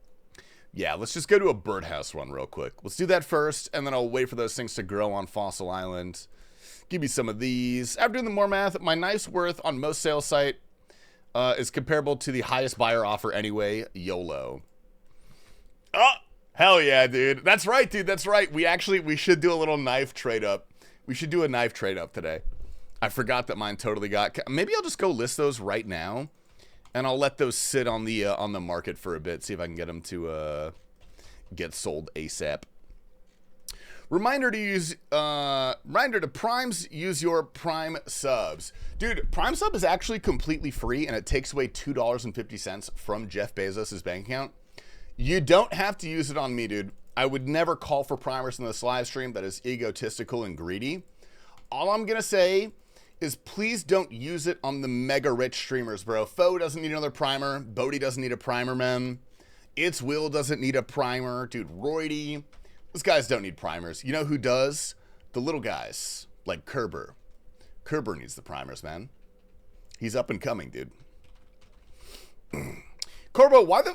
Yeah, let's just go to a birdhouse run real quick. Let's do that first, and then I'll wait for those things to grow on Fossil Island. Give me some of these. After doing the more math, my knife's worth on most sales site is comparable to the highest buyer offer anyway. YOLO. Oh, hell yeah, dude. That's right, dude. That's right. We should do a little knife trade up. We should do a knife trade up today. I forgot that mine totally got... Maybe I'll just go list those right now. And I'll let those sit on the market for a bit. See if I can get them to get sold ASAP. Reminder to Primes, use your Prime subs. Dude, Prime sub is actually completely free, and it takes away $2.50 from Jeff Bezos' bank account. You don't have to use it on me, dude. I would never call for primers in this live stream. That is egotistical and greedy. All I'm going to say is please don't use it on the mega rich streamers, bro. Foe doesn't need another primer. Bodie doesn't need a primer, man. It's Will doesn't need a primer. Dude, Roydy. Those guys don't need primers. You know who does? The little guys, like Kerber. Kerber needs the primers, man. He's up and coming, dude. Corbo, why the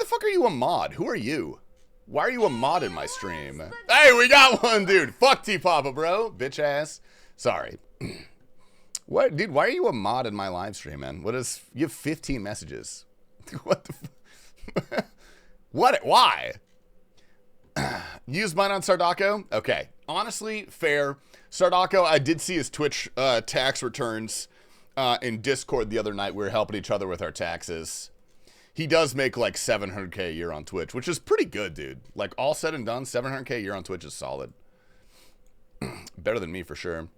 fuck are you a mod? Who are you? Why are you a mod in my stream? Hey, we got one, dude. Fuck T-Papa, bro. Bitch ass. Sorry. What, dude? Why are you a mod in my live stream, man? You have 15 messages. What the? What? Why? Use mine on Sardaco? Okay. Honestly, fair. Sardaco, I did see his Twitch tax returns in Discord the other night. We were helping each other with our taxes. He does make like $700K a year on Twitch, which is pretty good, dude. Like all said and done, $700K a year on Twitch is solid. Better than me for sure.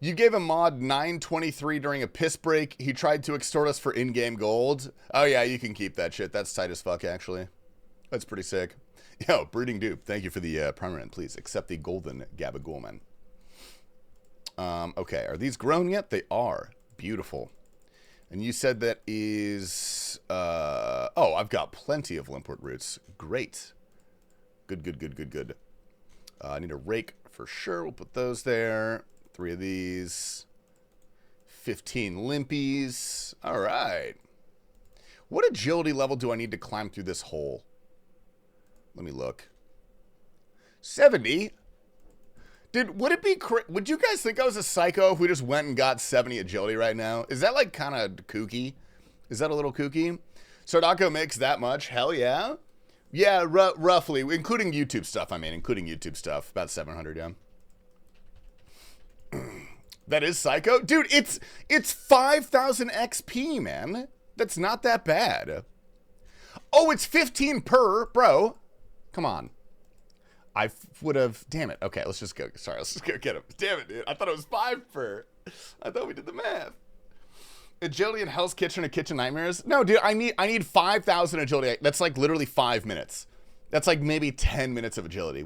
You gave a mod 923 during a piss break. He tried to extort us for in-game gold. Oh yeah, you can keep that shit. That's tight as fuck, actually. That's pretty sick. Yo, Breeding Dupe, thank you for the primer, and please accept the golden Gabagoolman. Okay, are these grown yet? They are. Beautiful. And you said that is... oh, I've got plenty of limpwort roots. Great. Good. I need a rake for sure. We'll put those there. 3 of these. 15 limpies. All right. What agility level do I need to climb through this hole? Let me look. 70? Dude, would you guys think I was a psycho if we just went and got 70 agility right now? Is that like kind of kooky? Is that a little kooky? Sardaco makes that much? Hell yeah. Yeah, roughly, including YouTube stuff, including YouTube stuff. About 700, yeah. That is psycho? Dude, it's 5,000 XP, man. That's not that bad. Oh, it's 15 per, bro. Come on. I would have... Damn it. Okay, let's just go. Sorry, let's just go get him. Damn it, dude. I thought it was 5 per. I thought we did the math. Agility in Hell's Kitchen and Kitchen Nightmares? No, dude, I need 5,000 agility. That's like literally 5 minutes. That's like maybe 10 minutes of agility.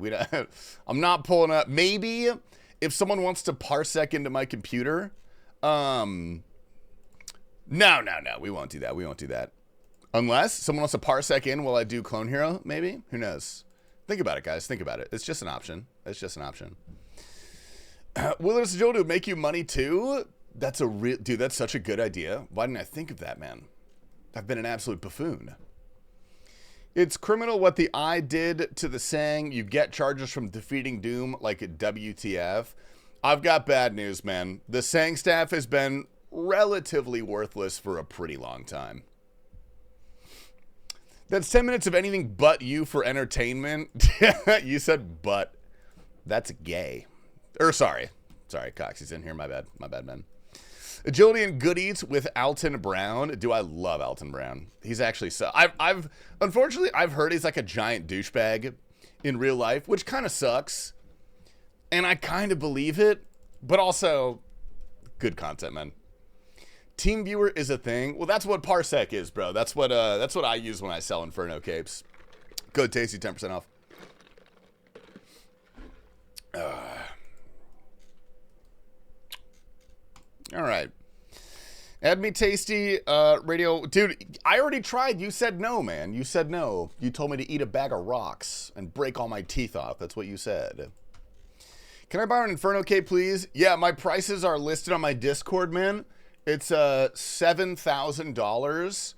I'm not pulling up. Maybe if someone wants to parsec into my computer. No. We won't do that. We won't do that. Unless someone wants to parsec in while I do Clone Hero, maybe? Who knows? Think about it, guys. Think about it. It's just an option. It's just an option. Will this agility make you money too? That's a real... Dude, that's such a good idea. Why didn't I think of that, man? I've been an absolute buffoon. It's criminal what the eye did to the Sang. You get charges from defeating Doom like a WTF. I've got bad news, man. The Sang staff has been relatively worthless for a pretty long time. That's 10 minutes of anything but you for entertainment. You said but. That's gay. Sorry, Cox, he's in here. My bad, man. Agility and Goodies with Alton Brown. Do I love Alton Brown? He's actually so... Unfortunately, I've heard he's like a giant douchebag in real life, which kind of sucks. And I kind of believe it, but also good content, man. TeamViewer is a thing. Well, that's what Parsec is, bro. That's what I use when I sell Inferno capes. Code Tasty, 10% off. All right. Add me Tasty radio. Dude, I already tried. You said no, man. You said no. You told me to eat a bag of rocks and break all my teeth off. That's what you said. Can I buy an Inferno cape, please? Yeah, my prices are listed on my Discord, man. It's $7,000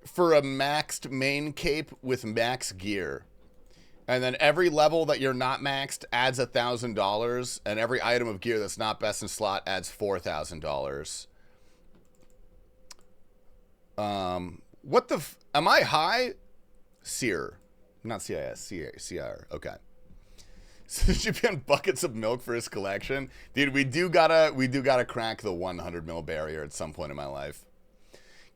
for a maxed main cape with max gear. And then every level that you're not maxed adds $1,000, and every item of gear that's not best in slot adds $4,000. What the am I high? Seer. Not CIS, CR. Okay. So should be on buckets of milk for his collection. Dude, we do gotta crack the 100 mil barrier at some point in my life.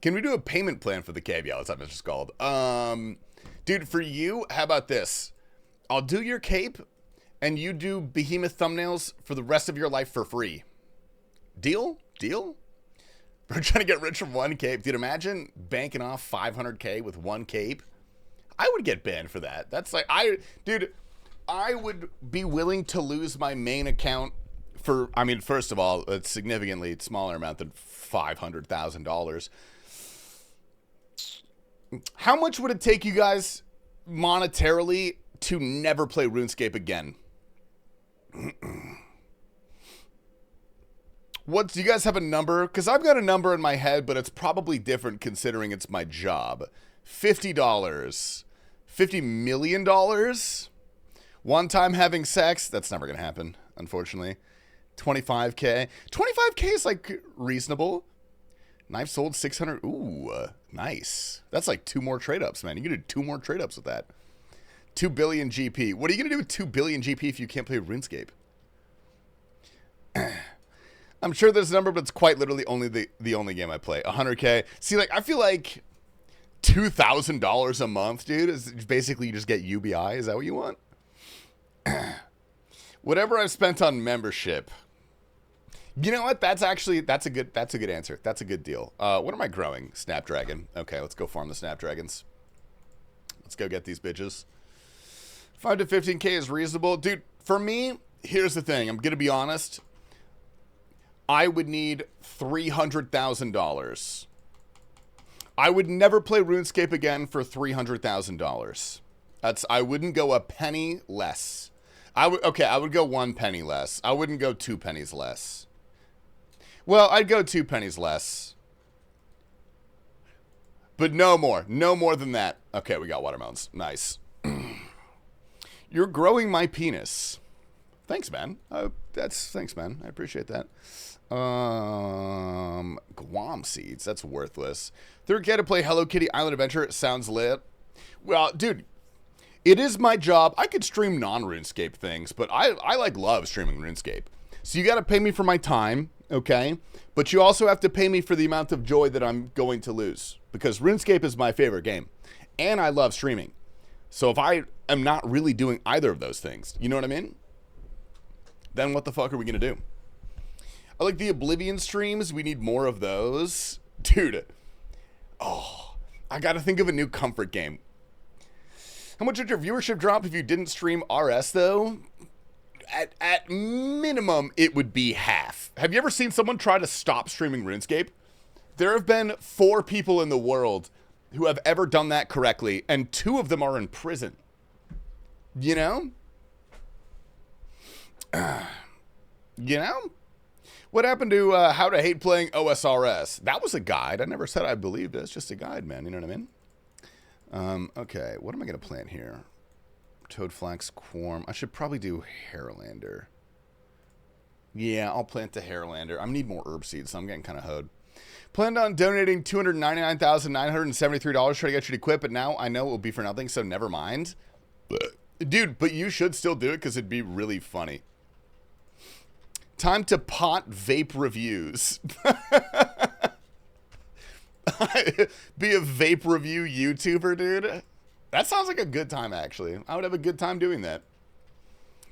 Can we do a payment plan for the cave? Yeah, that's what it's just called. Dude, for you, how about this? I'll do your cape, and you do behemoth thumbnails for the rest of your life for free. Deal? Deal? We're trying to get rich from one cape. Dude, imagine banking off 500K with one cape. I would get banned for that. That's like, dude, I would be willing to lose my main account for, I mean, first of all, a significantly smaller amount than $500,000. How much would it take you guys monetarily to never play RuneScape again? What, do you guys have a number? Because I've got a number in my head, but it's probably different considering it's my job. $50. $50 million? One time having sex? That's never going to happen, unfortunately. 25K. 25K is, like, reasonable. Knife sold 600. Ooh, nice. That's like 2 more trade-ups, man. You can do 2 more trade-ups with that. 2 billion GP. What are you going to do with 2 billion GP if you can't play RuneScape? I'm sure there's a number, but it's quite literally only the only game I play. 100K. See, like, I feel like $2,000 a month, dude, is basically you just get UBI. Is that what you want? Whatever I've spent on membership. You know what? That's a good answer. That's a good deal. What am I growing? Snapdragon. Okay, let's go farm the Snapdragons. Let's go get these bitches. 5 to 15K is reasonable. Dude, for me, here's the thing. I'm going to be honest. I would need $300,000. I would never play RuneScape again for $300,000. I wouldn't go a penny less. I would go 1 penny less. I wouldn't go 2 pennies less. Well, I'd go 2 pennies less. But no more. No more than that. Okay, we got watermelons. Nice. You're growing my penis. Thanks, man. Thanks, man. I appreciate that. Guam seeds. That's worthless. Third K to play Hello Kitty Island Adventure. Sounds lit. Well, dude, it is my job. I could stream non-RuneScape things, but I love streaming RuneScape. So you got to pay me for my time, okay? But you also have to pay me for the amount of joy that I'm going to lose, because RuneScape is my favorite game, and I love streaming. So if I am not really doing either of those things, you know what I mean? Then what the fuck are we going to do? I like the Oblivion streams. We need more of those. Dude. Oh, I got to think of a new comfort game. How much would your viewership drop if you didn't stream RS, though? At minimum, it would be half. Have you ever seen someone try to stop streaming RuneScape? There have been 4 people in the world who have ever done that correctly, and 2 of them are in prison. You know? You know? What happened to how to hate playing OSRS? That was a guide. I never said I believed it. It's just a guide, man. You know what I mean? Okay, what am I going to plant here? Toadflax, Quorm. I should probably do Hairlander. Yeah, I'll plant the Hairlander. I need more herb seeds, so I'm getting kind of hoed. Planned on donating $299,973 trying to get you to quit, but now I know it will be for nothing, so never mind. Dude, but you should still do it because it'd be really funny. Time to pot vape reviews. Be a vape review YouTuber, dude. That sounds like a good time, actually. I would have a good time doing that.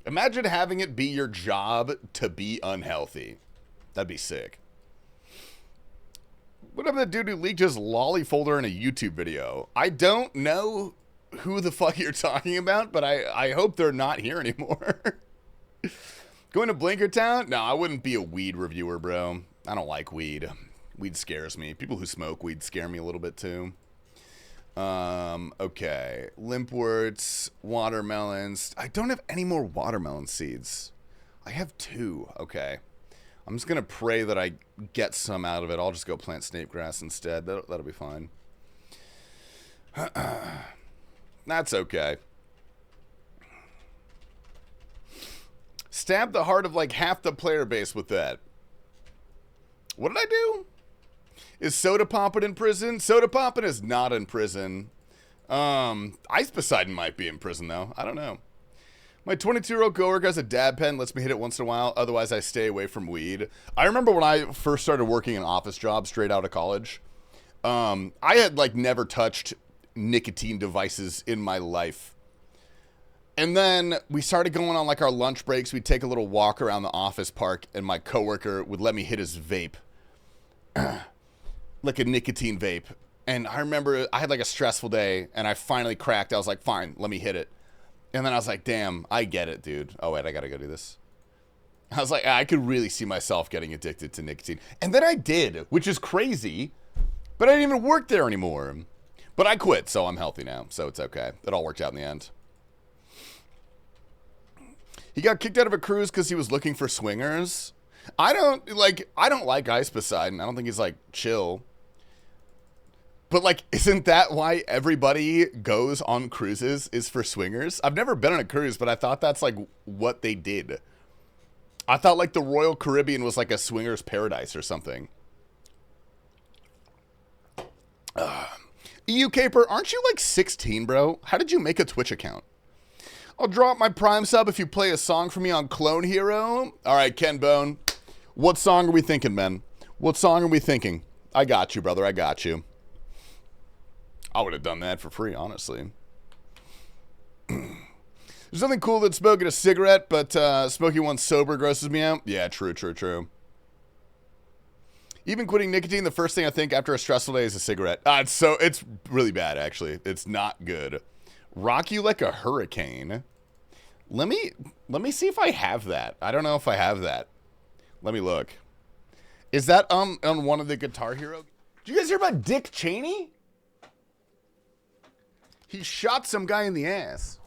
Imagine having it be your job to be unhealthy. That'd be sick. What about that dude who leaked his lolly folder in a YouTube video? I don't know who the fuck you're talking about, but I hope they're not here anymore. Going to Blinkertown? No, I wouldn't be a weed reviewer, bro. I don't like weed. Weed scares me. People who smoke weed scare me a little bit too. Okay. Limpworts, watermelons. I don't have any more watermelon seeds. I have 2. Okay. I'm just going to pray that I get some out of it. I'll just go plant snapegrass instead. That'll be fine. That's okay. Stab the heart of like half the player base with that. What did I do? Is Soda Poppin' in prison? Soda Poppin' is not in prison. Ice Poseidon might be in prison though. I don't know. My 22-year-old coworker has a dab pen, lets me hit it once in a while. Otherwise, I stay away from weed. I remember when I first started working an office job straight out of college. I had like never touched nicotine devices in my life. And then we started going on like our lunch breaks. We'd take a little walk around the office park, and my coworker would let me hit his vape. Like a nicotine vape. And I remember I had like a stressful day, and I finally cracked. I was like, fine, let me hit it. And then I was like, damn, I get it, dude. Oh, wait, I gotta go do this. I was like, I could really see myself getting addicted to nicotine. And then I did, which is crazy. But I didn't even work there anymore. But I quit, so I'm healthy now. So it's okay. It all worked out in the end. He got kicked out of a cruise because he was looking for swingers. I don't like Ice Poseidon. I don't think he's like chill. But like, isn't that why everybody goes on cruises, is for swingers? I've never been on a cruise, but I thought that's like what they did. I thought like the Royal Caribbean was like a swingers paradise or something. EU Caper, aren't you like 16, bro? How did you make a Twitch account? I'll drop my Prime sub if you play a song for me on Clone Hero. All right, Ken Bone. What song are we thinking, man? What song are we thinking? I got you, brother. I got you. I would have done that for free, honestly. There's nothing cool than smoking a cigarette, but smoking one sober grosses me out. Yeah, true. Even quitting nicotine, the first thing I think after a stressful day is a cigarette. It's really bad, actually. It's not good. Rock you like a hurricane. Let me see if I have that. I don't know if I have that. Let me look. Is that on one of the Guitar Hero? Did you guys hear about Dick Cheney? He shot some guy in the ass.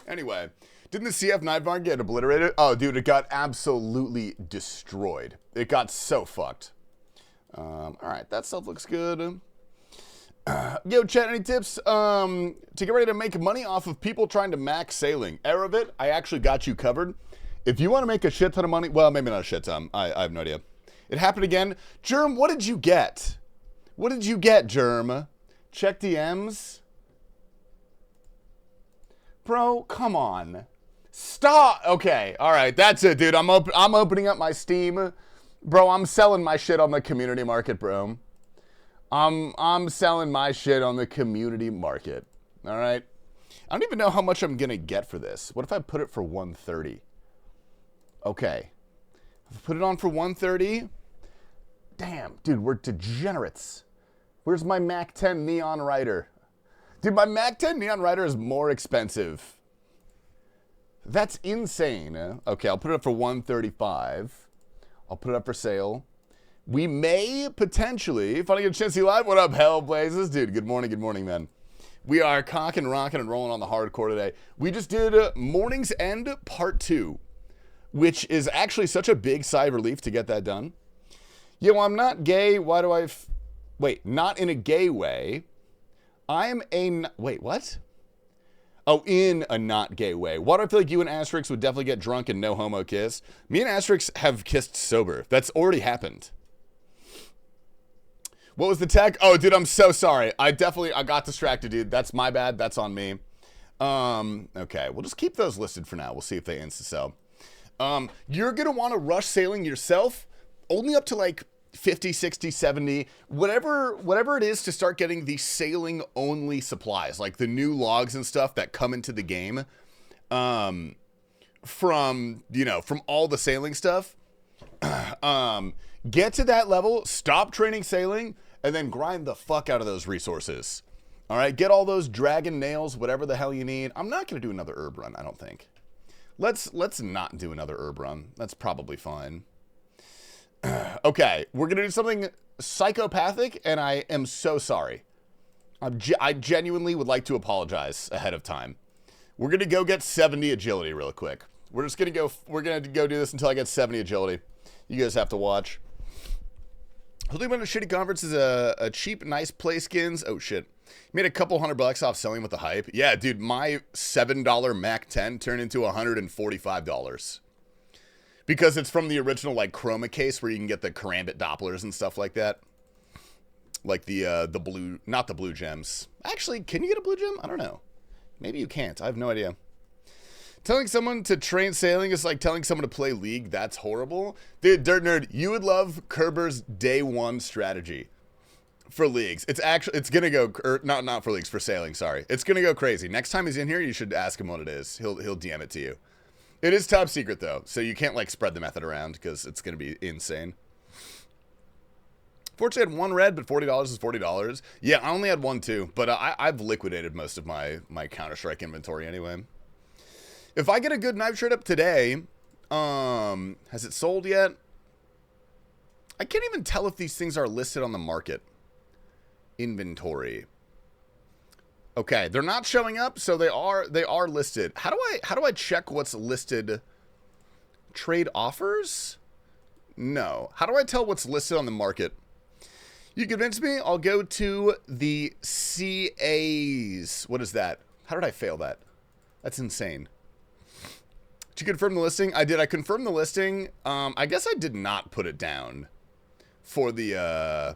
Anyway, didn't the CF Night Barn get obliterated? Oh, dude, it got absolutely destroyed. It got so fucked. All right, that stuff looks good. Yo, chat, any tips to get ready to make money off of people trying to max sailing? Aravit, I actually got you covered. If you want to make a shit ton of money, well, maybe not a shit ton. I have no idea. It happened again. Germ, what did you get? What did you get, Germ? Check DMs. Bro, come on. Stop. Okay, all right, that's it, dude. I'm opening up my Steam. Bro, I'm selling my shit on the community market, bro. I'm selling my shit on the community market. All right? I don't even know how much I'm going to get for this. What if I put it for 130? Okay. If I put it on for 130? Damn, dude, we're degenerates. Where's my Mac 10 Neon Rider? Dude, my Mac 10 Neon Rider is more expensive. That's insane. Okay, I'll put it up for 135. I'll put it up for sale. We may potentially, if I get a chance to see live, what up, Hellblazes? Dude, good morning, man. We are cocking, rocking, and rolling on the hardcore today. We just did Mourning's End Part 2, which is actually such a big sigh of relief to get that done. Yo, I'm not gay. Why do I... Wait, not in a gay way. Wait, what? Oh, in a not gay way. Why do I feel like you and Asterix would definitely get drunk and no homo kiss? Me and Asterix have kissed sober. That's already happened. What was the tech? Oh, dude, I'm so sorry. I got distracted, dude. That's my bad. That's on me. Okay, we'll just keep those listed for now. We'll see if they insta-sell. You're going to want to rush sailing yourself only up to like 50, 60, 70, whatever it is to start getting the sailing only supplies, like the new logs and stuff that come into the game. from, you know, from all the sailing stuff. Get to that level, stop training sailing, and then grind the fuck out of those resources. All right, get all those dragon nails, whatever the hell you need. I'm not going to do another herb run, I don't think. Let's not do another herb run. That's probably fine. Okay, we're going to do something psychopathic, and I am so sorry. I genuinely would like to apologize ahead of time. We're going to go get 70 agility real quick. We're going to go do this until I get 70 agility. You guys have to watch. Holding about a shitty conference is a cheap, nice play skins. Oh, shit. Made a couple $100 off selling with the hype. Yeah, dude, my $7 Mac 10 turned into $145. Because it's from the original, like, chroma case where you can get the karambit Dopplers and stuff like that. Like the blue, not the blue gems. Actually, can you get a blue gem? I don't know. Maybe you can't. I have no idea. Telling someone to train sailing is like telling someone to play League. That's horrible. Dude, Dirt Nerd, you would love Kerber's day one strategy for leagues. It's gonna go, or not for leagues, for sailing, sorry. It's gonna go crazy. Next time he's in here, you should ask him what it is. He'll DM it to you. It is top secret though, so you can't like spread the method around because it's gonna be insane. Fortunately, I had one red, but $40 is $40. Yeah, I only had one too, but I've liquidated most of my Counter-Strike inventory anyway. If I get a good knife trade up today, has it sold yet? I can't even tell if these things are listed on the market. Inventory. Okay, they're not showing up, so they are listed. How do I check what's listed? Trade offers? No. How do I tell what's listed on the market? You convince me, I'll go to the CAs. What is that? How did I fail that? That's insane. Did you confirm the listing? I did. I confirmed the listing. I guess I did not put it down for the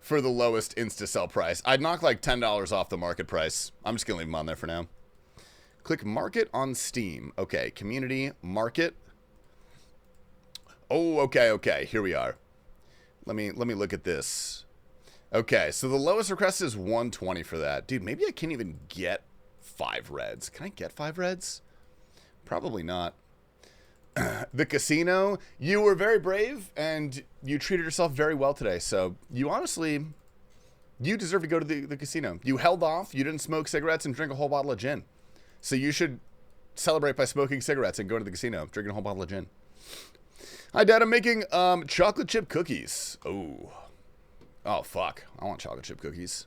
lowest insta-sell price. I'd knock like $10 off the market price. I'm just going to leave them on there for now. Click market on Steam. Okay, community, market. Oh, okay. Here we are. Let me look at this. Okay, so the lowest request is 120 for that. Dude, maybe I can't even get 5 reds. Can I get 5 reds? Probably not. The casino, you were very brave and you treated yourself very well today. So you honestly, you deserve to go to the casino. You held off. You didn't smoke cigarettes and drink a whole bottle of gin. So you should celebrate by smoking cigarettes and go to the casino, drinking a whole bottle of gin. Hi, Dad. I'm making chocolate chip cookies. Oh, fuck. I want chocolate chip cookies.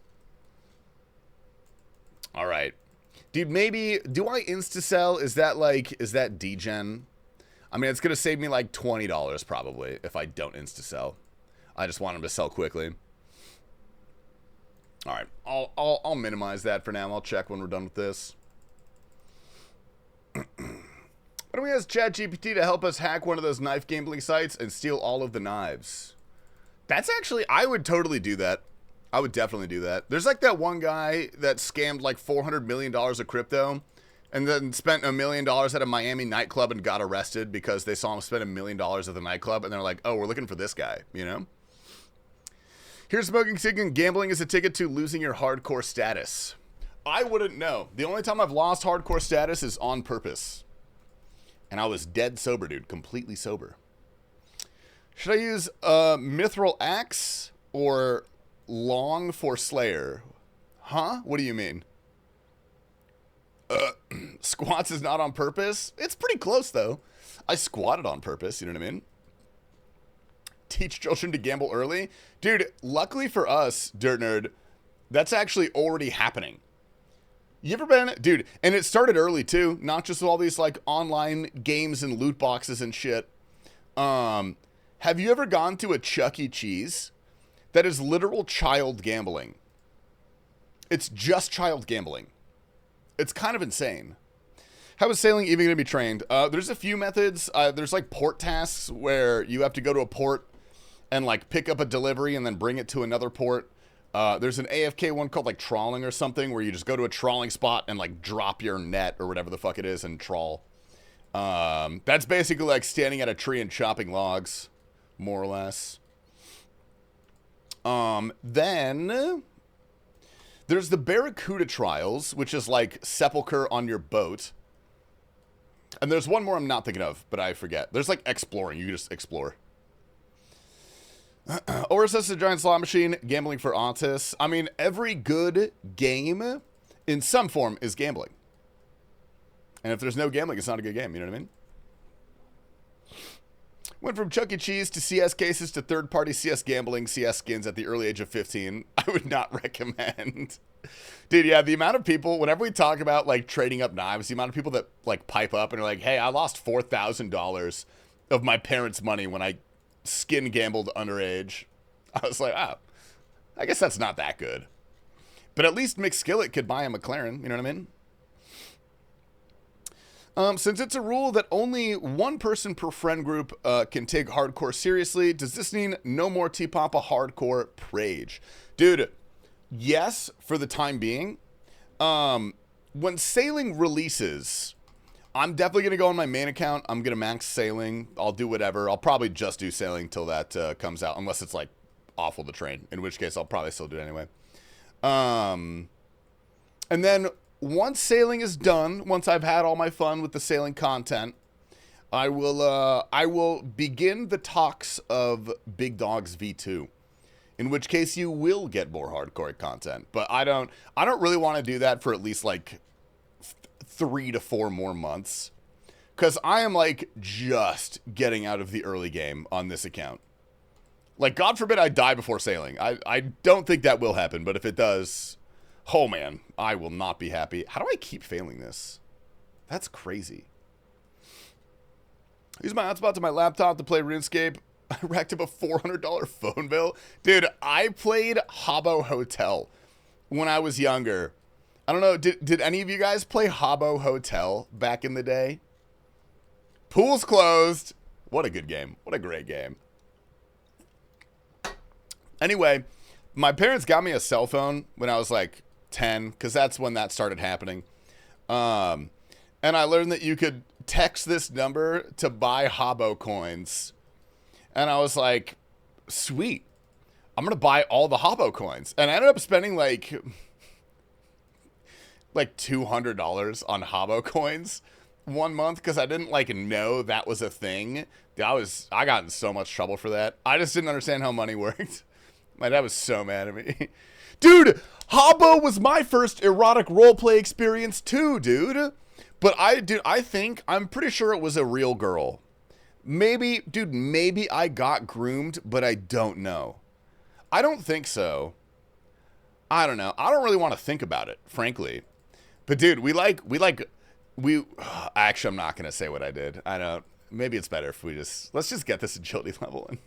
All right. Dude, maybe, do I insta-sell? Is that degen? I mean, it's going to save me like $20 probably if I don't insta-sell. I just want them to sell quickly. All right. I'll minimize that for now. I'll check when we're done with this. Why don't we ask ChatGPT to help us hack one of those knife gambling sites and steal all of the knives? That's actually, I would totally do that. I would definitely do that. There's like that one guy that scammed like $400 million of crypto and then spent $1 million at a Miami nightclub and got arrested because they saw him spend $1 million at the nightclub and they're like, oh, we're looking for this guy, you know? Here's smoking cigarette. Gambling is a ticket to losing your hardcore status. I wouldn't know. The only time I've lost hardcore status is on purpose. And I was dead sober, dude. Completely sober. Should I use Mithril Axe or Long for Slayer? Huh? What do you mean? Squats is not on purpose? It's pretty close, though. I squatted on purpose, you know what I mean? Teach children to gamble early? Dude, luckily for us, Dirt Nerd, that's actually already happening. You ever been, dude, and it started early too, not just with all these like online games and loot boxes and shit. Have you ever gone to a Chuck E. Cheese? That is literal child gambling. It's just child gambling. It's kind of insane. How is sailing even going to be trained? There's a few methods. There's like port tasks where you have to go to a port and like pick up a delivery and then bring it to another port. There's an AFK one called like trawling or something where you just go to a trawling spot and like drop your net or whatever the fuck it is and trawl. That's basically like standing at a tree and chopping logs, more or less. Then there's the Barracuda trials, which is like sepulcher on your boat. And there's one more I'm not thinking of, but I forget. There's like exploring. You can just explore. ORSS is a giant slot machine. Gambling for autists. I mean, every good game in some form is gambling. And if there's no gambling, it's not a good game. You know what I mean? Went from Chuck E. Cheese to CS cases to third-party CS gambling, CS skins at the early age of 15. I would not recommend. Dude, yeah, the amount of people, whenever we talk about, like, trading up knives, the amount of people that, like, pipe up and are like, hey, I lost $4,000 of my parents' money when I skin gambled underage. I was like, oh, I guess that's not that good. But at least McSkillet could buy a McLaren, you know what I mean? Since it's a rule that only one person per friend group can take hardcore seriously, does this mean no more T-Papa hardcore prage? Dude, yes, for the time being. When sailing releases, I'm definitely going to go on my main account. I'm going to max sailing. I'll do whatever. I'll probably just do sailing till that comes out, unless it's, like, awful to train, in which case I'll probably still do it anyway. And then once sailing is done, once I've had all my fun with the sailing content, I will begin the talks of Big Dogs V2, in which case you will get more hardcore content. But I don't really want to do that for at least like 3 to 4 more months, because I am like just getting out of the early game on this account. Like, God forbid I die before sailing. I don't think that will happen, but if it does, oh man, I will not be happy. How do I keep failing this? That's crazy. I use my hotspot to my laptop to play RuneScape. I racked up a $400 phone bill. Dude, I played Habbo Hotel when I was younger. I don't know, did any of you guys play Habbo Hotel back in the day? Pool's closed. What a good game. What a great game. Anyway, my parents got me a cell phone when I was like 10, because that's when that started happening. And I learned that you could text this number to buy Habbo coins. And I was like, sweet, I'm going to buy all the Habbo coins. And I ended up spending like $200 on Habbo coins one month, because I didn't like know that was a thing. I got in so much trouble for that. I just didn't understand how money worked. My dad was so mad at me. Dude, Habbo was my first erotic roleplay experience too, dude. But I'm pretty sure it was a real girl. Maybe I got groomed, but I don't know. I don't think so. I don't know. I don't really want to think about it, frankly. But dude, actually, I'm not going to say what I did. I don't. Maybe it's better if let's just get this agility level and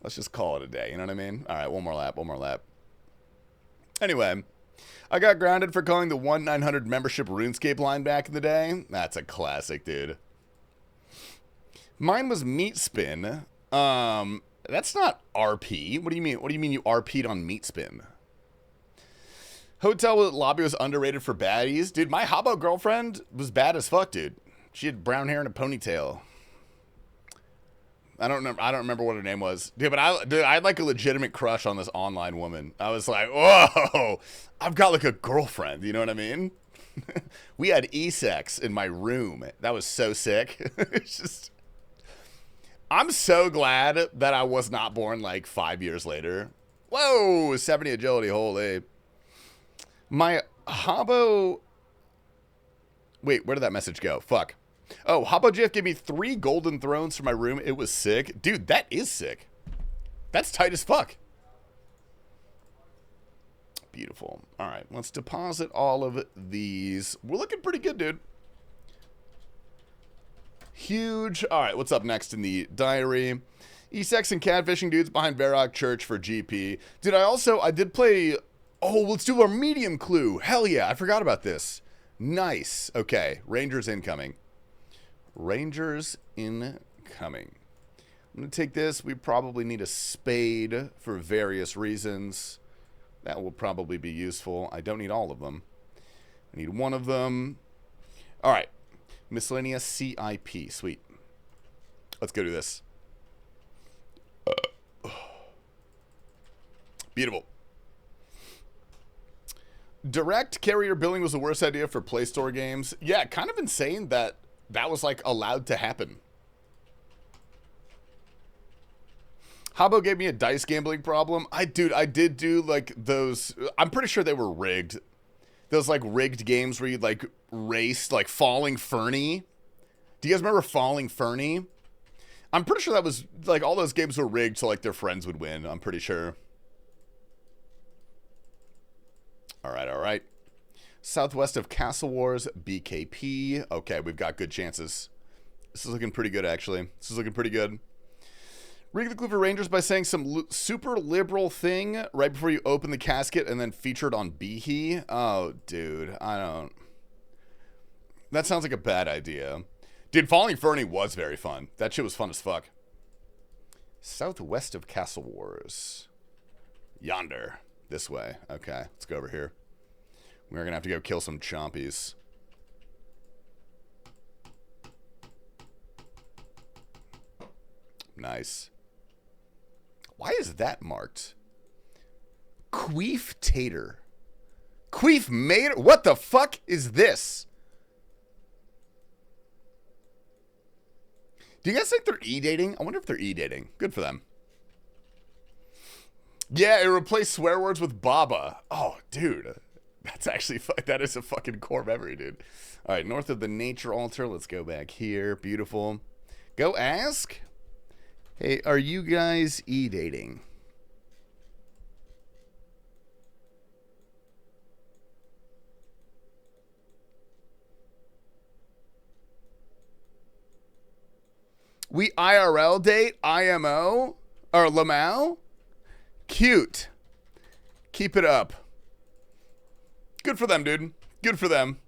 let's just call it a day. You know what I mean? All right, one more lap. Anyway, I got grounded for calling the 1-900 membership RuneScape line back in the day. That's a classic, dude. Mine was Meat Spin. That's not RP. What do you mean? What do you mean you RP'd on Meat Spin? Hotel lobby was underrated for baddies. Dude, my Habbo girlfriend was bad as fuck, dude. She had brown hair and a ponytail. I don't remember what her name was. Dude, but I had like a legitimate crush on this online woman. I was like, whoa, I've got like a girlfriend. You know what I mean? We had e-sex in my room. That was so sick. It's just, I'm so glad that I was not born like 5 years later. Whoa, 70 agility, holy. My Habbo... Wait, where did that message go? Fuck. Oh, Habbo GF gave me 3 golden thrones for my room. It was sick. Dude, that is sick. That's tight as fuck. Beautiful. All right, let's deposit all of these. We're looking pretty good, dude. Huge. All right, what's up next in the diary? E-sex and catfishing dudes behind Varrock Church for GP. Dude, I did play... Oh, let's do our medium clue. Hell yeah, I forgot about this. Nice. Okay, Rangers incoming. Rangers incoming. I'm going to take this. We probably need a spade for various reasons. That will probably be useful. I don't need all of them. I need one of them. All right. Miscellaneous CIP. Sweet. Let's go do this. Beautiful. Direct carrier billing was the worst idea for Play Store games. Yeah, kind of insane that that was like allowed to happen. Habbo gave me a dice gambling problem. I did do like those. I'm pretty sure they were rigged. Those like rigged games where you like race, like Falling Fernie. Do you guys remember Falling Fernie? I'm pretty sure that was like all those games were rigged so like their friends would win. I'm pretty sure. All right, all right. Southwest of Castle Wars, BKP. Okay, we've got good chances. This is looking pretty good, actually. This is looking pretty good. Rig the Clifford Rangers by saying some super liberal thing right before you open the casket and then featured on Behe. Oh, dude, I don't. That sounds like a bad idea. Dude, Falling Fernie was very fun. That shit was fun as fuck. Southwest of Castle Wars. Yonder. This way. Okay, let's go over here. We're gonna have to go kill some chompies. Nice. Why is that marked? Queef Tater. Queef Mater? What the fuck is this? Do you guys think they're e-dating? I wonder if they're e-dating. Good for them. Yeah, it replaced swear words with Baba. Oh, dude. That's actually, that is a fucking core memory, dude. All right, north of the nature altar. Let's go back here. Beautiful. Go ask. Hey, are you guys e-dating? We IRL date? IMO? Or Lamau? Cute. Keep it up. Good for them, dude. Good for them.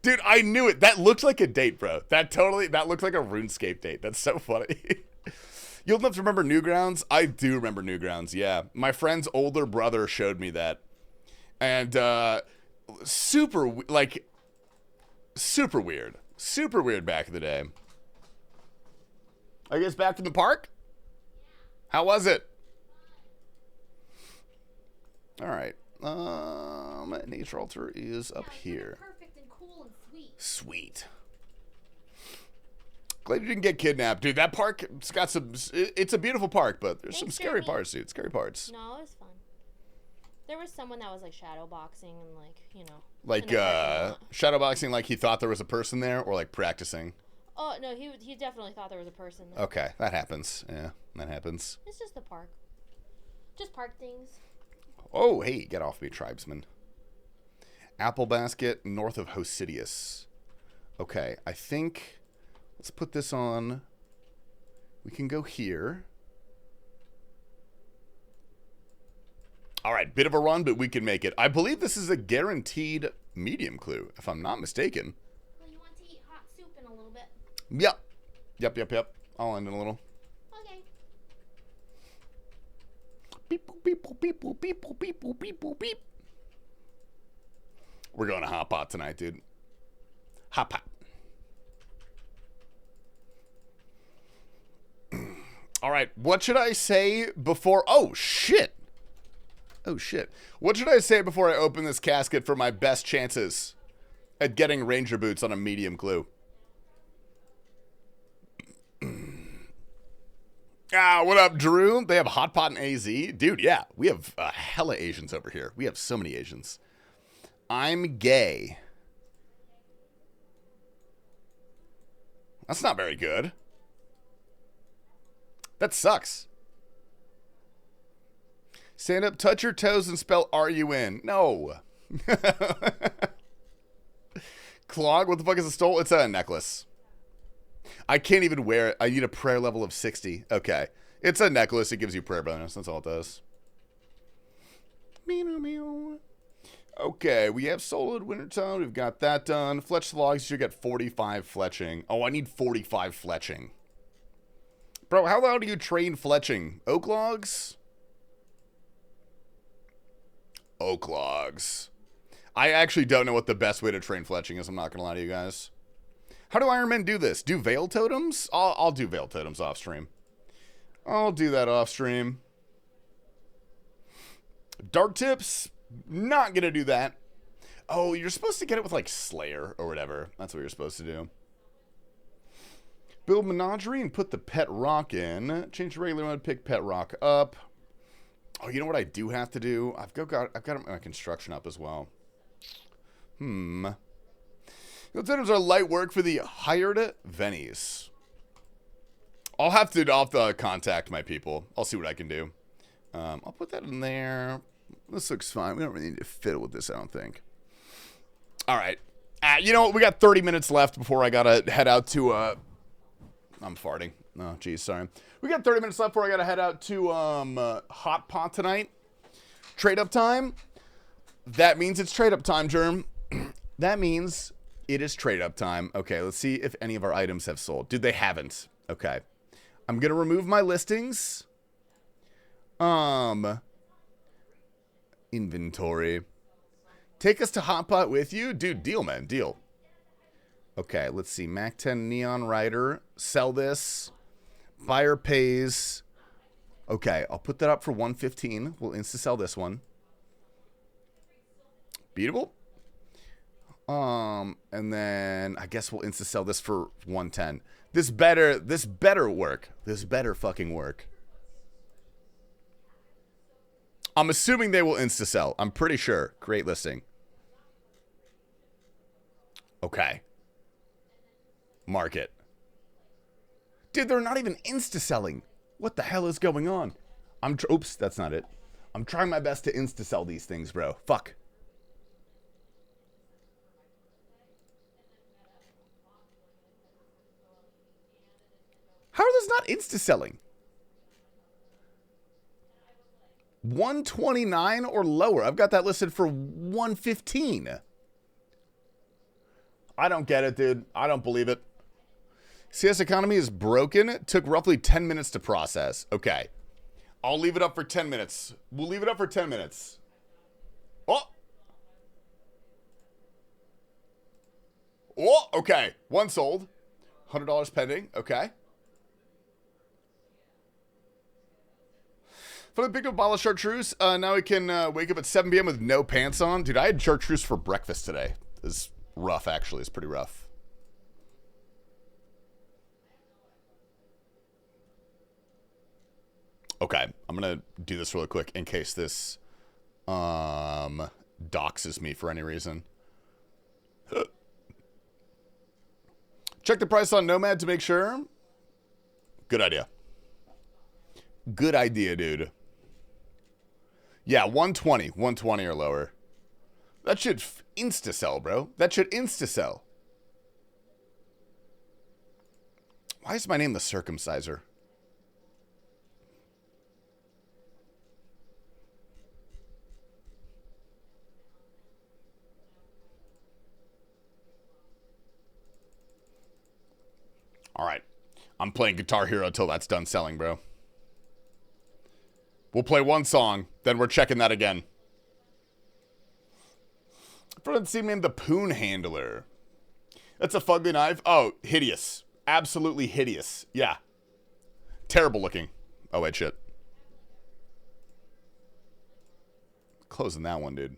Dude, I knew it. That looked like a date, bro. That looked like a RuneScape date. That's so funny. You'll have to remember Newgrounds? I do remember Newgrounds, yeah. My friend's older brother showed me that. And, super weird. Super weird back in the day. Are you guys back from the park? How was it? All right. Nature altar is up here. Perfect and cool and sweet. Sweet. Glad you didn't get kidnapped, dude. That park, it's got some. It's a beautiful park, but there's some scary parts, dude. Scary parts. No, it was fun. There was someone that was like shadow boxing and like, you know. Like shadow boxing, like he thought there was a person there, or like practicing. Oh no, he definitely thought there was a person there. Okay, that happens. Yeah, that happens. It's just the park. Just park things. Oh, hey, get off me, tribesman. Apple basket north of Hosidius. Okay, I think let's put this on. We can go here. All right, bit of a run, but we can make it. I believe this is a guaranteed medium clue, if I'm not mistaken. Well, you want to eat hot soup in a little bit? Yep. Yep. I'll end in a little. Okay. Beep, boop, beep, boop, beep, boop, beep, boop, beep, boop, beep, boop, beep. We're going to Hot Pot tonight, dude. Hot Pot. All right, what should I say before... Oh, shit. Oh, shit. What should I say before I open this casket for my best chances at getting Ranger Boots on a medium clue? What up, Drew? They have Hot Pot and AZ? Dude, yeah. We have hella Asians over here. We have so many Asians. I'm gay. That's not very good. That sucks. Stand up, touch your toes, and spell R-U-N. No. Clog, what the fuck is a stole? It's a necklace. I can't even wear it. I need a prayer level of 60. Okay. It's a necklace. It gives you prayer bonus. That's all it does. Okay, we have Solid Wintertime. We've got that done. Fletch the logs. You get 45 fletching. Oh, I need 45 fletching. Bro, how loud do you train fletching? Oak logs? Oak logs. I actually don't know what the best way to train fletching is. I'm not going to lie to you guys. How do Iron Men do this? Do Veil Totems? I'll do Veil Totems off stream. I'll do that off stream. Dark Tips? Not going to do that. Oh, you're supposed to get it with like Slayer or whatever. That's what you're supposed to do. Build Menagerie and put the pet rock in. Change the regular mode, pick pet rock up. Oh, you know what I do have to do? I've got my construction up as well. Lieutenants are light work for the hired Vennies. I'll have to contact my people. I'll see what I can do. I'll put that in there. This looks fine. We don't really need to fiddle with this, I don't think. All right. You know what? We got 30 minutes left before I gotta head out to. I'm farting. Oh, geez, sorry. We got 30 minutes left before I gotta head out to Hot Pot tonight. Trade up time. That means it's trade up time, Germ. That means it is trade up time. Okay, let's see if any of our items have sold. Dude, they haven't. Okay. I'm gonna remove my listings. Inventory. Take us to Hot Pot with you? Dude, deal, man. Deal. Okay, let's see. Mac 10 Neon Rider. Sell this. Buyer pays. Okay, I'll put that up for 115. We'll insta-sell this one. Beatable. And then I guess we'll insta-sell this for 110. This better work. This better fucking work. I'm assuming they will insta-sell. I'm pretty sure. Great listing. Okay. Market. Dude, they're not even insta-selling. What the hell is going on? Oops, that's not it. I'm trying my best to insta-sell these things, bro. Fuck. How are those not insta-selling? 129 or lower. I've got that listed for 115. I don't get it, dude. I don't believe it. CS economy is broken. It took roughly 10 minutes to process. Okay. I'll leave it up for 10 minutes. We'll leave it up for 10 minutes. Oh. Oh, okay. One sold. $100 pending. Okay. Finally picked up a bottle of chartreuse. Now we can wake up at 7 p.m. with no pants on. Dude, I had chartreuse for breakfast today. It's rough, actually. It's pretty rough. Okay, I'm going to do this really quick in case this doxes me for any reason. Check the price on Nomad to make sure. Good idea. Good idea, dude. Yeah, 120. 120 or lower. That should insta-sell, bro. That should insta-sell. Why is my name the Circumciser? All right. I'm playing Guitar Hero until that's done selling, bro. We'll play one song, then we're checking that again. Front seam named the Poon Handler. That's a fugly knife. Oh, hideous. Absolutely hideous. Yeah. Terrible looking. Oh, wait, shit. Closing that one, dude.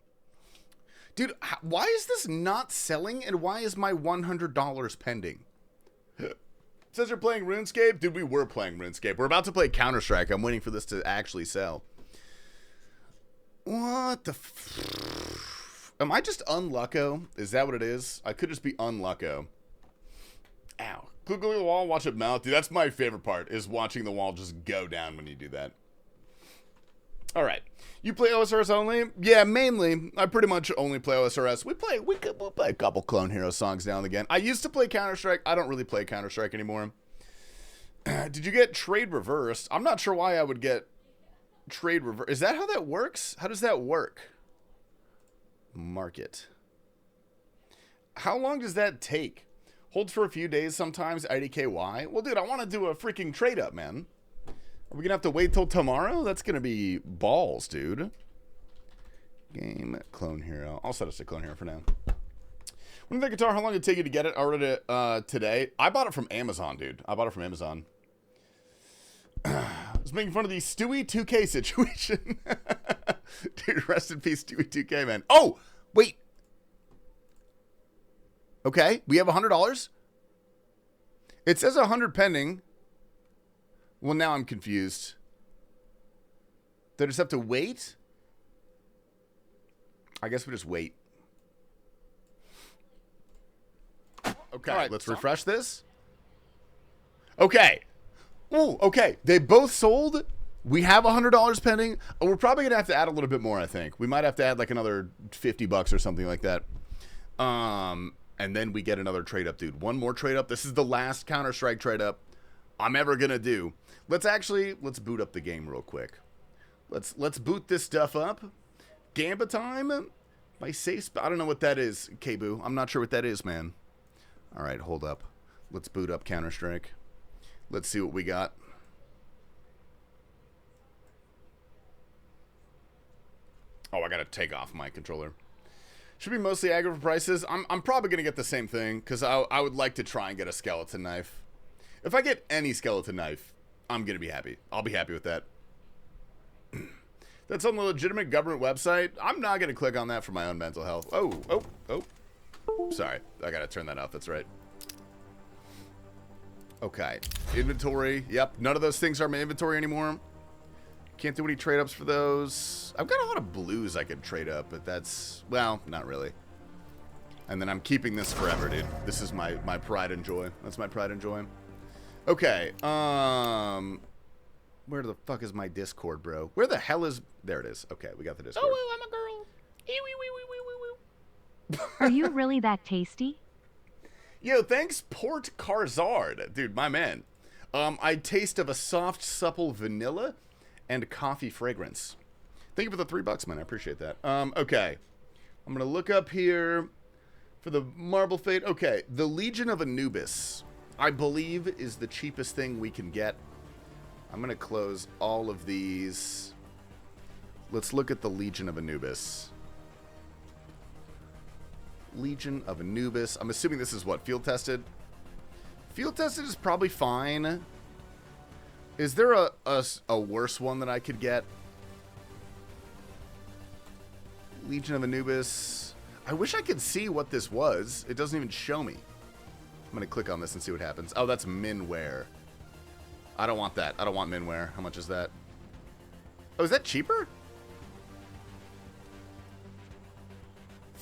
Dude, why is this not selling, and why is my $100 pending? Says you're playing RuneScape? Dude, we were playing RuneScape. We're about to play Counter-Strike. I'm waiting for this to actually sell. What the am I just unlucko? Is that what it is? I could just be unlucko. Ow. Click on the wall, watch it melt. Dude, that's my favorite part, is watching the wall just go down when you do that. All right. You play OSRS only? Yeah, mainly. I pretty much only play OSRS. We'll play a couple Clone Hero songs now and again. I used to play Counter-Strike. I don't really play Counter-Strike anymore. Did you get trade reversed? I'm not sure why I would get trade reverse. Is that how that works? How does that work? Market. How long does that take? Holds for a few days sometimes, IDKY. Well, dude, I want to do a freaking trade up, man. Are we going to have to wait till tomorrow? That's going to be balls, dude. Game, Clone Hero. I'll set us to Clone Hero for now. When the guitar, how long did it take you to get it? I ordered it today. I bought it from Amazon, dude. I bought it from Amazon. I was making fun of the Stewie 2K situation. Dude, rest in peace, Stewie 2K, man. Oh, wait. Okay, we have $100. It says 100 pending. Well, now I'm confused. They just have to wait? I guess we just wait. Okay, All right, let's refresh this. Okay. Ooh, okay. They both sold. We have $100 pending. We're probably going to have to add a little bit more, I think. We might have to add like another $50 or something like that. And then we get another trade up, dude. One more trade up. This is the last Counter-Strike trade up I'm ever going to do. Let's boot up the game real quick. Let's boot this stuff up. Gamba time. My safe I don't know what that is, K-Boo. I'm not sure what that is, man. All right, hold up. Let's boot up Counter-Strike. Let's see what we got. Oh, I got to take off my controller. Should be mostly aggro for prices. I'm probably going to get the same thing because I would like to try and get a skeleton knife. If I get any skeleton knife, I'm going to be happy. I'll be happy with that. That's on the legitimate government website. I'm not going to click on that for my own mental health. Oh. Sorry. I got to turn that off. That's right. Okay. Inventory. Yep. None of those things are in my inventory anymore. Can't do any trade-ups for those. I've got a lot of blues I could trade up, but that's... Well, not really. And then I'm keeping this forever, dude. This is my pride and joy. That's my pride and joy. Okay. Where the fuck is my Discord, bro? Where the hell is... There it is. Okay, we got the Discord. Oh, I'm a girl. Are you really that tasty? Yo, thanks, Port Carzard. Dude, my man. I taste of a soft, supple vanilla and coffee fragrance. Thank you for the $3, man. I appreciate that. Okay. I'm going to look up here for the Marble Fate. Okay, the Legion of Anubis, I believe, is the cheapest thing we can get. I'm going to close all of these. Let's look at the Legion of Anubis. Legion of Anubis. I'm assuming this is what? Field tested? Field tested is probably fine. Is there a worse one that I could get? Legion of Anubis. I wish I could see what this was. It doesn't even show me. I'm going to click on this and see what happens. Oh, that's Minware. I don't want that. I don't want Minware. How much is that? Oh, is that cheaper?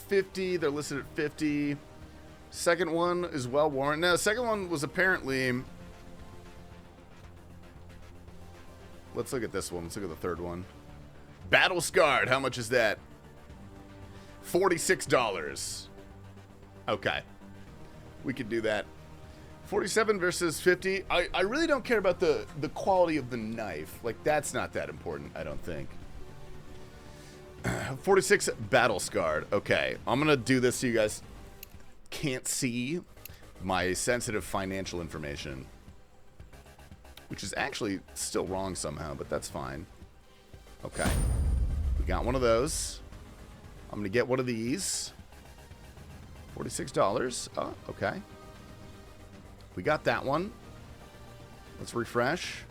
50. They're listed at 50. Second one is well worn. No, the second one was apparently... Let's look at this one. Let's look at the third one. Battle Scarred. How much is that? $46. Okay. We could do that. 47 versus 50. I really don't care about the quality of the knife. Like, that's not that important, I don't think. 46 Battle Scarred. Okay. I'm going to do this so you guys can't see my sensitive financial information. Which is actually still wrong somehow, but that's fine. Okay. We got one of those. I'm going to get one of these. $46. Oh, okay. We got that one. Let's refresh.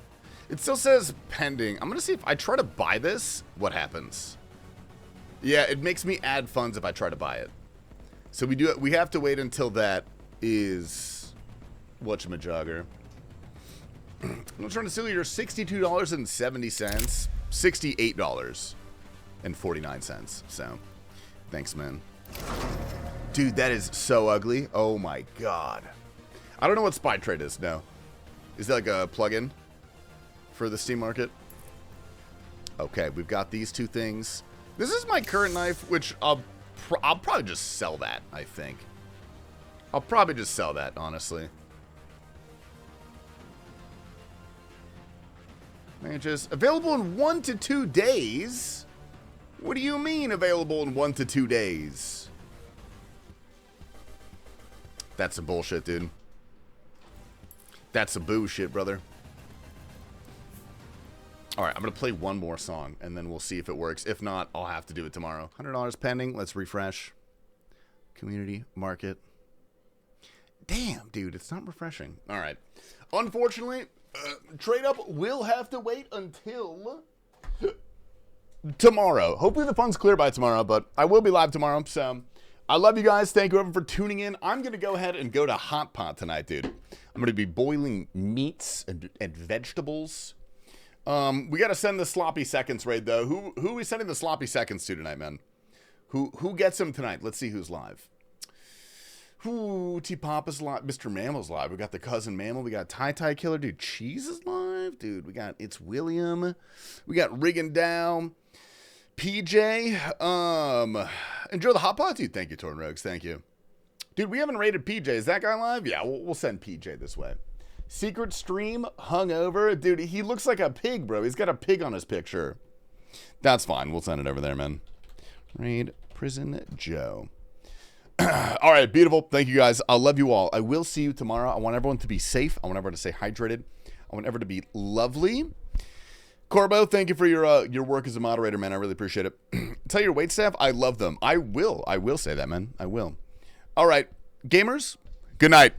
It still says pending. I'm going to see if I try to buy this, what happens. Yeah, it makes me add funds if I try to buy it. So we have to wait until that is whatchamajogger. I'm trying to steal your $62.70. $68.49. So, thanks, man. Dude, that is so ugly. Oh my god. I don't know what Spy Trade is, no. Is that like a plugin for the Steam market? Okay, we've got these two things. This is my current knife, which I'll probably just sell that, I think. I'll probably just sell that, honestly. Just available in 1 to 2 days? What do you mean available in 1 to 2 days? That's some bullshit, dude. That's some bullshit, brother. Alright, I'm going to play one more song, and then we'll see if it works. If not, I'll have to do it tomorrow. $100 pending. Let's refresh. Community, market. Damn, dude, it's not refreshing. Alright. Unfortunately, trade up will have to wait until tomorrow. Hopefully the fun's clear by tomorrow, but I will be live tomorrow, so I love you guys. Thank you everyone for tuning in. I'm going to go ahead and go to Hot Pot tonight, dude. I'm going to be boiling meats and vegetables. We got to send the sloppy seconds raid, though. Who are we sending the sloppy seconds to tonight, man? Who gets them tonight? Let's see who's live. Ooh, T-Pop is live. Mr. Mammal's live. We got the Cousin Mammal. We got Tie Killer. Dude, Cheese is live. Dude, we got It's William. We got Rigging Down. PJ. Enjoy the Hot Pot, dude. Thank you, Torn Rogues. Thank you. Dude, we haven't rated PJ. Is that guy live? Yeah, we'll send PJ this way. Secret Stream. Hungover. Dude, he looks like a pig, bro. He's got a pig on his picture. That's fine. We'll send it over there, man. Raid Prison Joe. All right, beautiful. Thank you guys. I love you all. I will see you tomorrow. I want everyone to be safe. I want everyone to stay hydrated. I want everyone to be lovely. Corbo, thank you for your work as a moderator, man. I really appreciate it. Tell your wait staff, I love them. I will say that, man. I will. All right, gamers, good night.